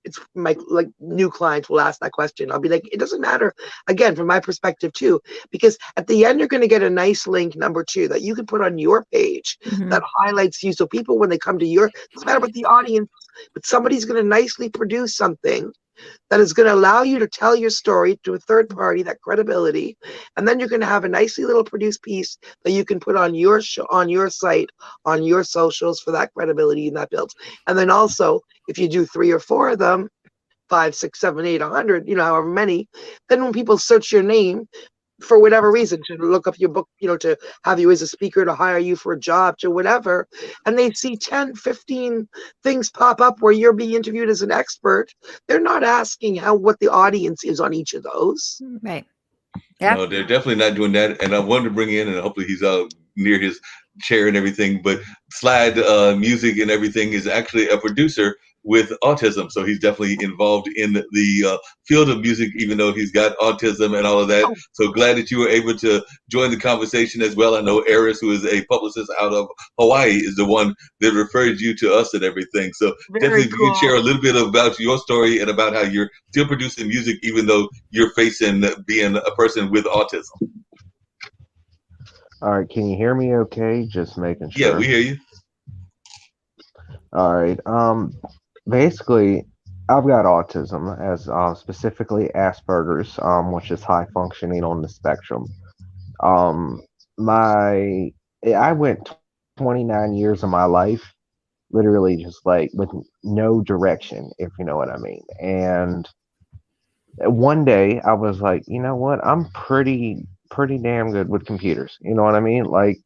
it's my, like, new clients will ask that question. I'll be like, it doesn't matter, again, from my perspective too, because at the end you're going to get a nice link, number 2, that you can put on your page that highlights you. So people, when they come to it doesn't matter about the audience, but somebody's going to nicely produce something that is going to allow you to tell your story to a third party, that credibility. And then you're going to have a nicely little produced piece that you can put on your show, on your site, on your socials, for that credibility, and that builds. And then also, if you do 3 or 4 of them, 5, 6, 7, 8, 100, however many, then when people search your name for whatever reason, to look up your book, to have you as a speaker, to hire you for a job, to whatever, and they see 10, 15 things pop up where you're being interviewed as an expert, they're not asking what the audience is on each of those. Right. Yeah. No, they're definitely not doing that. And I wanted to bring in, and hopefully he's near his chair and everything, but Slide Music and everything is actually a producer with autism. So he's definitely involved in the field of music, even though he's got autism and all of that. So glad that you were able to join the conversation as well. I know Eris, who is a publicist out of Hawaii, is the one that referred you to us and everything. So Very definitely cool. you can share a little bit about your story and about how you're still producing music, even though you're facing being a person with autism. All right, can you hear me okay? Just making sure. Yeah, we hear you. All right. Basically, I've got autism, as specifically Asperger's, which is high functioning on the spectrum. I went 29 years of my life literally just like with no direction, if you know what I mean. And one day I was like, you know what? I'm pretty damn good with computers. You know what I mean? Like,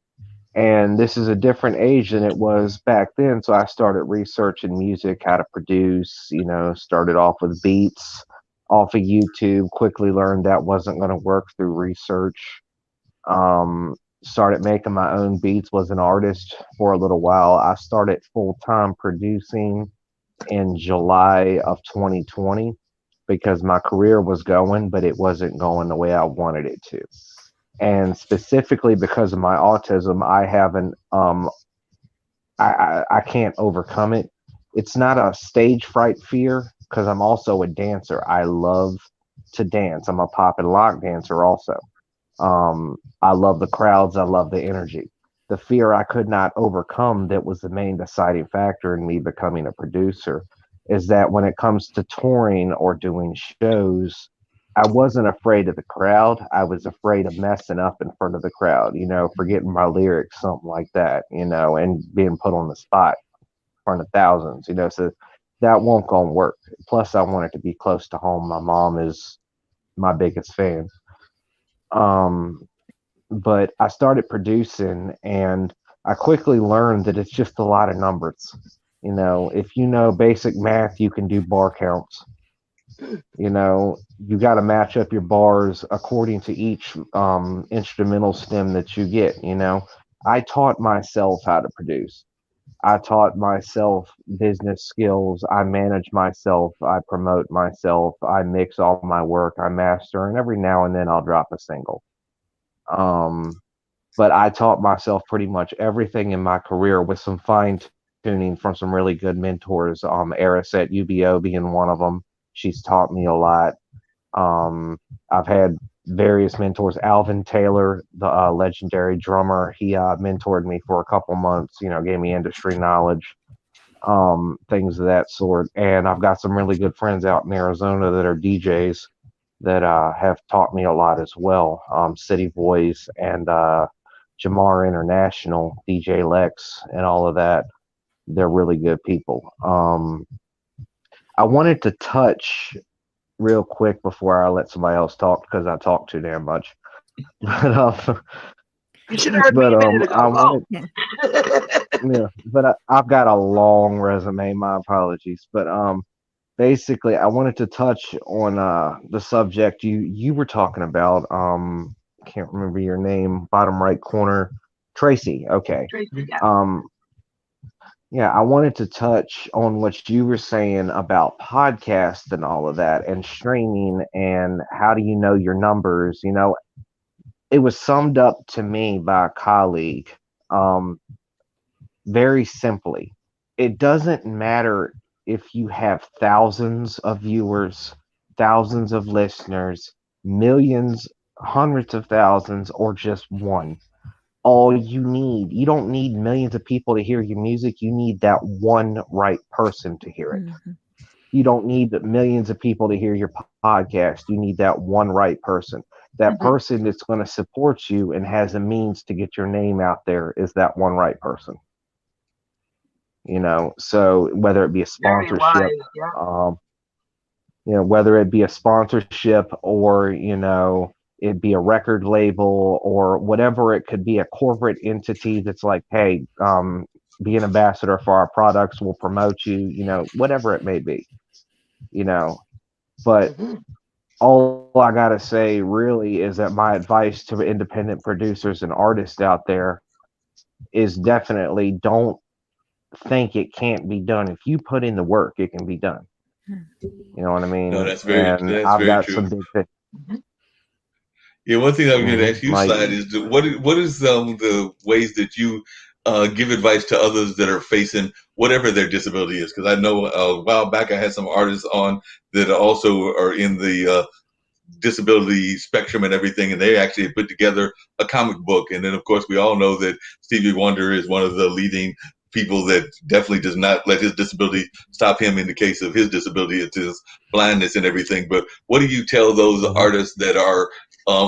and this is a different age than it was back then. So I started researching music, how to produce, started off with beats off of YouTube, quickly learned that wasn't going to work through research. Started making my own beats, was an artist for a little while. I started full-time producing in July of 2020 because my career was going, but it wasn't going the way I wanted it to. And specifically because of my autism, I haven't, I can't overcome it. It's not a stage fright fear because I'm also a dancer. I love to dance. I'm a pop and lock dancer also. I love the crowds. I love the energy. the fear I could not overcome that was the main deciding factor in me becoming a producer is that when it comes to touring or doing shows, I wasn't afraid of the crowd. I was afraid of messing up in front of the crowd, forgetting my lyrics, something like that, and being put on the spot in front of thousands, so that won't gonna work. Plus, I wanted to be close to home. My mom is my biggest fan. Um, but I started producing and I quickly learned that it's just a lot of numbers. If you know basic math, you can do bar counts. You got to match up your bars according to each instrumental stem that you get. I taught myself how to produce. I taught myself business skills. I manage myself. I promote myself. I mix all my work. I master, and every now and then I'll drop a single. Um, but I taught myself pretty much everything in my career with some fine tuning from some really good mentors. Eris at UBO being one of them. She's taught me a lot. I've had various mentors. Alvin Taylor, the legendary drummer, he mentored me for a couple months. Gave me industry knowledge, things of that sort. And I've got some really good friends out in Arizona that are DJs that have taught me a lot as well. City Boys and Jamar International, DJ Lex, and all of that. They're really good people. I wanted to touch real quick before I let somebody else talk because I talk too damn much. But You should have heard me a minute ago. I wanted, yeah, but I've got a long resume. My apologies, but basically, I wanted to touch on the subject you were talking about. Can't remember your name. Bottom right corner, Tracy. Okay. Tracy, yeah. Yeah, I wanted to touch on what you were saying about podcasts and all of that and streaming and how do you know your numbers? It was summed up to me by a colleague very simply. It doesn't matter if you have thousands of viewers, thousands of listeners, millions, hundreds of thousands, or just one. All you don't need millions of people to hear your music. You need that one right person to hear it. Mhm. You don't need millions of people to hear your podcast. You need that one right person. That person that's going to support you and has a means to get your name out there is that one right person. So whether it be a Very sponsorship, wise, yeah. whether it be a sponsorship or, it be a record label or whatever, it could be a corporate entity that's like, hey, be an ambassador for our products, we'll promote you, whatever it may be, but all I gotta say really is that my advice to independent producers and artists out there is definitely don't think it can't be done. If you put in the work, it can be done. You know what I mean? No, And that's I've very got true. some big things. Yeah, one thing I'm going to ask you, Like, Slide, is what is the ways that you give advice to others that are facing whatever their disability is? Because I know a while back I had some artists on that also are in the disability spectrum and everything, and they actually put together a comic book. And then, of course, we all know that Stevie Wonder is one of the leading people that definitely does not let his disability stop him in the case of his disability. It's his blindness and everything. But what do you tell those artists that are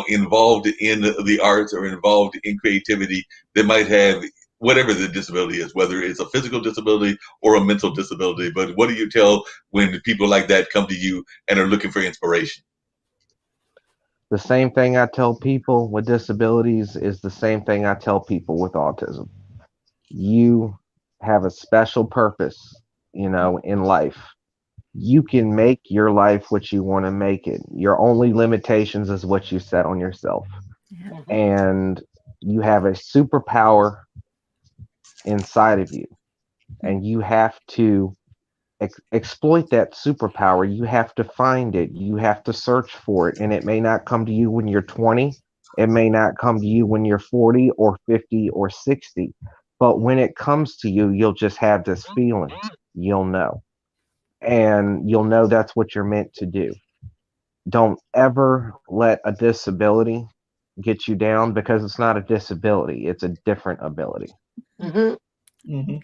involved in the arts or involved in creativity that might have whatever the disability is, whether it's a physical disability or a mental disability? But what do you tell when people like that come to you and are looking for inspiration? the same thing I tell people with disabilities is the same thing I tell people with autism. You have a special purpose, in life. You can make your life what you want to make it. Your only limitations is what you set on yourself. Yeah. And you have a superpower inside of you. And you have to exploit that superpower. You have to find it. You have to search for it. And it may not come to you when you're 20. It may not come to you when you're 40 or 50 or 60. But when it comes to you, you'll just have this feeling. You'll know. And you'll know that's what you're meant to do. Don't ever let a disability get you down, because it's not a disability, it's a different ability. Mm-hmm.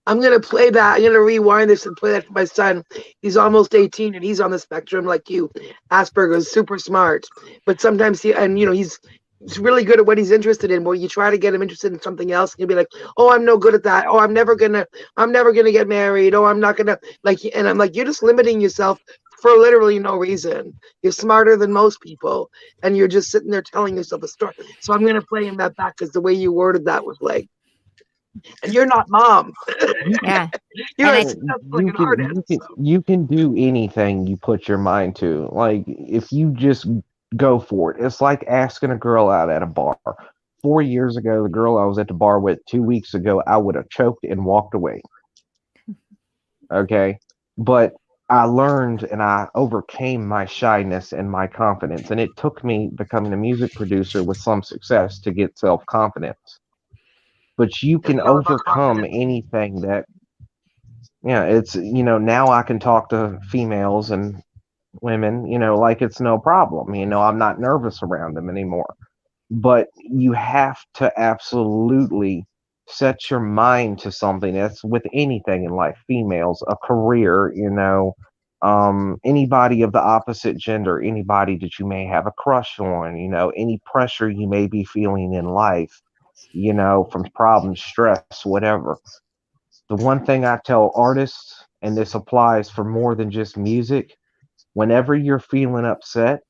I'm going to play that. I'm going to rewind this and play that for my son. He's almost 18 and he's on the spectrum like you. Asperger's, super smart. But sometimes he's really good at what he's interested in. Where you try to get him interested in something else, and he'll be like, "Oh, I'm no good at that. Oh, I'm never gonna get married. Oh, I'm not gonna like." And I'm like, "You're just limiting yourself for literally no reason. You're smarter than most people, and you're just sitting there telling yourself a story." So I'm gonna play him that back because the way you worded that was like, and you're not mom. Yeah. You're And a I- successful like an artist. You can do anything you put your mind to. Like, if you just go for it. It's like asking a girl out at a bar. 4 years ago, the girl I was at the bar with 2 weeks ago, I would have choked and walked away. Okay? But I learned and I overcame my shyness and my confidence. And it took me becoming a music producer with some success to get self-confidence. But you can It's all about overcome confidence. anything that, yeah, it's, now I can talk to females and women, like it's no problem. I'm not nervous around them anymore. But you have to absolutely set your mind to something. That's with anything in life, females, a career, anybody of the opposite gender, anybody that you may have a crush on, any pressure you may be feeling in life, from problems, stress, whatever. The one thing I tell artists, and this applies for more than just music, whenever you're feeling upset,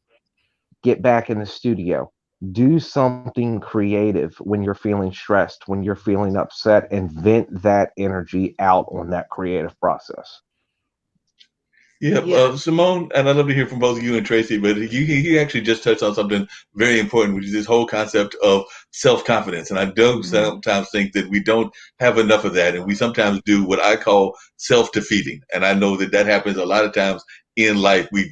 get back in the studio. Do something creative when you're feeling stressed, when you're feeling upset, and vent that energy out on that creative process. Yeah, Simone, and I'd love to hear from both you and Tracy, but he actually just touched on something very important, which is this whole concept of self-confidence. And I do sometimes think that we don't have enough of that, and we sometimes do what I call self-defeating. And I know that happens a lot of times in life. We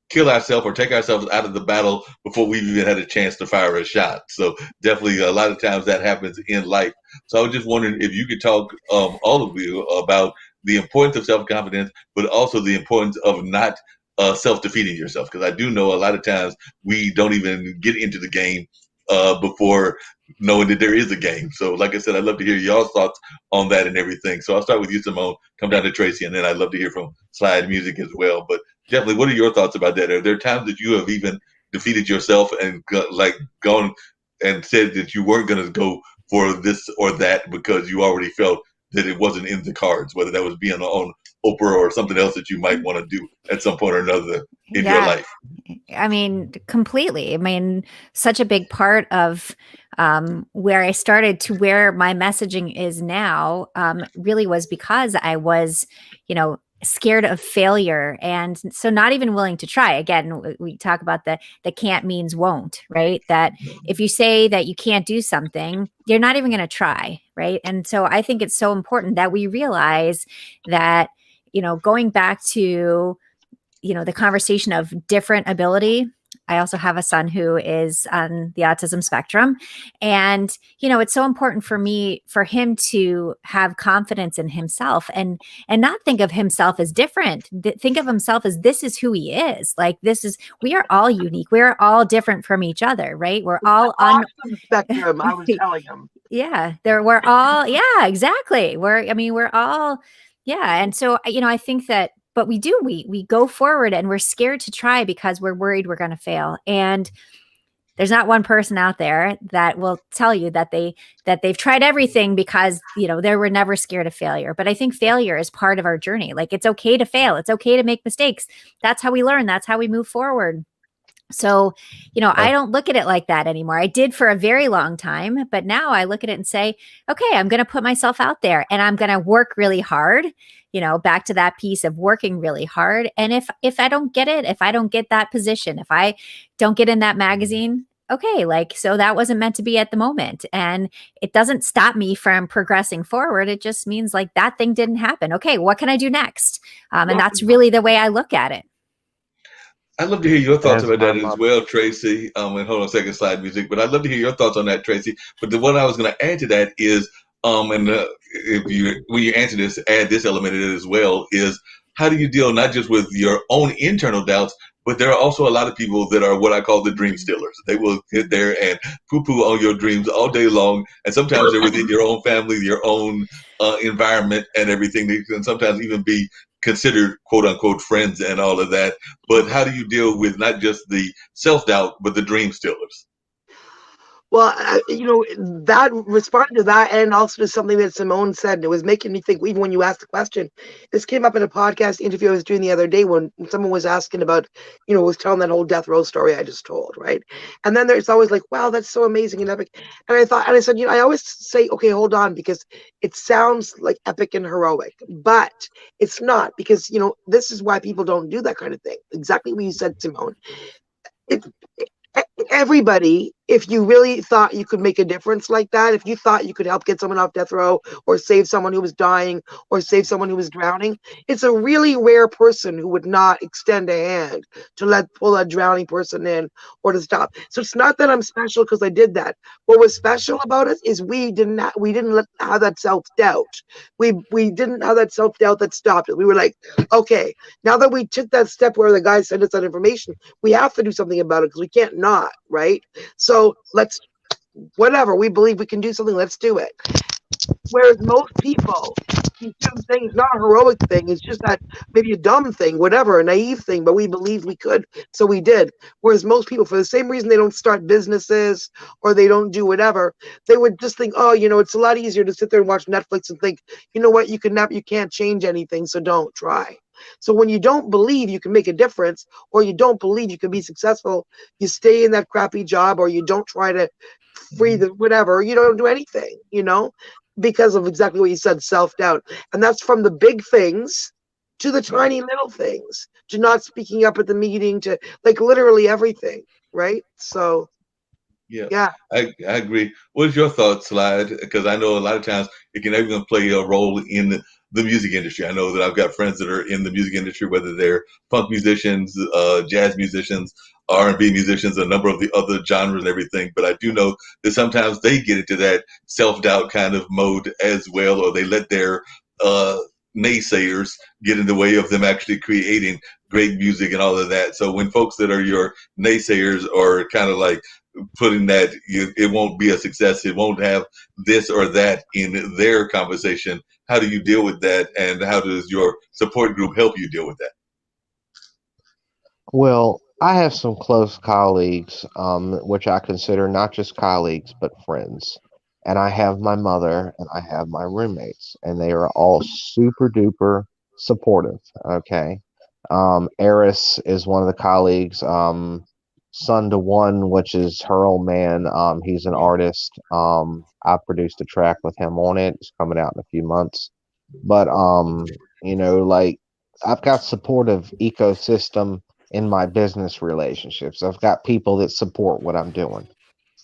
kill ourselves or take ourselves out of the battle before we've even had a chance to fire a shot. So definitely a lot of times that happens in life. So I was just wondering if you could talk, all of you, about the importance of self-confidence, but also the importance of not self-defeating yourself. Because I do know a lot of times we don't even get into the game before knowing that there is a game. So like I said, I'd love to hear y'all's thoughts on that and everything. So I'll start with you, Simone, come down to Tracy, and then I'd love to hear from Slide Music as well. But definitely, what are your thoughts about that? Are there times that you have even defeated yourself and gone and said that you weren't going to go for this or that because you already felt that it wasn't in the cards, whether that was being on Oprah or something else that you might want to do at some point or another in your life? I mean, completely. I mean, such a big part of where I started to where my messaging is now really was because I was, scared of failure, and so not even willing to try. Again, we talk about the can't means won't, right? That if you say that you can't do something, you're not even going to try, right? And so I think it's so important that we realize that, going back to the conversation of different ability. I also have a son who is on the autism spectrum. And, it's so important for him to have confidence in himself and not think of himself as different. Think of himself as this is who he is. Like we are all unique. We're all different from each other, right? We're all on the spectrum. I was telling him. Yeah, we're all, yeah, exactly. We're all, yeah. And so, I think that, but we go forward and we're scared to try because we're worried we're going to fail. And there's not one person out there that will tell you that they've tried everything because, they were never scared of failure. But I think failure is part of our journey. Like, it's okay to fail. It's okay to make mistakes. That's how we learn. That's how we move forward. So, I don't look at it like that anymore. I did for a very long time, but now I look at it and say, okay, I'm going to put myself out there and I'm going to work really hard, back to that piece of working really hard. And if I don't get it, if I don't get that position, if I don't get in that magazine, okay, so that wasn't meant to be at the moment. And it doesn't stop me from progressing forward. It just means that thing didn't happen. Okay, what can I do next? And that's really the way I look at it. I'd love to hear your thoughts about that as well, Tracy. And hold on a second, Slide Music. But I'd love to hear your thoughts on that, Tracy. But the one I was going to add to that is, when you answer this, add this element in it as well, is how do you deal not just with your own internal doubts, But there are also a lot of people that are what I call the dream stealers. They will sit there and poo-poo on your dreams all day long, and sometimes they're within your own family, your own environment, and everything. They can sometimes even be considered "quote unquote" friends and all of that. But how do you deal with not just the self-doubt, but the dream stealers? Well, that responding to that, and also to something that Simone said, it was making me think. Even when you asked the question, this came up in a podcast interview I was doing the other day when someone was asking about, was telling that whole death row story I just told, right? And then there's always like, wow, that's so amazing and epic. And I said, I always say, okay, hold on, because it sounds like epic and heroic, but it's not, because this is why people don't do that kind of thing. Exactly what you said, Simone. It, Everybody, if you really thought you could make a difference like that, if you thought you could help get someone off death row or save someone who was dying or save someone who was drowning, it's a really rare person who would not extend a hand to pull a drowning person in or to stop. So it's not that I'm special because I did that. What was special about us is we didn't have that self-doubt. We didn't have that self-doubt that stopped it. We were like, okay, now that we took that step where the guy sent us that information, we have to do something about it because we can't not, right? So let's, whatever, we believe we can do something, let's do it. Whereas most people, these two things, not a heroic thing, it's just that maybe a dumb thing, whatever, a naive thing, but we believed we could, so we did. Whereas most people, for the same reason they don't start businesses or they don't do whatever, they would just think, oh, it's a lot easier to sit there and watch Netflix and think, you know what, you can't change anything, so don't try. So when you don't believe you can make a difference, or you don't believe you can be successful, you stay in that crappy job, or you don't try to free the whatever, you don't do anything, because of exactly what you said, self-doubt. And that's from the big things to the tiny little things, to not speaking up at the meeting, to like literally everything, right? So Yeah, yeah. I agree. What is your thoughts, Slide? Because I know a lot of times it can even play a role in the music industry. I know that I've got friends that are in the music industry, whether they're funk musicians, jazz musicians, R&B musicians, a number of the other genres and everything. But I do know that sometimes they get into that self-doubt kind of mode as well, or they let their uh, naysayers get in the way of them actually creating great music and all of that. So when folks that are your naysayers are kind of like putting that it won't be a success, it won't have this or that in their conversation, how do you deal with that, and how does your support group help you deal with that? Well, I have some close colleagues, which I consider not just colleagues, but friends. And I have my mother and I have my roommates, and they are all super duper supportive. Okay. Eris is one of the colleagues, Son to One, which is her old man. He's an artist. I produced a track with him on it. It's coming out in a few months. But, like, I've got supportive ecosystem in my business relationships. I've got people that support what I'm doing.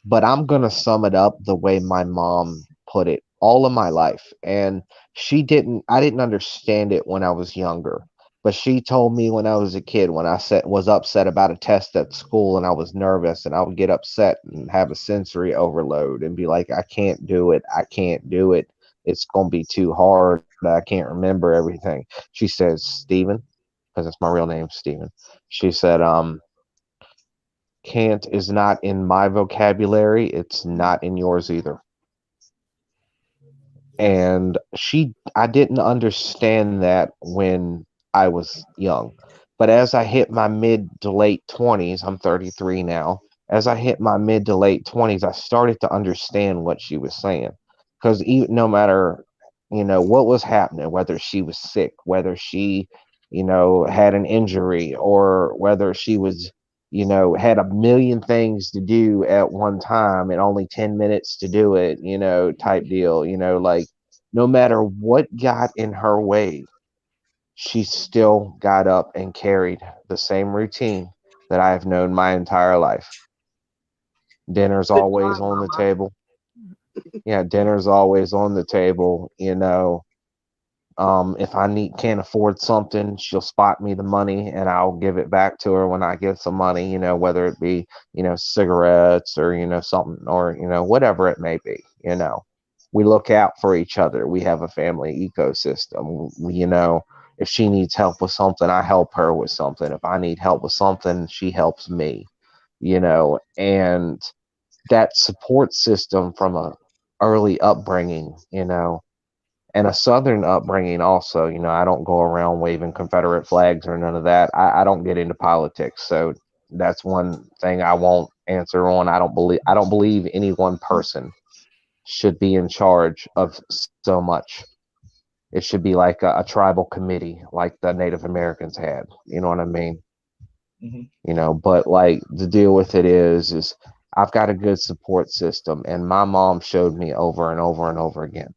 But I'm going to sum it up the way my mom put it all of my life. And I didn't understand it when I was younger. But she told me when I was a kid, when was upset about a test at school and I was nervous and I would get upset and have a sensory overload and be like, I can't do it. I can't do it. It's going to be too hard. I can't remember everything. She says, Stephen, because it's my real name, Stephen. She said, can't is not in my vocabulary. It's not in yours either. And I didn't understand that when I was young. But as I hit my mid to late 20s, I'm 33 now. As I hit my mid to late 20s, I started to understand what she was saying. Because even no matter, what was happening, whether she was sick, whether she, had an injury, or whether she was, had a million things to do at one time and only 10 minutes to do it, type deal, like no matter what got in her way, she still got up and carried the same routine that I have known my entire life. Dinner's Good always job, on the Mama. table. Yeah, dinner's always on the table, if I can't afford something, she'll spot me the money and I'll give it back to her when I get some money, whether it be, cigarettes or, something, or, whatever it may be. We look out for each other. We have a family ecosystem. If she needs help with something, I help her with something. If I need help with something, she helps me, and that support system from a early upbringing, and a Southern upbringing also. I don't go around waving Confederate flags or none of that. I don't get into politics, so that's one thing I won't answer on. I don't believe any one person should be in charge of so much. It should be like a tribal committee, like the Native Americans had. You know what I mean? Mhm. But like the deal with it is I've got a good support system, and my mom showed me over and over and over again,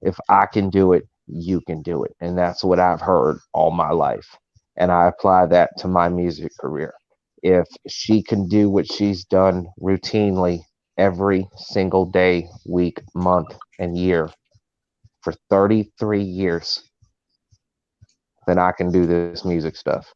if I can do it, you can do it. And that's what I've heard all my life. And I apply that to my music career. If she can do what she's done routinely every single day, week, month, and year for 33 years, then I can do this music stuff.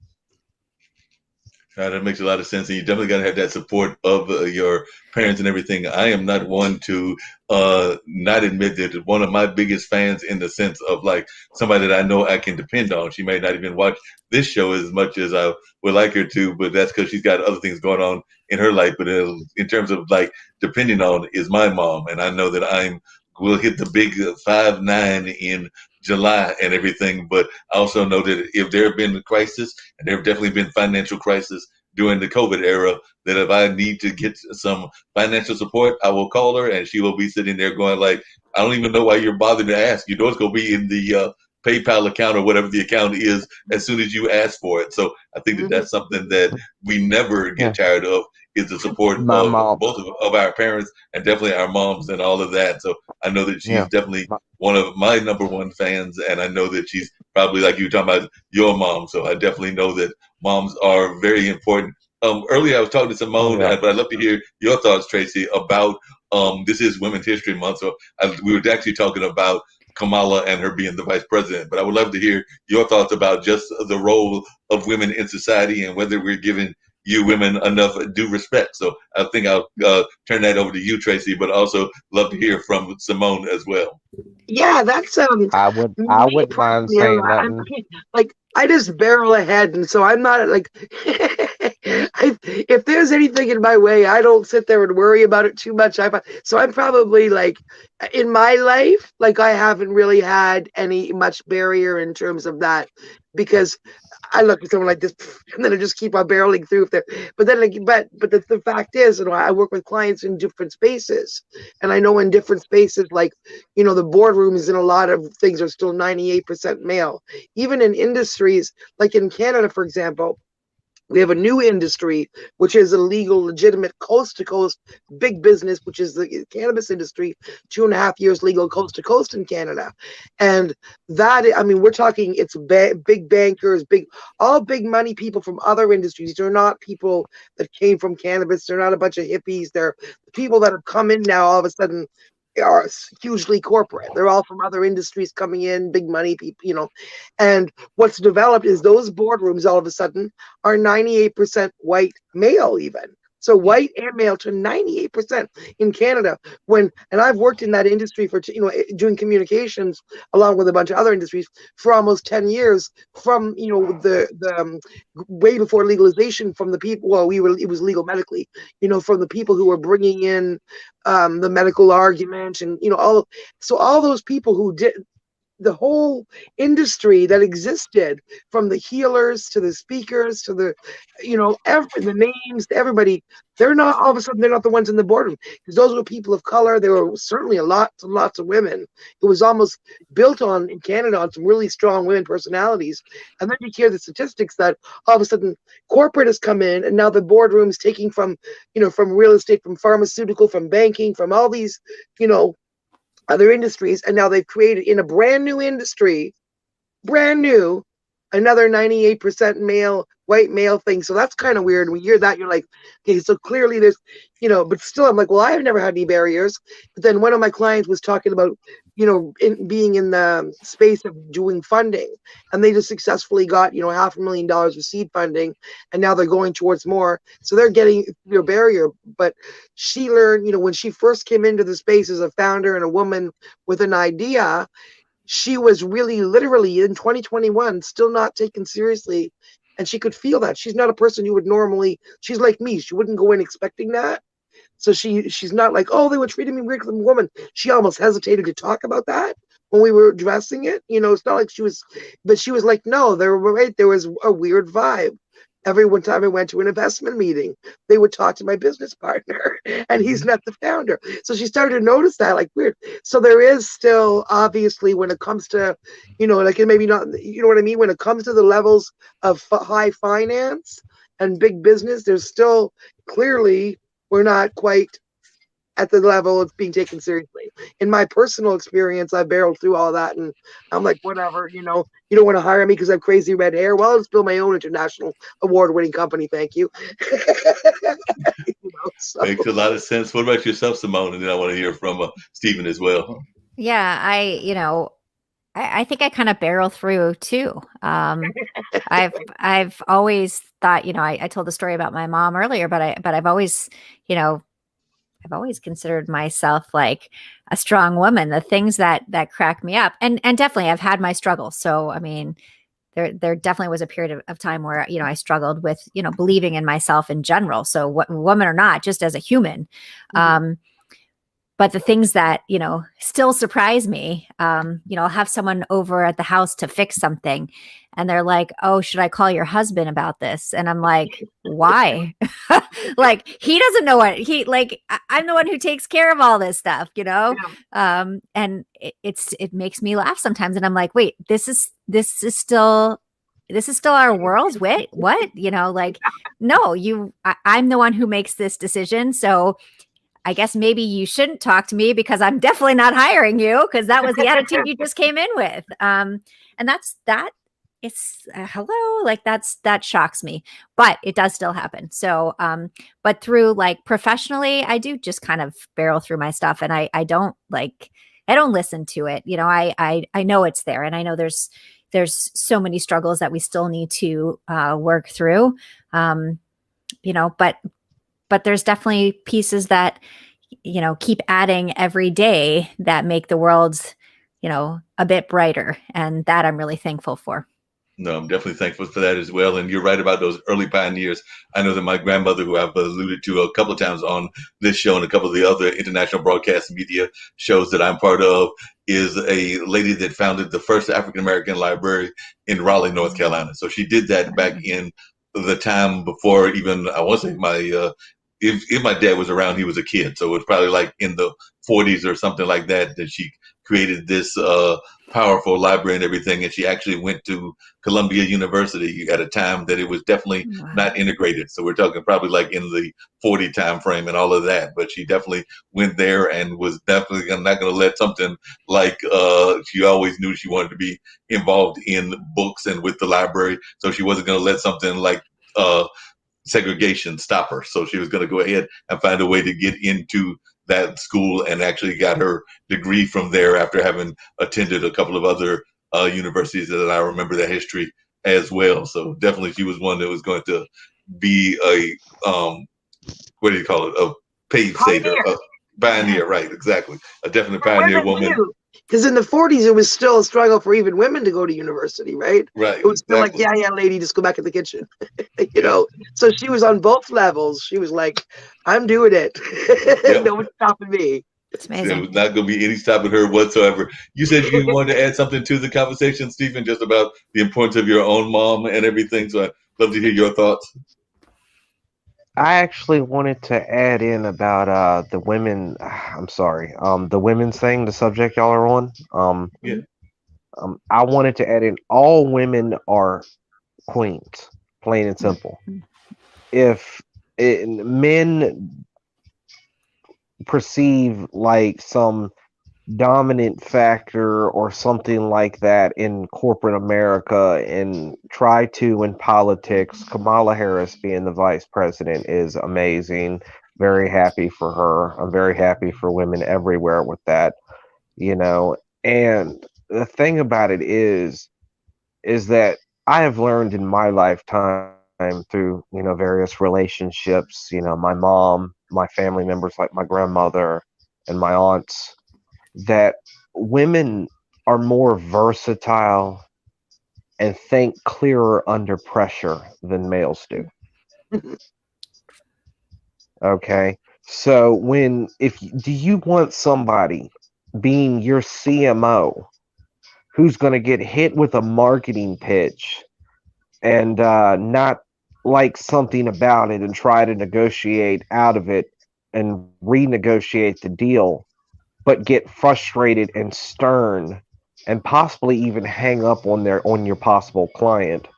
That makes a lot of sense, and you definitely got to have that support of your parents and everything. I am not one to not admit that one of my biggest fans, in the sense of like somebody that I know I can depend on. She may not even watch this show as much as I would like her to, but that's because she's got other things going on in her life. But in terms of like depending on, is my mom, and I know that will hit the big 5'9" in July and everything. But I also know that if there have been a crisis, and there have definitely been financial crisis during the COVID era, that if I need to get some financial support, I will call her, and she will be sitting there going like, I don't even know why you're bothering to ask. You know it's going to be in the PayPal account or whatever the account is as soon as you ask for it. So I think that that's something that we never get tired of, is the support My of mom, both of our parents, and definitely our moms and all of that. So I know that she's yeah, definitely my, one of my number one fans, and I know that she's probably, like you were talking about, your mom. So I definitely know that moms are very important. Earlier I was talking to oh Simone, yeah, but I'd love to hear your thoughts, Tracy, about this is Women's History Month. So we were actually talking about Kamala and her being the vice president, but I would love to hear your thoughts about just the role of women in society and whether we're giving you women enough due respect. So I think I'll turn that over to you, Tracy, but also love to hear from Simone as well. Yeah, that's I me wouldn't mind personally. saying I'm nothing. like I just barrel ahead, and so I'm not like if there's anything in my way, I don't sit there and worry about it too much. So I'm probably like in my life, like I haven't really had any much barrier in terms of that, because I look at someone like this, and then I just keep on barreling through. If they're, but then, like, but the fact is, I work with clients in different spaces, and I know in different spaces, like, the boardrooms in a lot of things are still 98% male. Even in industries, like in Canada, for example, we have a new industry, which is a legal, legitimate, coast to coast big business, which is the cannabis industry, 2.5 years legal coast to coast in Canada. And that, I mean, we're talking, it's big bankers, all big money people from other industries. They're not people that came from cannabis. They're not a bunch of hippies. They're people that have come in now all of a sudden are hugely corporate. They're all from other industries coming in, big money people. And what's developed is those boardrooms all of a sudden are 98% white male, even. So white and male to 98% in Canada. And I've worked in that industry for, doing communications along with a bunch of other industries for almost 10 years, from, the way before legalization, from the people, well, it was legal medically, from the people who were bringing in the medical argument, and, all those people who did the whole industry that existed, from the healers to the speakers to the, the names, everybody, they're not, all of a sudden, they're not the ones in the boardroom, because those were people of color. There were certainly lots and lots of women. It was almost built on, in Canada, on some really strong women personalities. And then you hear the statistics that all of a sudden corporate has come in, and now the boardroom's taking from, from real estate, from pharmaceutical, from banking, from all these, other industries, and now they've created in a brand new industry, brand new, another 98% male, white male thing. So that's kind of weird. When you hear that, you're like, okay, so clearly there's, but still I'm like, well, I've never had any barriers. But then one of my clients was talking about, being in the space of doing funding, and they just successfully got, $500,000 of seed funding, and now they're going towards more. So they're getting their barrier. But she learned, when she first came into the space as a founder and a woman with an idea, she was really literally in 2021 still not taken seriously. And she could feel that. She's not a person you would normally, she's like me. She wouldn't go in expecting that. So she's not like, oh, they were treating me weird because I'm a woman. She almost hesitated to talk about that when we were addressing it. It's not like she was, but she was like, no, there was a weird vibe. Every one time I went to an investment meeting, they would talk to my business partner, and he's not the founder. So she started to notice that, like, weird. So there is still, obviously, when it comes to, like, it maybe not, you know what I mean? When it comes to the levels of high finance and big business, there's still clearly, we're not quite at the level it's being taken seriously. In my personal experience, I barreled through all that, and I'm like, whatever, you don't want to hire me because I have crazy red hair. Well, let's build my own international award-winning company. Thank you. So. Makes a lot of sense. What about yourself, Simone? And then I want to hear from Stephen as well. Yeah, I think I kind of barrel through too. I've always thought, I told the story about my mom earlier, but I've always, I've always considered myself like a strong woman. The things that crack me up, and definitely I've had my struggles. So I mean, there definitely was a period of time where I struggled with believing in myself in general. So what, woman or not, just as a human. But the things that, still surprise me, I'll have someone over at the house to fix something and they're like, oh, should I call your husband about this? And I'm like, why? Like, he doesn't know what I'm the one who takes care of all this stuff, Yeah. And it makes me laugh sometimes. And I'm like, wait, this is still our world. Wait, what? No, I'm the one who makes this decision. So I guess maybe you shouldn't talk to me because I'm definitely not hiring you, because that was the attitude you just came in with. And it's hello, like that shocks me, but it does still happen. So, but through professionally, I do just kind of barrel through my stuff, and I don't listen to it. I know it's there, and I know there's so many struggles that we still need to work through. But there's definitely pieces that, keep adding every day that make the world, a bit brighter. And that I'm really thankful for. No, I'm definitely thankful for that as well. And you're right about those early pioneers. I know that my grandmother, who I've alluded to a couple of times on this show and a couple of the other international broadcast media shows that I'm part of, is a lady that founded the first African-American library in Raleigh, North Carolina. So she did that back in the time before even, I want to say my, if my dad was around, he was a kid. So it was probably like in the 40s or something like that she created this powerful library and everything. And she actually went to Columbia University at a time that it was definitely not integrated. So we're talking probably like in the 40 time frame and all of that. But she definitely went there and was definitely not going to let something like she always knew she wanted to be involved in books and with the library. So she wasn't going to let something like segregation stop her. So she was going to go ahead and find a way to get into that school, and actually got her degree from there after having attended a couple of other universities that I remember that history as well. So definitely she was one that was going to be a what do you call it? A pavesetter, a pioneer, right? Exactly. A definite pioneer woman. Because in the 40s, it was still a struggle for even women to go to university, right? Right. It was still like, yeah, lady, just go back in the kitchen, So she was on both levels. She was like, I'm doing it. Yep. No one's stopping me. It's amazing. There was not going to be any stopping her whatsoever. You said you wanted to add something to the conversation, Stephen, just about the importance of your own mom and everything. So I'd love to hear your thoughts. I actually wanted to add in about the women. I'm sorry, the women's thing, the subject y'all are on. I wanted to add in, all women are queens, plain and simple. If men perceive like some dominant factor or something like that in corporate America and try to in politics, Kamala Harris being the vice president is amazing. Very happy for her. I'm very happy for women everywhere with that, and the thing about it is that I have learned in my lifetime through, various relationships, my mom, my family members like my grandmother and my aunts, that women are more versatile and think clearer under pressure than males do. Okay. So do you want somebody being your CMO who's going to get hit with a marketing pitch and not like something about it and try to negotiate out of it and renegotiate the deal, but get frustrated and stern and possibly even hang up on your possible client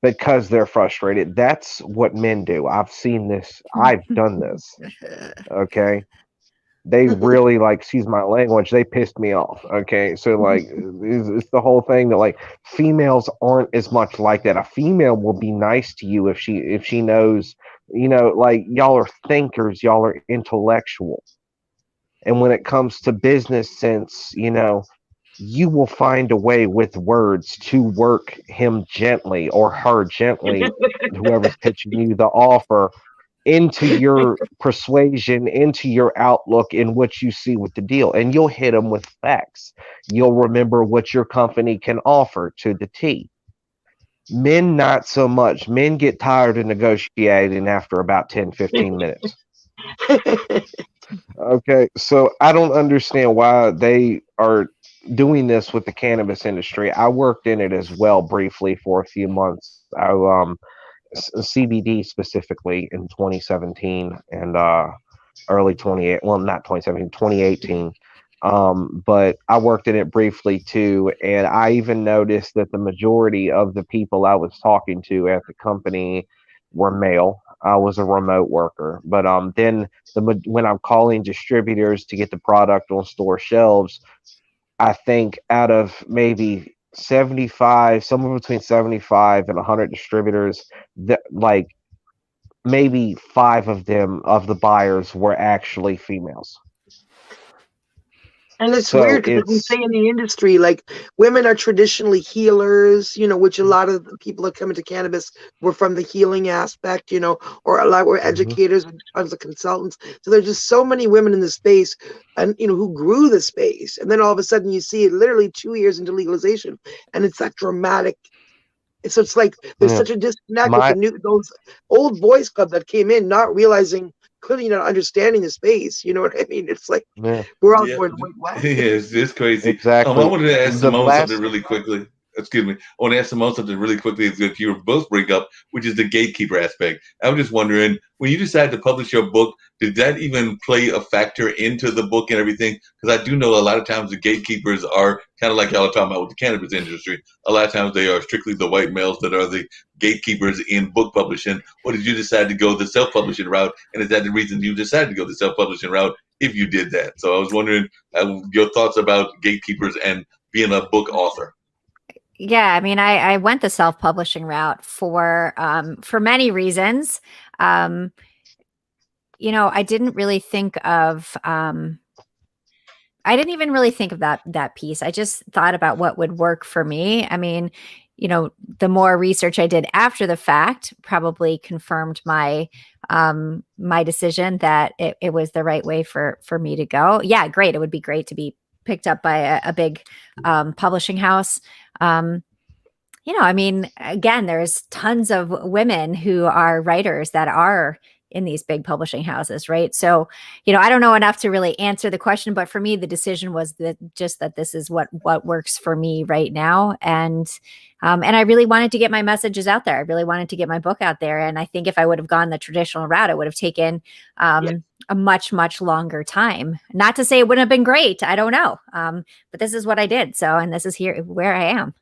because they're frustrated? That's what men do. I've seen this. I've done this. Okay. They really, like, excuse my language, they pissed me off. Okay. So like it's the whole thing that like females aren't as much like that. A female will be nice to you if she knows, like, y'all are thinkers, y'all are intellectual. And when it comes to business sense, you will find a way with words to work him gently or her gently, whoever's pitching you the offer, into your persuasion, into your outlook, in what you see with the deal. And you'll hit them with facts. You'll remember what your company can offer to the T. Men, not so much. Men get tired of negotiating after about 10, 15 minutes. Okay, so I don't understand why they are doing this with the cannabis industry. I worked in it as well briefly for a few months. CBD specifically in 2017 and early 28. Well, not 2017, 2018. But I worked in it briefly too, and I even noticed that the majority of the people I was talking to at the company were male. I was a remote worker, but then when I'm calling distributors to get the product on store shelves, I think out of maybe 75, somewhere between 75 and 100 distributors, that like maybe 5 of them, of the buyers, were actually females. And it's So weird because we it's say in the industry, like, women are traditionally healers, which a lot of the people that come into cannabis were from the healing aspect, or a lot were educators and tons of consultants. So there's just so many women in the space, and who grew the space. And then all of a sudden you see it literally 2 years into legalization, and it's that dramatic. So it's like there's yeah. such a disconnect My with those old boys club that came in, not realizing, clearly not understanding the space. You know what I mean? It's like yeah, we're all Yeah, going, wait, what? it's crazy. I exactly. wanted to ask The Simone something last really quickly. Excuse me. I want to ask Simone something really quickly. If you both bring up, which is the gatekeeper aspect. I was just wondering, when you decided to publish your book, did that even play a factor into the book and everything? Because I do know a lot of times the gatekeepers are kind of like y'all are talking about with the cannabis industry. A lot of times they are strictly the white males that are the gatekeepers in book publishing. Or did you decide to go the self-publishing route? And is that the reason you decided to go the self-publishing route if you did that? So I was wondering your thoughts about gatekeepers and being a book author. Yeah, I mean, I went the self-publishing route for many reasons. I didn't really think of I didn't even really think of that piece. I just thought about what would work for me. I mean, the more research I did after the fact probably confirmed my my decision that it was the right way for me to go. Yeah, great. It would be great to be picked up by a big publishing house. I mean, again, there's tons of women who are writers that are in these big publishing houses, right? So, I don't know enough to really answer the question, but for me, the decision was that this is what works for me right now. And I really wanted to get my messages out there. I really wanted to get my book out there. And I think if I would have gone the traditional route, it would have taken a much, much longer time. Not to say it wouldn't have been great. I don't know. But this is what I did. So, and this is here where I am.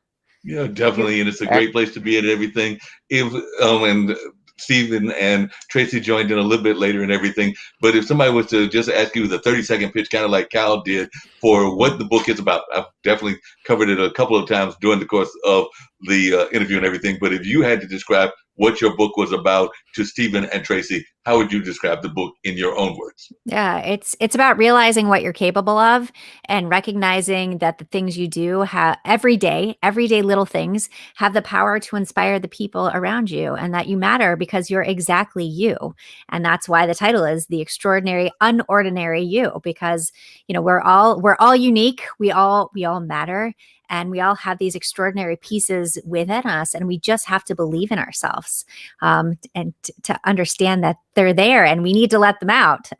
Yeah, definitely, and it's a great place to be at everything. If and Stephen and Tracy joined in a little bit later and everything, but if somebody was to just ask you the 30-second pitch, kind of like Cal did, for what the book is about, I've definitely covered it a couple of times during the course of the interview and everything. But if you had to describe what your book was about to Stephen and Tracy, how would you describe the book in your own words? Yeah, it's about realizing what you're capable of and recognizing that the things you do have everyday little things have the power to inspire the people around you, and that you matter because you're exactly you. And that's why the title is The Extraordinary Unordinary You, because we're all unique, we all matter, and we all have these extraordinary pieces within us, and we just have to believe in ourselves, and to understand that they're there and we need to let them out.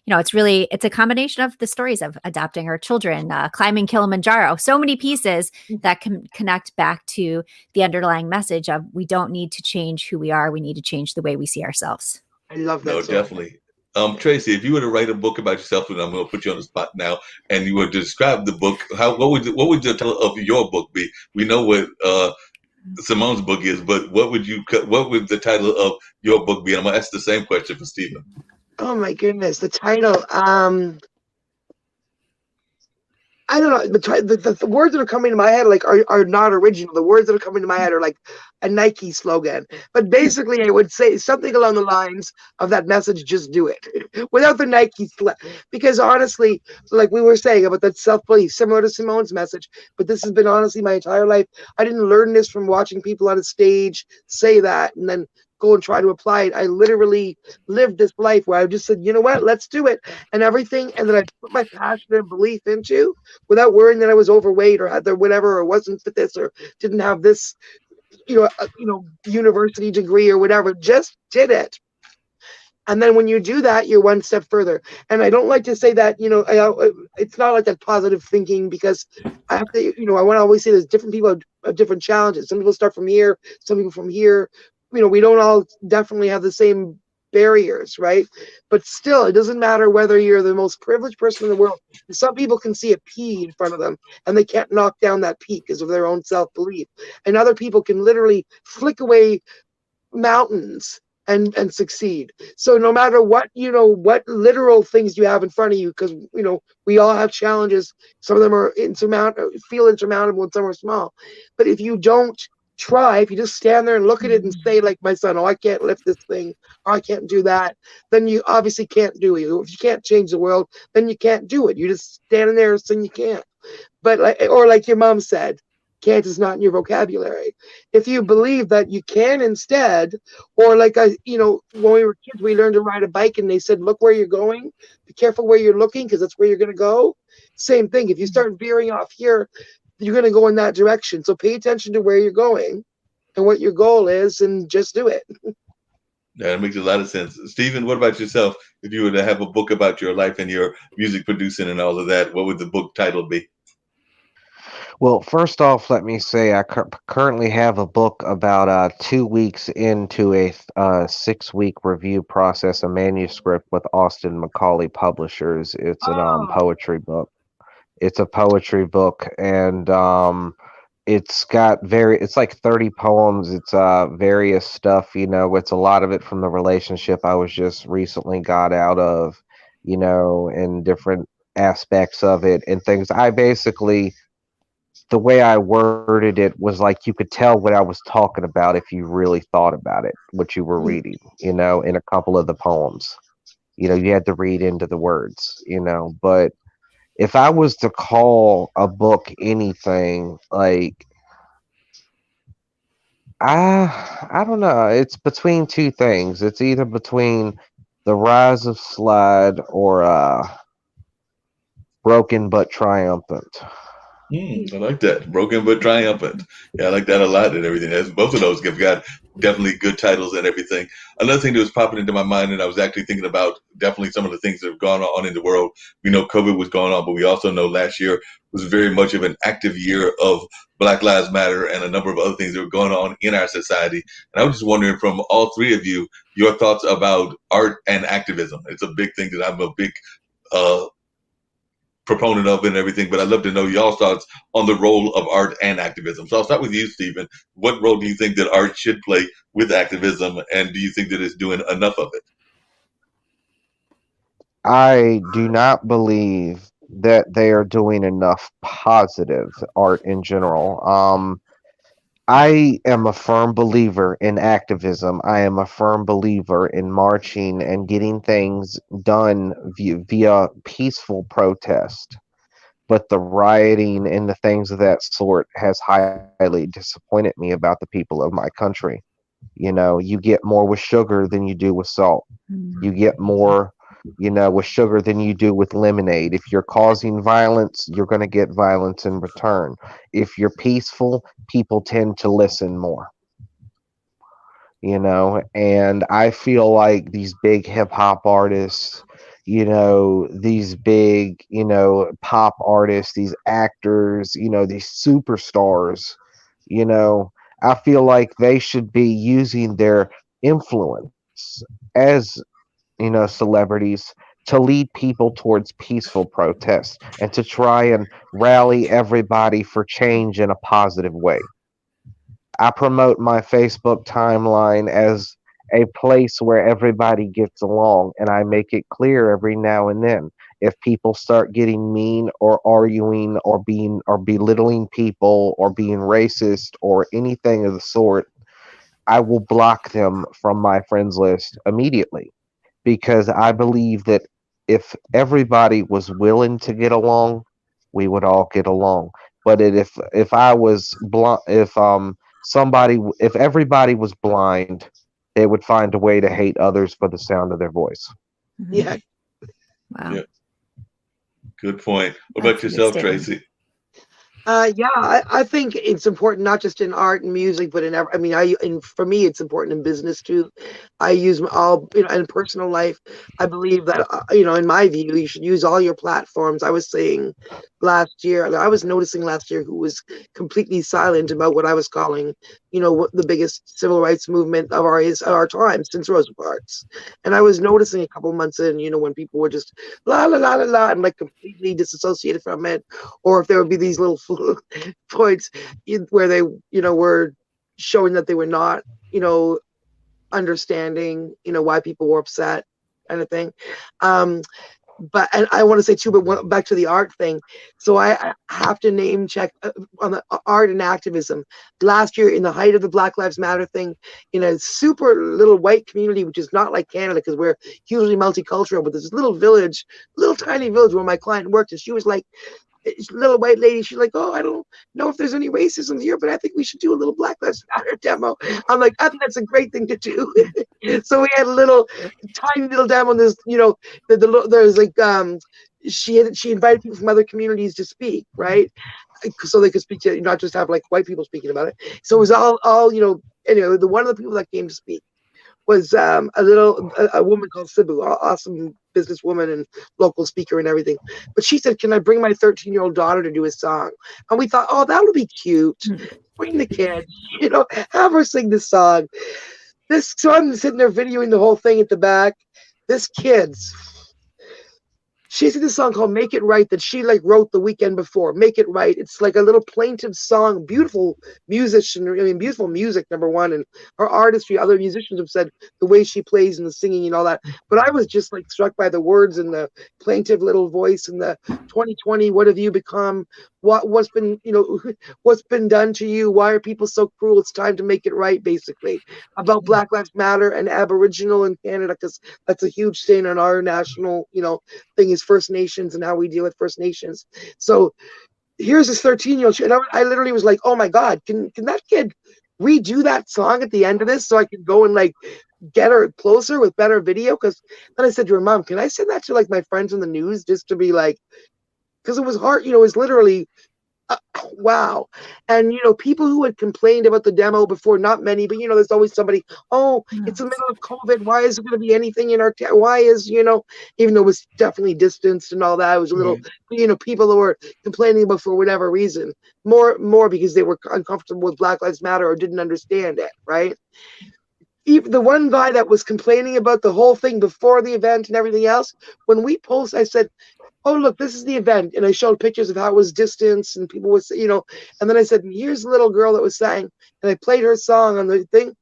It's a combination of the stories of adopting our children, climbing Kilimanjaro, so many pieces that can connect back to the underlying message of we don't need to change who we are, we need to change the way we see ourselves. I love that. No, definitely. Tracy, if you were to write a book about yourself, and I'm going to put you on the spot now, and you were to describe the book, what would the title of your book be? We know what Simone's book is, but what would the title of your book be? And I'm going to ask the same question for Stephen. Oh my goodness, the title. I don't know. The words that are coming to my head are not original. The words that are coming to my head are like a Nike slogan. But basically, I would say something along the lines of that message: just do it, without the Nike because honestly, like we were saying about that self-belief, similar to Simone's message. But this has been honestly my entire life. I didn't learn this from watching people on a stage say that and then go and try to apply it. I literally lived this life where I just said, you know what, let's do it. And everything, and then I put my passion and belief into without worrying that I was overweight or had the whatever or wasn't fit this or didn't have this, university degree or whatever. Just did it. And then when you do that, you're one step further. And I don't like to say that, it's not like that positive thinking because I have to, I want to always say there's different people have different challenges. Some people start from here, some people from here. We don't all definitely have the same barriers, right? But still, it doesn't matter whether you're the most privileged person in the world. Some people can see a P in front of them and they can't knock down that P because of their own self-belief. And other people can literally flick away mountains and succeed. So no matter what, what literal things you have in front of you, because, we all have challenges. Some of them are feel insurmountable and some are small. But if you don't try, if you just stand there and look at it and say, like my son, oh, I can't lift this thing, or I can't do that, then you obviously can't do it. If you can't change the world, then you can't do it. You're just standing there saying you can't. But like your mom said, can't is not in your vocabulary. If you believe that you can instead, or like when we were kids, we learned to ride a bike and they said, look where you're going, be careful where you're looking because that's where you're going to go. Same thing. If you start veering off here, you're going to go in that direction. So pay attention to where you're going and what your goal is and just do it. That makes a lot of sense. Stephen, what about yourself? If you were to have a book about your life and your music producing and all of that, what would the book title be? Well, first off, let me say I currently have a book about 2 weeks into a 6-week review process, a manuscript with Austin Macaulay Publishers. It's a poetry book. It's a poetry book, and it's like 30 poems. It's various stuff, it's a lot of it from the relationship I was just recently got out of, and different aspects of it and things. The way I worded it was like you could tell what I was talking about if you really thought about it, what you were reading, in a couple of the poems. You had to read into the words, but if I was to call a book anything, like I don't know, it's between two things. It's either between The Rise of Slide or Broken but Triumphant. I like that. Broken but triumphant. Yeah, I like that a lot and everything. Both of those have got definitely good titles and everything. Another thing that was popping into my mind, and I was actually thinking about definitely some of the things that have gone on in the world. We know COVID was going on, but we also know last year was very much of an active year of Black Lives Matter and a number of other things that were going on in our society. And I was just wondering from all three of you, your thoughts about art and activism. It's a big thing that I'm a big proponent of and everything, but I'd love to know y'all's thoughts on the role of art and activism. So I'll start with you, Stephen. What role do you think that art should play with activism, and do you think that it's doing enough of it? I do not believe that they are doing enough positive art in general. I am a firm believer in activism. I am a firm believer in marching and getting things done via peaceful protest. But the rioting and the things of that sort has highly disappointed me about the people of my country. You know, you get more with sugar than you do with salt. Mm. You get more, with sugar than you do with lemonade. If you're causing violence, you're going to get violence in return. If you're peaceful, people tend to listen more, and I feel like these big hip hop artists, these big, pop artists, these actors, these superstars, you know, I feel like they should be using their influence as, celebrities to lead people towards peaceful protest and to try and rally everybody for change in a positive way. I promote my Facebook timeline as a place where everybody gets along, and I make it clear every now and then. If people start getting mean or arguing or belittling people or being racist or anything of the sort, I will block them from my friends list immediately, because I believe that if everybody was willing to get along, we would all get along. But if I was blind, if everybody was blind, they would find a way to hate others for the sound of their voice. Mhm. Yeah. Wow. Yeah. Good point. What That's about a good yourself, statement. Tracy? Yeah, I think it's important not just in art and music, but I mean, and for me, it's important in business too. I use all, in personal life. I believe that, in my view, you should use all your platforms. I was saying last year, I was noticing last year who was completely silent about what I was calling, what the biggest civil rights movement of our time since Rosa Parks. And I was noticing a couple months in, when people were just la la la la la and like completely disassociated from it, or if there would be these little points where they, were showing that they were not, understanding, why people were upset, kind of thing. But and I want to say too, but back to the art thing. So I have to name check on the art and activism. Last year, in the height of the Black Lives Matter thing, in a super little white community, which is not like Canada because we're hugely multicultural, but this little village, little tiny village where my client worked, and she was like, little white lady, she's like, oh, I don't know if there's any racism here, but I think we should do a little Black Lives Matter demo. I'm like, I think that's a great thing to do. So we had a tiny little demo on this, there's like, she invited people from other communities to speak, right? So they could speak to, not just have like white people speaking about it. So it was all, anyway, the one of the people that came to speak was a woman called Sibu, awesome businesswoman and local speaker and everything. But she said, "Can I bring my 13-year-old daughter to do a song?" And we thought, "Oh, that would be cute. Bring the kid, have her sing the song." So I'm sitting there videoing the whole thing at the back. This kid's. She did this song called "Make It Right" that she like wrote the weekend before. "Make It Right." It's like a little plaintive song, beautiful musician. I mean, beautiful music, number one, and her artistry. Other musicians have said the way she plays and the singing and all that. But I was just like struck by the words and the plaintive little voice and the 2020. What have you become? What's been what's been done to you? Why are people so cruel? It's time to make it right. Basically, about Black Lives Matter and Aboriginal in Canada, because that's a huge stain on our national thing is First Nations and how we deal with First Nations. So here's this 13-year-old, and I literally was like, oh my God, can that kid redo that song at the end of this so I can go and like get her closer with better video? Because then I said to her mom, can I send that to like my friends in the news just to be like, because it was hard, it was literally wow. And people who had complained about the demo before, not many, but there's always somebody, oh, it's the middle of COVID, why is it going to be anything in our why is even though it was definitely distanced and all that, it was a little people who were complaining about for whatever reason, more because they were uncomfortable with Black Lives Matter or didn't understand it, right? Even the one guy that was complaining about the whole thing before the event and everything else, when we post, I said, oh, look, this is the event. And I showed pictures of how it was distanced and people was, and then I said, here's the little girl that was sang, and I played her song on the thing.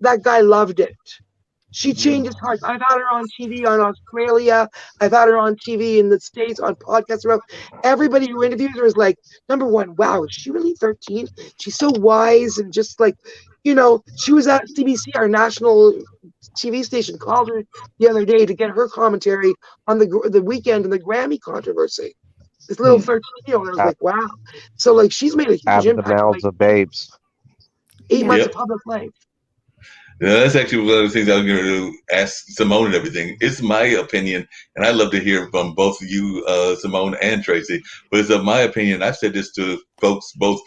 That guy loved it. She changes hearts. I've had her on TV on Australia. I've had her on TV in the States on podcasts. Everybody who interviews her is like, number one, wow, is she really 13? She's so wise and just like, she was at CBC, our national TV station, called her the other day to get her commentary on the weekend and the Grammy controversy. This little 13-year-old, I was like, wow. So like, she's made a huge Out of the impact. mouths of babes. 8 months Yep. of public life. Yeah, that's actually one of the things I was going to ask Simone and everything. It's my opinion, and I'd love to hear from both of you, Simone and Tracy. But it's my opinion. I've said this to folks both,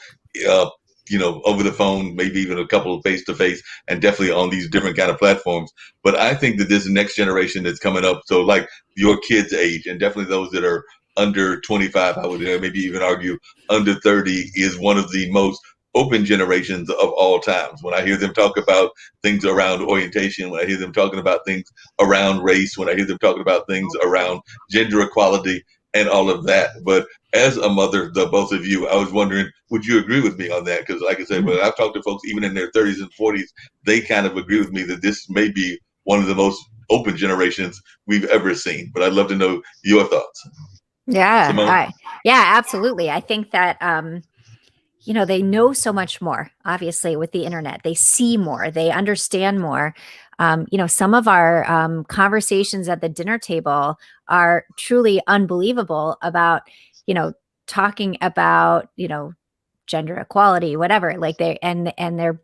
over the phone, maybe even a couple face to face, and definitely on these different kind of platforms. But I think that this next generation that's coming up, so like your kids' age, and definitely those that are under 25, I would maybe even argue under 30, is one of the most open generations of all times. When I hear them talk about things around orientation, when I hear them talking about things around race, when I hear them talking about things around gender equality and all of that. But as a mother, the both of you, I was wondering, would you agree with me on that? Because like I said, when I've talked to folks even in their 30s and 40s, they kind of agree with me that this may be one of the most open generations we've ever seen. But I'd love to know your thoughts. Yeah, absolutely. I think that they know so much more, obviously, with the internet. They see more, they understand more. Some of our conversations at the dinner table are truly unbelievable about, talking about, gender equality, whatever. Like they're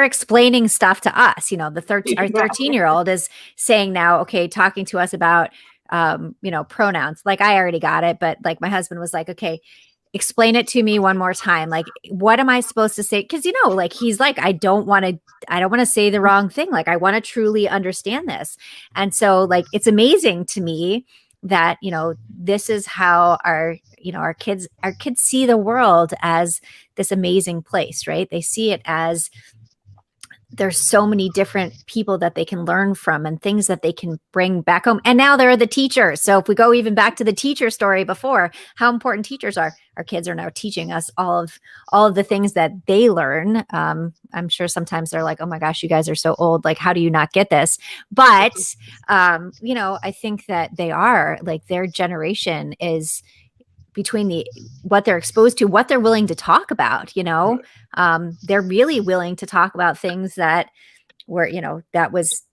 explaining stuff to us. Our 13-year-old is saying now, okay, talking to us about, pronouns. Like I already got it, but like my husband was like, okay, explain it to me one more time. Like, what am I supposed to say? Because, like, he's like, I don't want to say the wrong thing. Like, I want to truly understand this. And so like, it's amazing to me that, this is how our kids see the world as this amazing place, right? They see it as there's so many different people that they can learn from and things that they can bring back home. And now there are the teachers. So if we go even back to the teacher story before, how important teachers are, our kids are now teaching us all of the things that they learn. I'm sure sometimes they're like, oh my gosh, you guys are so old. Like, how do you not get this? But, I think that they are, like, their generation is between what they're exposed to, what they're willing to talk about, they're really willing to talk about things that were, that was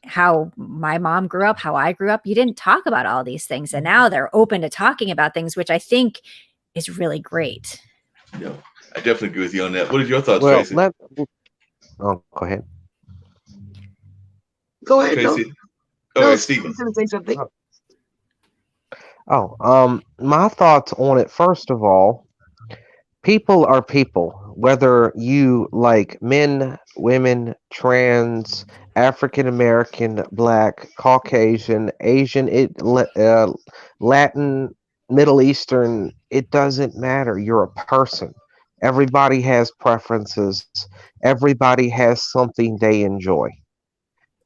how my mom grew up, how I grew up. You didn't talk about all these things. And now they're open to talking about things, which I think is really great. Yeah, I definitely agree with you on that. What are your thoughts, Well, Tracy? go ahead. Go ahead, Tracy. No, Stephen. Steven's gonna say something. My thoughts on it. First of all, people are people, whether you like men, women, trans, African American, Black, Caucasian, Asian, Latin, Middle Eastern. It doesn't matter. You're a person. Everybody has preferences. Everybody has something they enjoy.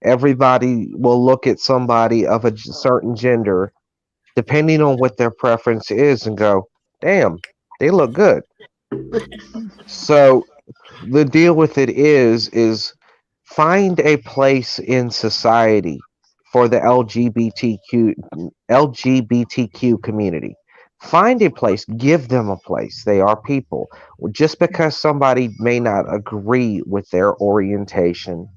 Everybody will look at somebody of a certain gender, depending on what their preference is, and go, damn, they look good. So the deal with it is find a place in society for the LGBTQ community. Find a place, give them a place. They are people. Just because somebody may not agree with their orientation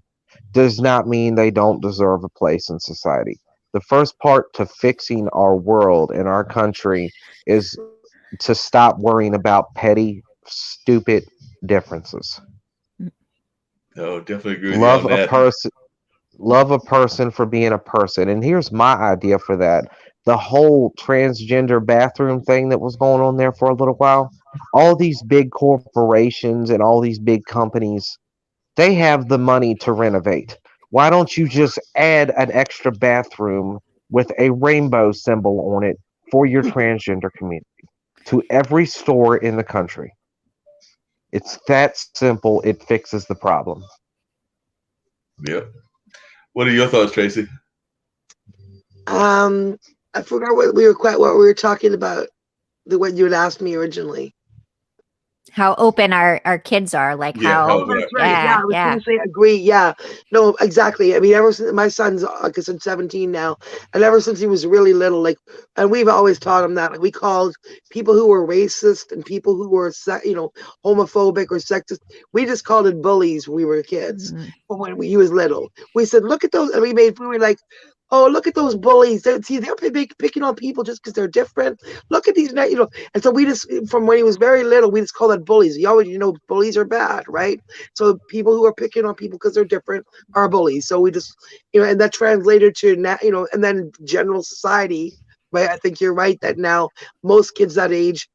does not mean they don't deserve a place in society. The first part to fixing our world and our country is to stop worrying about petty, stupid differences. No, definitely agree with you on that. Love a person for being a person. And here's my idea for that. The whole transgender bathroom thing that was going on there for a little while, all these big corporations and all these big companies, they have the money to renovate. Why don't you just add an extra bathroom with a rainbow symbol on it for your transgender community to every store in the country? It's that simple. It fixes the problem. Yep. What are your thoughts, Tracy? I forgot what we were talking about. What you had asked me originally. how open our kids are, like Yeah, how, Oh, that's right. Yeah, yeah, I was yeah. gonna say agree. Yeah, no, exactly. I mean, ever since my son's, like I said, 17 now, and ever since he was really little, like, and we've always taught him that, like, we called people who were racist and people who were, homophobic or sexist. We just called it bullies when we were kids. Mm. He was little, we said, look at those, and we were like, oh, look at those bullies. They're picking on people just because they're different. Look at these, and so we just, from when he was very little, we just call that bullies. You always, bullies are bad, right? So people who are picking on people because they're different are bullies. So we just, and that translated to now, and then general society, right? I think you're right that now most kids that age,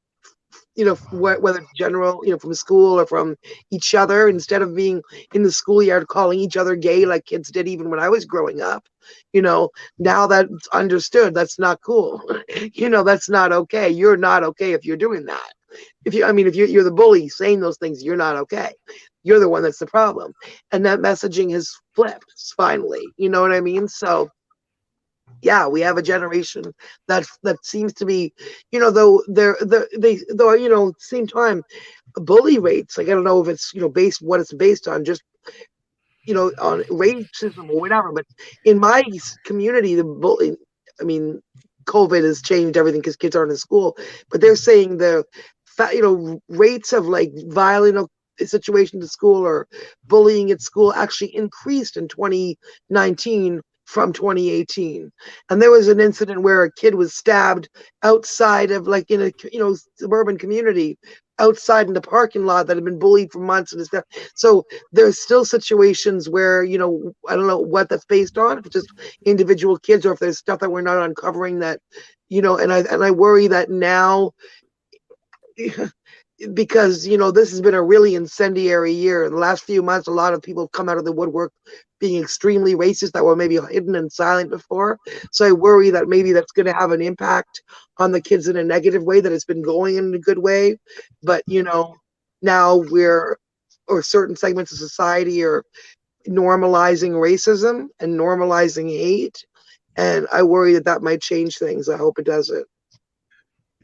whether it's general, from school or from each other, instead of being in the schoolyard calling each other gay like kids did even when I was growing up, now that's understood, that's not cool. That's not okay. You're not okay if you're doing that. If you're the bully saying those things, you're not okay. You're the one that's the problem. And that messaging has flipped finally. You know what I mean? So yeah, we have a generation that seems to be, though same time, bully rates, like I don't know if it's based what it's based on, just on racism or whatever, but in my community, the bully, I mean, COVID has changed everything because kids aren't in school, but they're saying rates of like violent situations at school or bullying at school actually increased in 2019 from 2018. And there was an incident where a kid was stabbed outside of, like, in a suburban community, outside in the parking lot, that had been bullied for months and stuff. So there's still situations where, I don't know what that's based on, if it's just individual kids or if there's stuff that we're not uncovering that, and I worry that now, because this has been a really incendiary year. In the last few months, a lot of people have come out of the woodwork being extremely racist that were maybe hidden and silent before. So I worry that maybe that's going to have an impact on the kids in a negative way, that it's been going in a good way, but now or certain segments of society are normalizing racism and normalizing hate, and I worry that might change things. I hope it doesn't.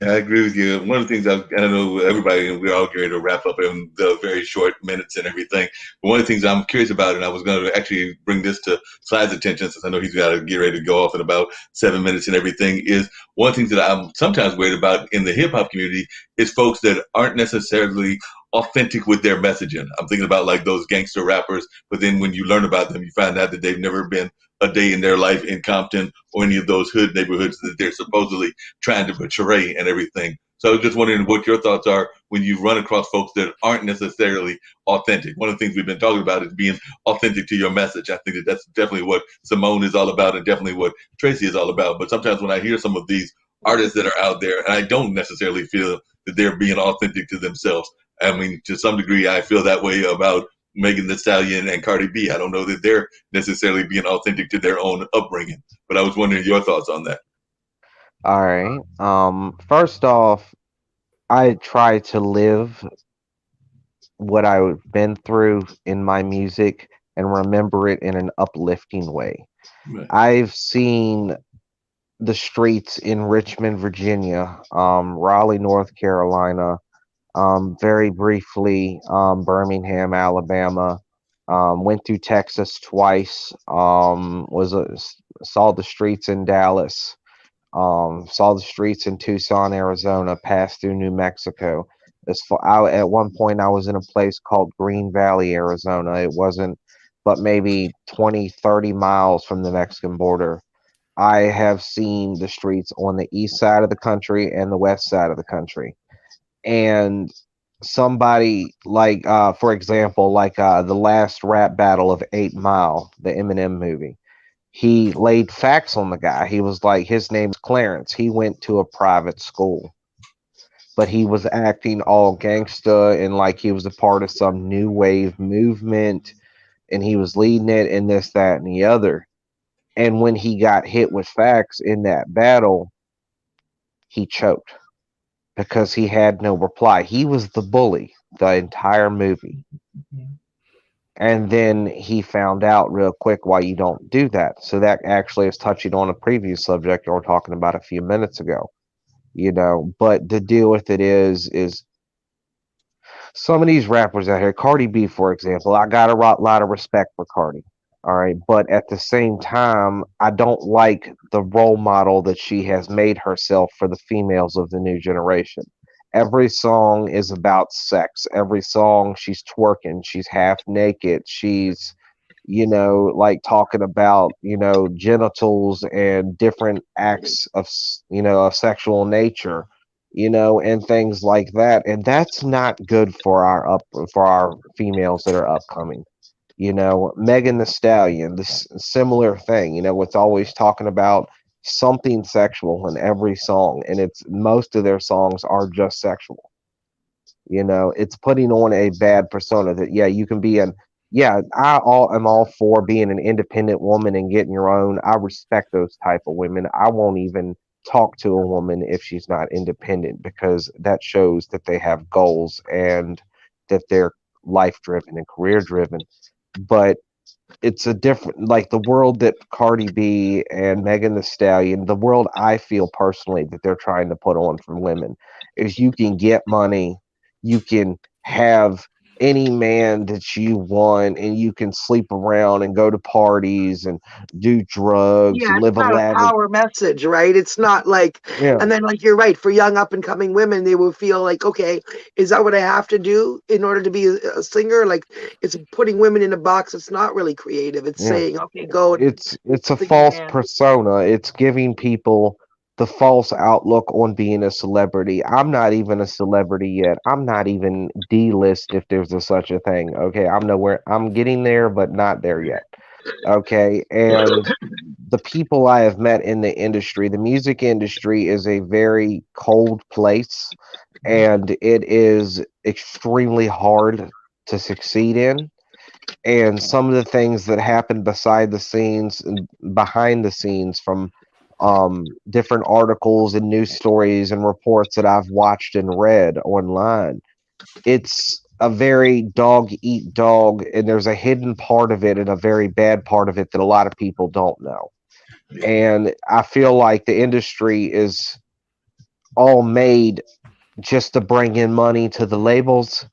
Yeah, I agree with you. One of the things I know everybody, we're all going to wrap up in the very short minutes and everything. But one of the things I'm curious about, and I was going to actually bring this to Sly's attention, since I know he's got to get ready to go off in about 7 minutes and everything, is one of the things that I'm sometimes worried about in the hip hop community is folks that aren't necessarily authentic with their messaging. I'm thinking about like those gangster rappers, but then when you learn about them, you find out that they've never been a day in their life in Compton or any of those hood neighborhoods that they're supposedly trying to portray and everything. So I was just wondering what your thoughts are when you run across folks that aren't necessarily authentic. One of the things we've been talking about is being authentic to your message. I think that that's definitely what Simone is all about and definitely what Tracy is all about. But sometimes when I hear some of these artists that are out there, and I don't necessarily feel that they're being authentic to themselves. I mean, to some degree, I feel that way about Megan Thee Stallion and Cardi B. I don't know that they're necessarily being authentic to their own upbringing, but I was wondering your thoughts on that. All right. First off, I try to live what I've been through in my music and remember it in an uplifting way. Right. I've seen the streets in Richmond, Virginia, Raleigh, North Carolina, very briefly, Birmingham, Alabama, went through Texas twice, saw the streets in Dallas, saw the streets in Tucson, Arizona, passed through New Mexico. At one point, I was in a place called Green Valley, Arizona. It wasn't but maybe 20, 30 miles from the Mexican border. I have seen the streets on the east side of the country and the west side of the country. And somebody like, for example, like the last rap battle of 8 Mile, the Eminem movie, he laid facts on the guy. He was like, his name's Clarence. He went to a private school, but he was acting all gangsta and like he was a part of some new wave movement and he was leading it and this, that, and the other. And when he got hit with facts in that battle, he choked because he had no reply. He was the bully the entire movie. And then he found out real quick why you don't do that. So that actually is touching on a previous subject we were talking about a few minutes ago. But the deal with it is some of these rappers out here, Cardi B, for example, I got a lot of respect for Cardi. All right. But at the same time, I don't like the role model that she has made herself for the females of the new generation. Every song is about sex. Every song she's twerking, she's half naked, she's, like talking about, genitals and different acts of, of sexual nature, and things like that. And that's not good for our females that are upcoming. Megan the Stallion, this similar thing, it's always talking about something sexual in every song, and it's most of their songs are just sexual. It's putting on a bad persona that, yeah, you can be an, yeah, am all for being an independent woman and getting your own. I respect those type of women. I won't even talk to a woman if she's not independent, because that shows that they have goals and that they're life driven and career driven. But it's a different, like, the world that Cardi B and Megan the Stallion, the world I feel personally that they're trying to put on for women is you can get money, you can have any man that you want, and you can sleep around and go to parties and do drugs Yeah, and it's live a not a lavish. power message, right? It's not like, Yeah, and then like you're right, for young up and coming women, they will feel like, okay, is that what I have to do in order to be a singer? Like it's putting women in a box. It's not really creative. It's yeah. saying, okay, go and It's a be a false man. persona. It's giving people the false outlook on being a celebrity. I'm not even a celebrity yet. I'm not even D-list if there's a such a thing. Okay, I'm nowhere. I'm getting there, but not there yet. Okay, and the people I have met in the industry, the music industry is a very cold place, and it is extremely hard to succeed in. And some of the things that happen beside the scenes and behind the scenes from different articles and news stories and reports that I've watched and read online, it's a very dog eat dog, and there's a hidden part of it and a very bad part of it that a lot of people don't know. Yeah. And I feel like the industry is all made just to bring in money to the labels,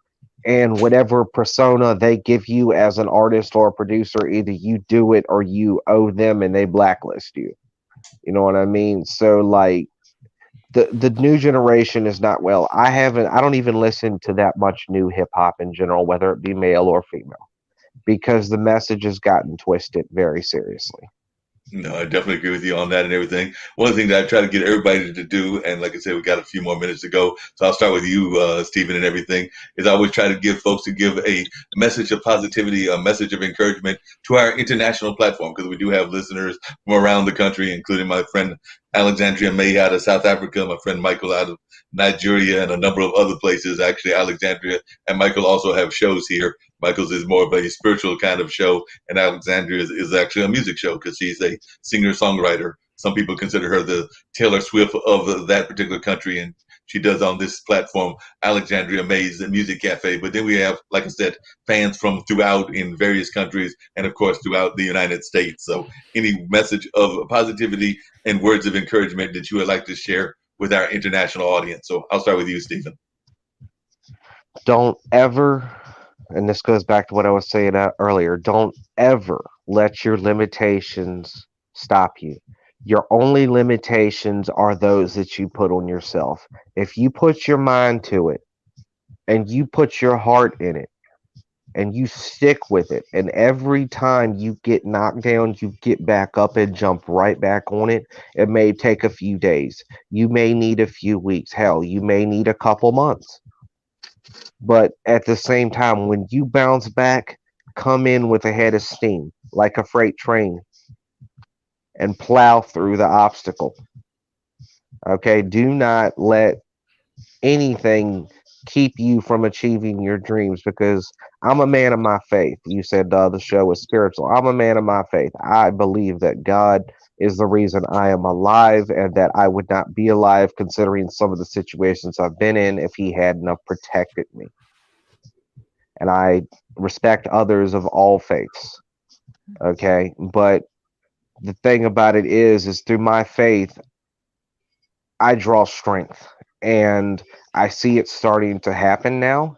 and whatever persona they give you as an artist or a producer, either you do it or you owe them and they blacklist you. You know what I mean? So like the new generation is not well. I don't even listen to that much new hip hop in general, whether it be male or female, because the message has gotten twisted very seriously. No, I definitely agree with you on that and everything. One thing that I try to get everybody to do, and like I said, we got a few more minutes to go, so I'll start with you, Stephen, and everything, is I always try to give folks to give a message of positivity, a message of encouragement to our international platform, because we do have listeners from around the country, including my friend Alexandria May out of South Africa, my friend Michael out of Nigeria, and a number of other places. Actually, Alexandria and Michael also have shows here. Michael's is more of a spiritual kind of show, and Alexandria is actually a music show because she's a singer-songwriter. Some people consider her the Taylor Swift of that particular country, and she does on this platform, Alexandria Mays Music Cafe. But then we have, like I said, fans from throughout in various countries, and of course throughout the United States. So any message of positivity and words of encouragement that you would like to share with our international audience. So I'll start with you, Stephen. Don't ever, and this goes back to what I was saying earlier, don't ever let your limitations stop you. Your only limitations are those that you put on yourself. If you put your mind to it and you put your heart in it and you stick with it, and every time you get knocked down, you get back up and jump right back on it. It may take a few days. You may need a few weeks. Hell, you may need a couple months. But at the same time, when you bounce back, come in with a head of steam, like a freight train, and plow through the obstacle. Okay, do not let anything keep you from achieving your dreams, because I'm a man of my faith. You said the show is spiritual. I'm a man of my faith. I believe that God is the reason I am alive, and that I would not be alive considering some of the situations I've been in if he hadn't have protected me. And I respect others of all faiths. Okay, but the thing about it is through my faith, I draw strength, and I see it starting to happen now.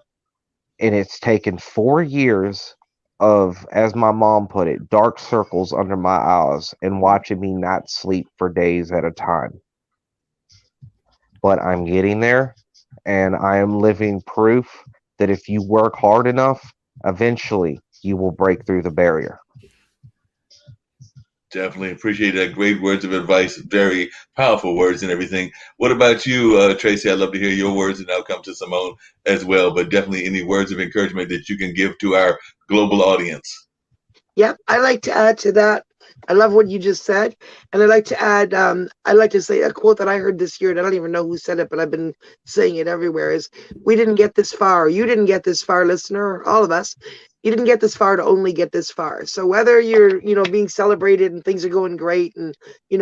and it's taken 4 years of, as my mom put it, dark circles under my eyes and watching me not sleep for days at a time. But I'm getting there, and I am living proof that if you work hard enough, eventually you will break through the barrier. Definitely appreciate that. Great words of advice, very powerful words and everything. What about you, Tracy? I'd love to hear your words, and I'll come to Simone as well. But definitely any words of encouragement that you can give to our global audience. Yep, I like to add to that. I love what you just said, and I'd like to add. I'd like to say a quote that I heard this year, and I don't even know who said it, but I've been saying it everywhere. Is we didn't get this far. You didn't get this far, listener. All of us. You didn't get this far to only get this far. So whether you're, being celebrated and things are going great, and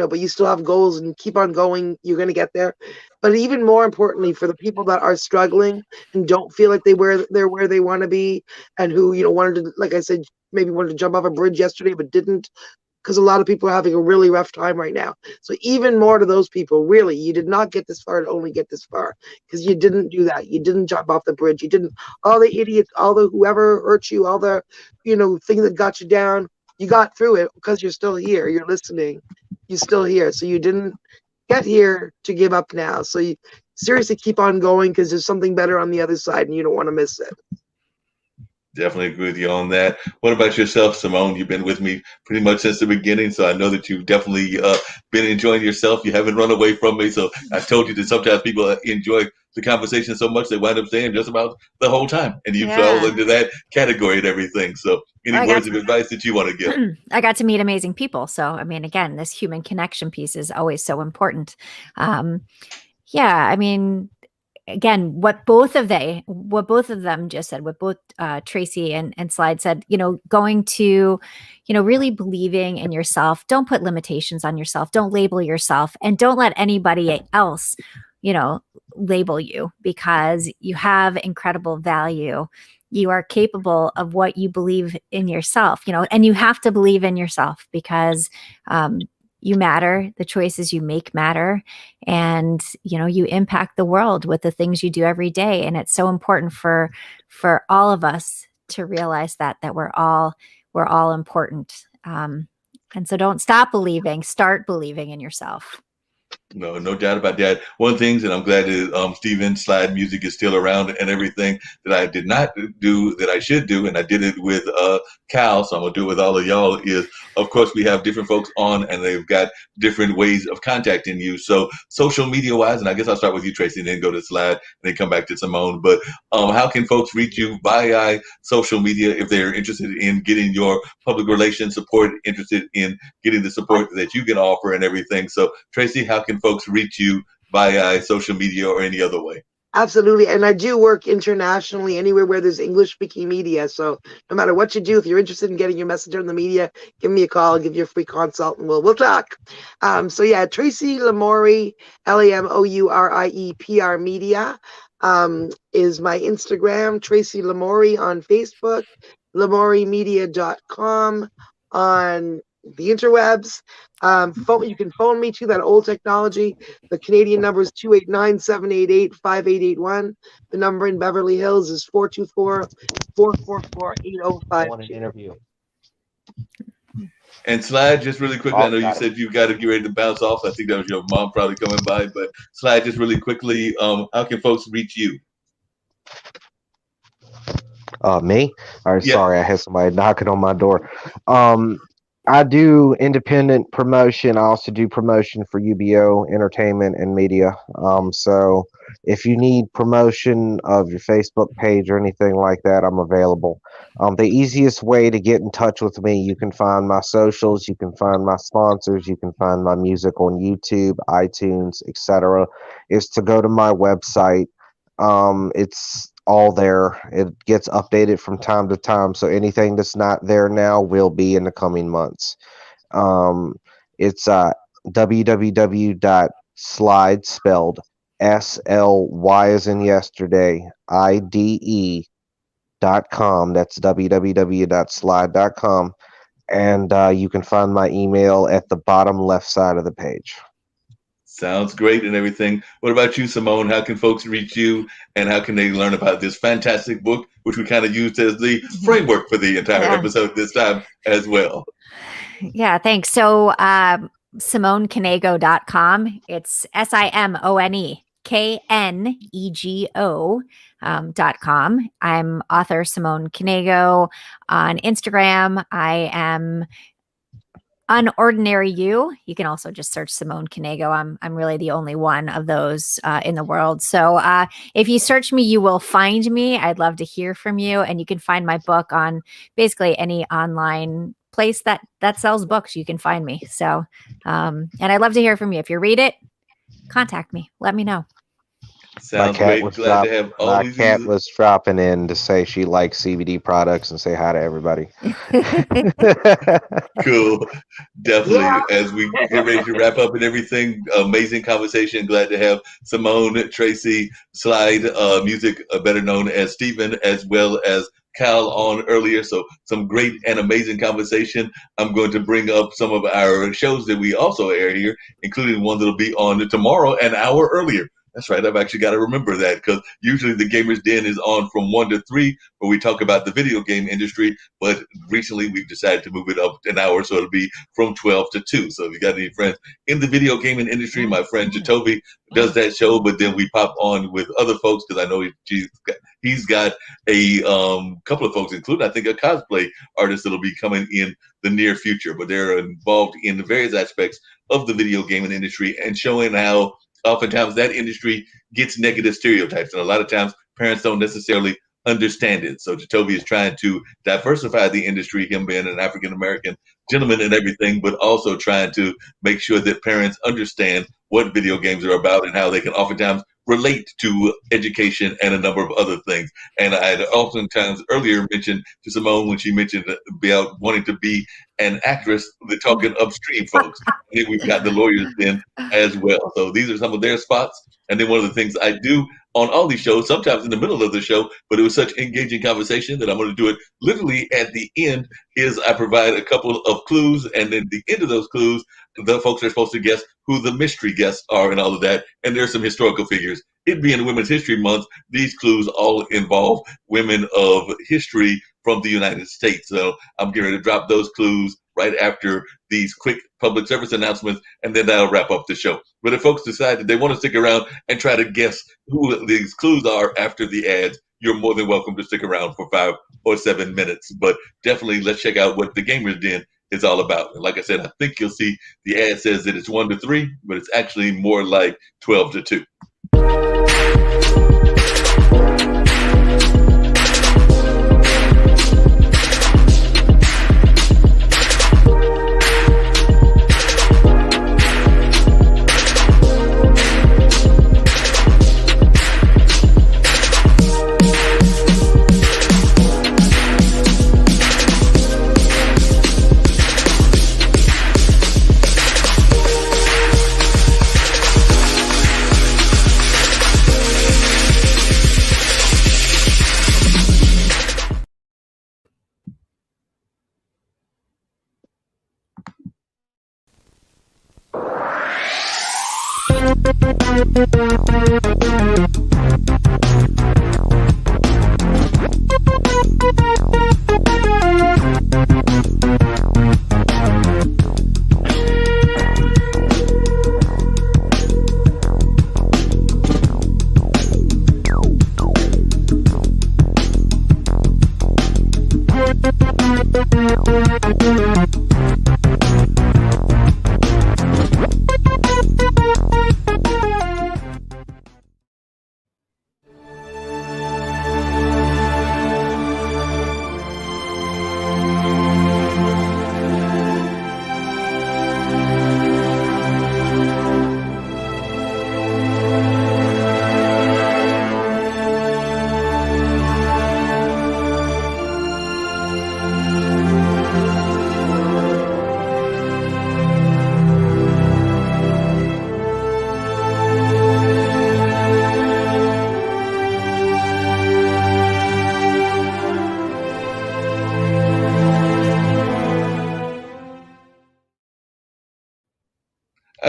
but you still have goals and keep on going, you're going to get there. But even more importantly, for the people that are struggling and don't feel like they're where they want to be, and who wanted to, like I said, maybe wanted to jump off a bridge yesterday but didn't, because a lot of people are having a really rough time right now. So even more to those people, really, you did not get this far to only get this far, because you didn't do that. You didn't jump off the bridge. You didn't, all the idiots, all the whoever hurt you, all the, thing that got you down, you got through it because you're still here. You're listening. You're still here. So you didn't get here to give up now. So you seriously keep on going, because there's something better on the other side and you don't want to miss it. Definitely agree with you on that. What about yourself, Simone? You've been with me pretty much since the beginning, so I know that you've definitely been enjoying yourself. You haven't run away from me. So I told you that sometimes people enjoy the conversation so much they wind up staying just about the whole time, and you fell into that category and everything. So any words of advice that you want to give? I got to meet amazing people. So, I mean, again, this human connection piece is always so important. Again, what both of them just said, what both Tracy and Slide said, going to, really believing in yourself. Don't put limitations on yourself. Don't label yourself, and don't let anybody else, label you, because you have incredible value. You are capable of what you believe in yourself, and you have to believe in yourself, because you matter. The choices you make matter, and you impact the world with the things you do every day. And it's so important for all of us to realize that we're all important. And so don't stop believing. Start believing in yourself. No doubt about that. One of the things, and I'm glad that Steven Slide Music is still around and everything, that I did not do that I should do, and I did it with Cal, so I'm going to do it with all of y'all, is, of course, we have different folks on, and they've got different ways of contacting you. So social media-wise, and I guess I'll start with you, Tracy, and then go to Slide, and then come back to Simone. But how can folks reach you via social media if they're interested in getting your public relations support, interested in getting the support that you can offer and everything? So, Tracy, how can folks reach you via social media or any other way? Absolutely. And I do work internationally, anywhere where there's English speaking media. So no matter what you do, if you're interested in getting your message on the media, give me a call, I'll give you a free consult, and we'll talk. Tracy Lamorie, LAMOURIEPR Media is my Instagram. Tracy Lamorie on Facebook, LamorieMedia.com on the interwebs. You can phone me to that old technology. The Canadian number is 289-788-5881. The number in Beverly Hills is 424-444-8052. I want an interview. And Slide, just really quickly, I know you said you got to get ready to bounce off. I think that was your mom probably coming by, but Slide, just really quickly, how can folks reach you? Me? All right, sorry, I had somebody knocking on my door. I do independent promotion. I also do promotion for UBO Entertainment and Media. So if you need promotion of your Facebook page or anything like that, I'm available. The easiest way to get in touch with me, you can find my socials, you can find my sponsors, you can find my music on YouTube, iTunes, etc., is to go to my website. It's all there. It gets updated from time to time, so anything that's not there now will be in the coming months. It's www.slide, spelled SLY as in yesterday, IDE.com. That's www.slide.com, and you can find my email at the bottom left side of the page. Sounds great and everything. What about you, Simone? How can folks reach you and how can they learn about this fantastic book, which we kind of used as the framework for the entire Yeah. episode this time as well? Yeah, thanks. So SimoneKanego.com. It's SimoneKnego.com. I'm author Simone Kanego on Instagram. I am Unordinary You. You can also just search Simone Kanego. I'm really the only one of those in the world. So if you search me, you will find me. I'd love to hear from you. And you can find my book on basically any online place that sells books. You can find me. So and I'd love to hear from you. If you read it, contact me. Let me know. Sounds great. Glad to have all my these. cat was dropping in to say she likes CBD products and say hi to everybody. Cool. Definitely. Yeah. As we get ready to wrap up and everything, amazing conversation. Glad to have Simone, Tracy, Slide, Music, better known as Stephen, as well as Cal on earlier. So some great and amazing conversation. I'm going to bring up some of our shows that we also air here, including one that'll be on tomorrow, an hour earlier. That's right. I've actually got to remember that because usually the Gamers Den is on from 1 to 3 where we talk about the video game industry. But recently we've decided to move it up an hour. So it'll be from 12 to 2. So if you got any friends in the video gaming industry, my friend Jatovi does that show. But then we pop on with other folks because I know he's got a couple of folks, including I think a cosplay artist that'll be coming in the near future. But they're involved in the various aspects of the video gaming industry and showing how oftentimes that industry gets negative stereotypes, and a lot of times parents don't necessarily understand it. So Jatovi is trying to diversify the industry, him being an African-American gentleman and everything, but also trying to make sure that parents understand what video games are about and how they can oftentimes relate to education and a number of other things. And I had oftentimes earlier mentioned to Simone when she mentioned about wanting to be an actress, they're talking upstream folks. I think we've got the lawyers in as well. So these are some of their spots. And then one of the things I do on all these shows, sometimes in the middle of the show, but it was such engaging conversation that I'm going to do it literally at the end, is I provide a couple of clues. And then at the end of those clues, the folks are supposed to guess who the mystery guests are and all of that. And there's some historical figures. It being Women's History Month, these clues all involve women of history from the United States. So I'm getting ready to drop those clues right after these quick public service announcements, and then that'll wrap up the show. But if folks decide that they want to stick around and try to guess who these clues are after the ads, you're more than welcome to stick around for 5 or 7 minutes. But definitely let's check out what the Gamers Den is all about. And like I said, I think you'll see the ad says that it's 1 to 3, but it's actually more like 12 to 2.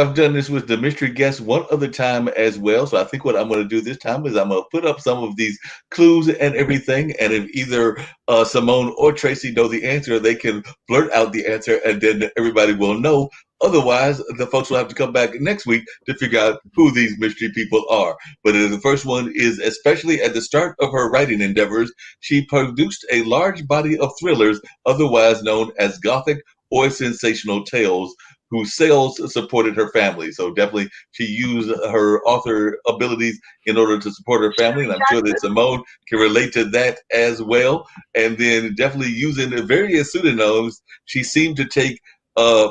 I've done this with the mystery guest one other time as well. So I think what I'm going to do this time is I'm going to put up some of these clues and everything. And if either Simone or Tracy know the answer, they can blurt out the answer and then everybody will know. Otherwise, the folks will have to come back next week to figure out who these mystery people are. But the first one is, especially at the start of her writing endeavors, she produced a large body of thrillers, otherwise known as Gothic or sensational tales, whose sales supported her family. So definitely she used her author abilities in order to support her family. And I'm sure that Simone can relate to that as well. And then definitely using the various pseudonyms, she seemed to take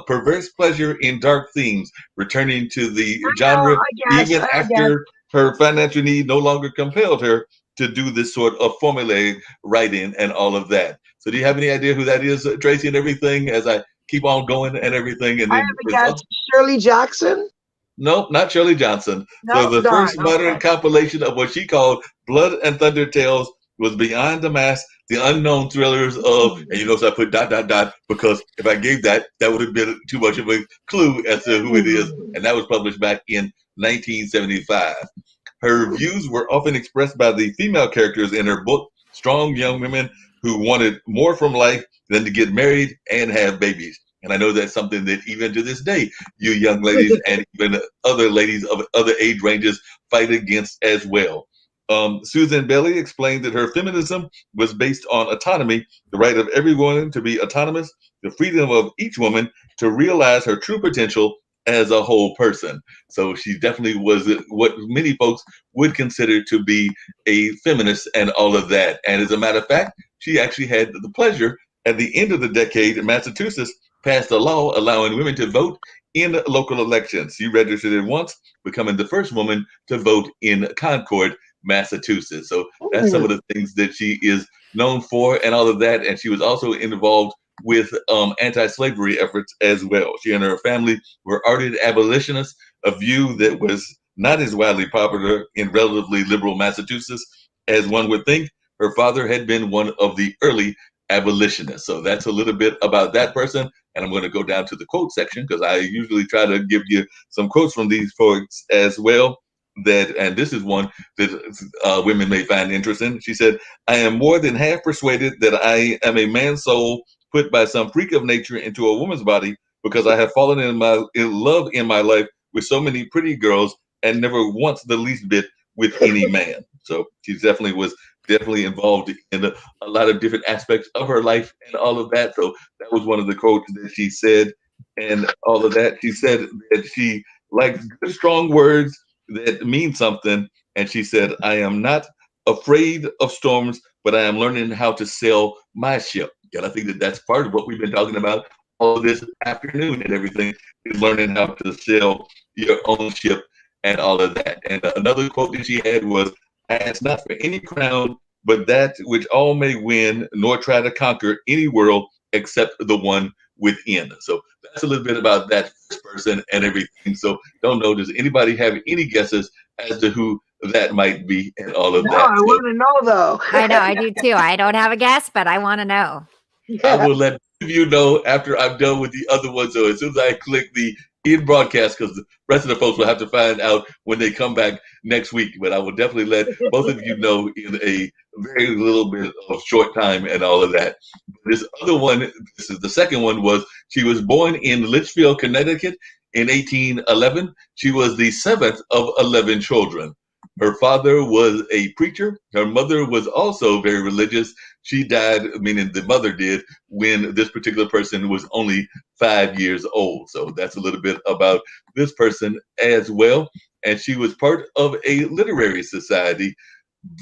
perverse pleasure in dark themes, returning to the genre even after her financial need no longer compelled her to do this sort of formulaic writing and all of that. So do you have any idea who that is, Tracy, and everything, as I keep on going and everything? And then I have a guess. Shirley Jackson? Nope, not Shirley Johnson. So the first modern compilation of what she called Blood and Thunder Tales was Beyond the Mask, the unknown thrillers of, and you notice I put ... because if I gave that, that would have been too much of a clue as to who it is. And that was published back in 1975. Her views were often expressed by the female characters in her book, strong young women who wanted more from life than to get married and have babies. And I know that's something that even to this day, you young ladies and even other ladies of other age ranges fight against as well. Susan Bailey explained that her feminism was based on autonomy, the right of every woman to be autonomous, the freedom of each woman to realize her true potential as a whole person. So she definitely was what many folks would consider to be a feminist and all of that. And as a matter of fact, she actually had the pleasure at the end of the decade in Massachusetts passed a law allowing women to vote in local elections. She registered it once, becoming the first woman to vote in Concord, Massachusetts. So that's some of the things that she is known for and all of that. And she was also involved with anti-slavery efforts as well. She and her family were ardent abolitionists, a view that was not as widely popular in relatively liberal Massachusetts as one would think. Her father had been one of the early abolitionists. So that's a little bit about that person. And I'm going to go down to the quote section because I usually try to give you some quotes from these folks as well. And this is one that women may find interesting. She said, "I am more than half persuaded that I am a man's soul put by some freak of nature into a woman's body because I have fallen in love in my life with so many pretty girls and never once the least bit with any man." So she definitely was involved in a lot of different aspects of her life and all of that. So that was one of the quotes that she said and all of that. She said that she liked good, strong words that mean something. And she said, "I am not afraid of storms, but I am learning how to sail my ship." And I think that that's part of what we've been talking about all this afternoon and everything, is learning how to sail your own ship and all of that. And another quote that she had was, "I ask not for any crown, but that which all may win, nor try to conquer any world except the one within." So that's a little bit about that first person and everything. So don't know, does anybody have any guesses as to who that might be and all of that? I want to know though. I know, I do too. I don't have a guess, but I want to know. I will let you know after I'm done with the other one. So as soon as I click the in broadcast, because the rest of the folks will have to find out when they come back next week. But I will definitely let both of you know in a very little bit of short time and all of that. This other one, this is the second one, was she was born in Litchfield, Connecticut in 1811. She was the seventh of 11 children. Her father was a preacher. Her mother was also very religious. She died, meaning the mother did, when this particular person was only 5 years old. So that's a little bit about this person as well. And she was part of a literary society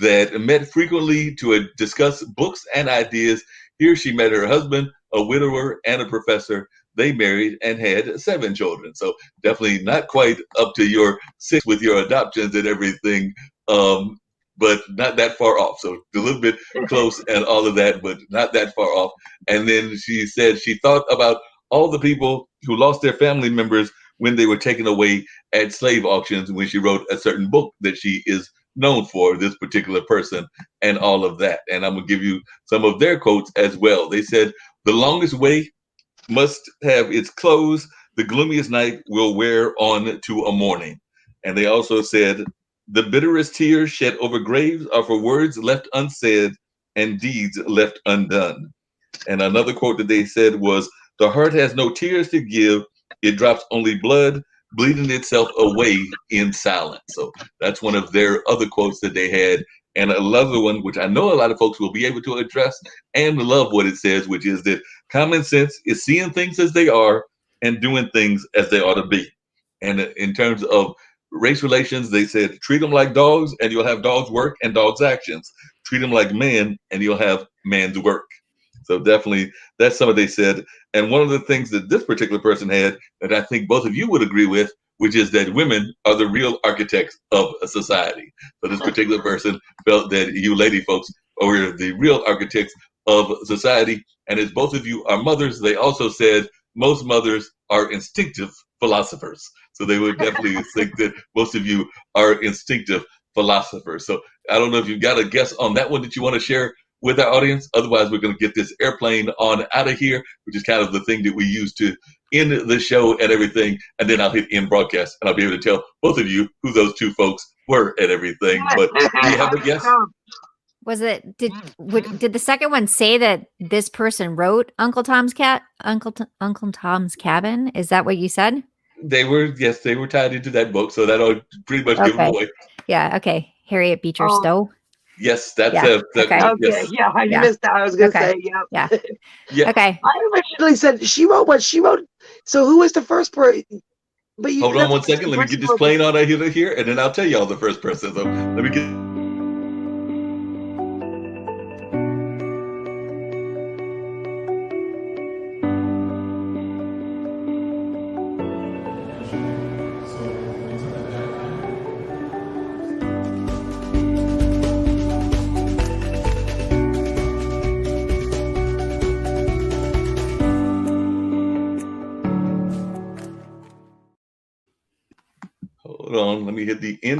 that met frequently to discuss books and ideas. Here she met her husband, a widower and a professor. They married and had 7 children. So definitely not quite up to your 6 with your adoptions and everything, but not that far off. So a little bit close and all of that, but not that far off. And then she said she thought about all the people who lost their family members when they were taken away at slave auctions when she wrote a certain book that she is known for, this particular person and all of that. And I'm going to give you some of their quotes as well. They said, "The longest way must have its close. the gloomiest night will wear on to a morning. And they also said, the bitterest tears shed over graves are for words left unsaid and deeds left undone. And another quote that they said was, the heart has no tears to give, it drops only blood, bleeding itself away in silence. So that's one of their other quotes that they had. And another one, which I know a lot of folks will be able to address and love what it says, which is that common sense is seeing things as they are and doing things as they ought to be. And in terms of race relations, they said, treat them like dogs and you'll have dogs' work and dogs' actions. Treat them like men and you'll have man's work. So definitely that's something they said. And one of the things that this particular person had that I think both of you would agree with, which is that women are the real architects of a society. So this particular person felt that you lady folks are the real architects of society. And as both of you are mothers, they also said most mothers are instinctive philosophers. So they would definitely think that most of you are instinctive philosophers. So I don't know if you've got a guess on that one that you want to share with our audience. Otherwise, we're going to get this airplane on out of here, which is kind of the thing that we use to end the show and everything. And then I'll hit end broadcast and I'll be able to tell both of you who those two folks were and everything. But do you have a guess? Was it did the second one say that this person wrote Uncle Tom's Cabin? Is that what you said? They were tied into that book, so that'll pretty much give them away. Yeah. Okay. Harriet Beecher Stowe. Yes, that's okay. Yes. Yeah, I missed that. I was gonna say, yeah. Yeah. Okay. I originally said she wrote what she wrote. So who was the first person? But you hold on one second. Let me get this plane on out here, and then I'll tell y'all the first person. So let me get. Hold on, let me hit the end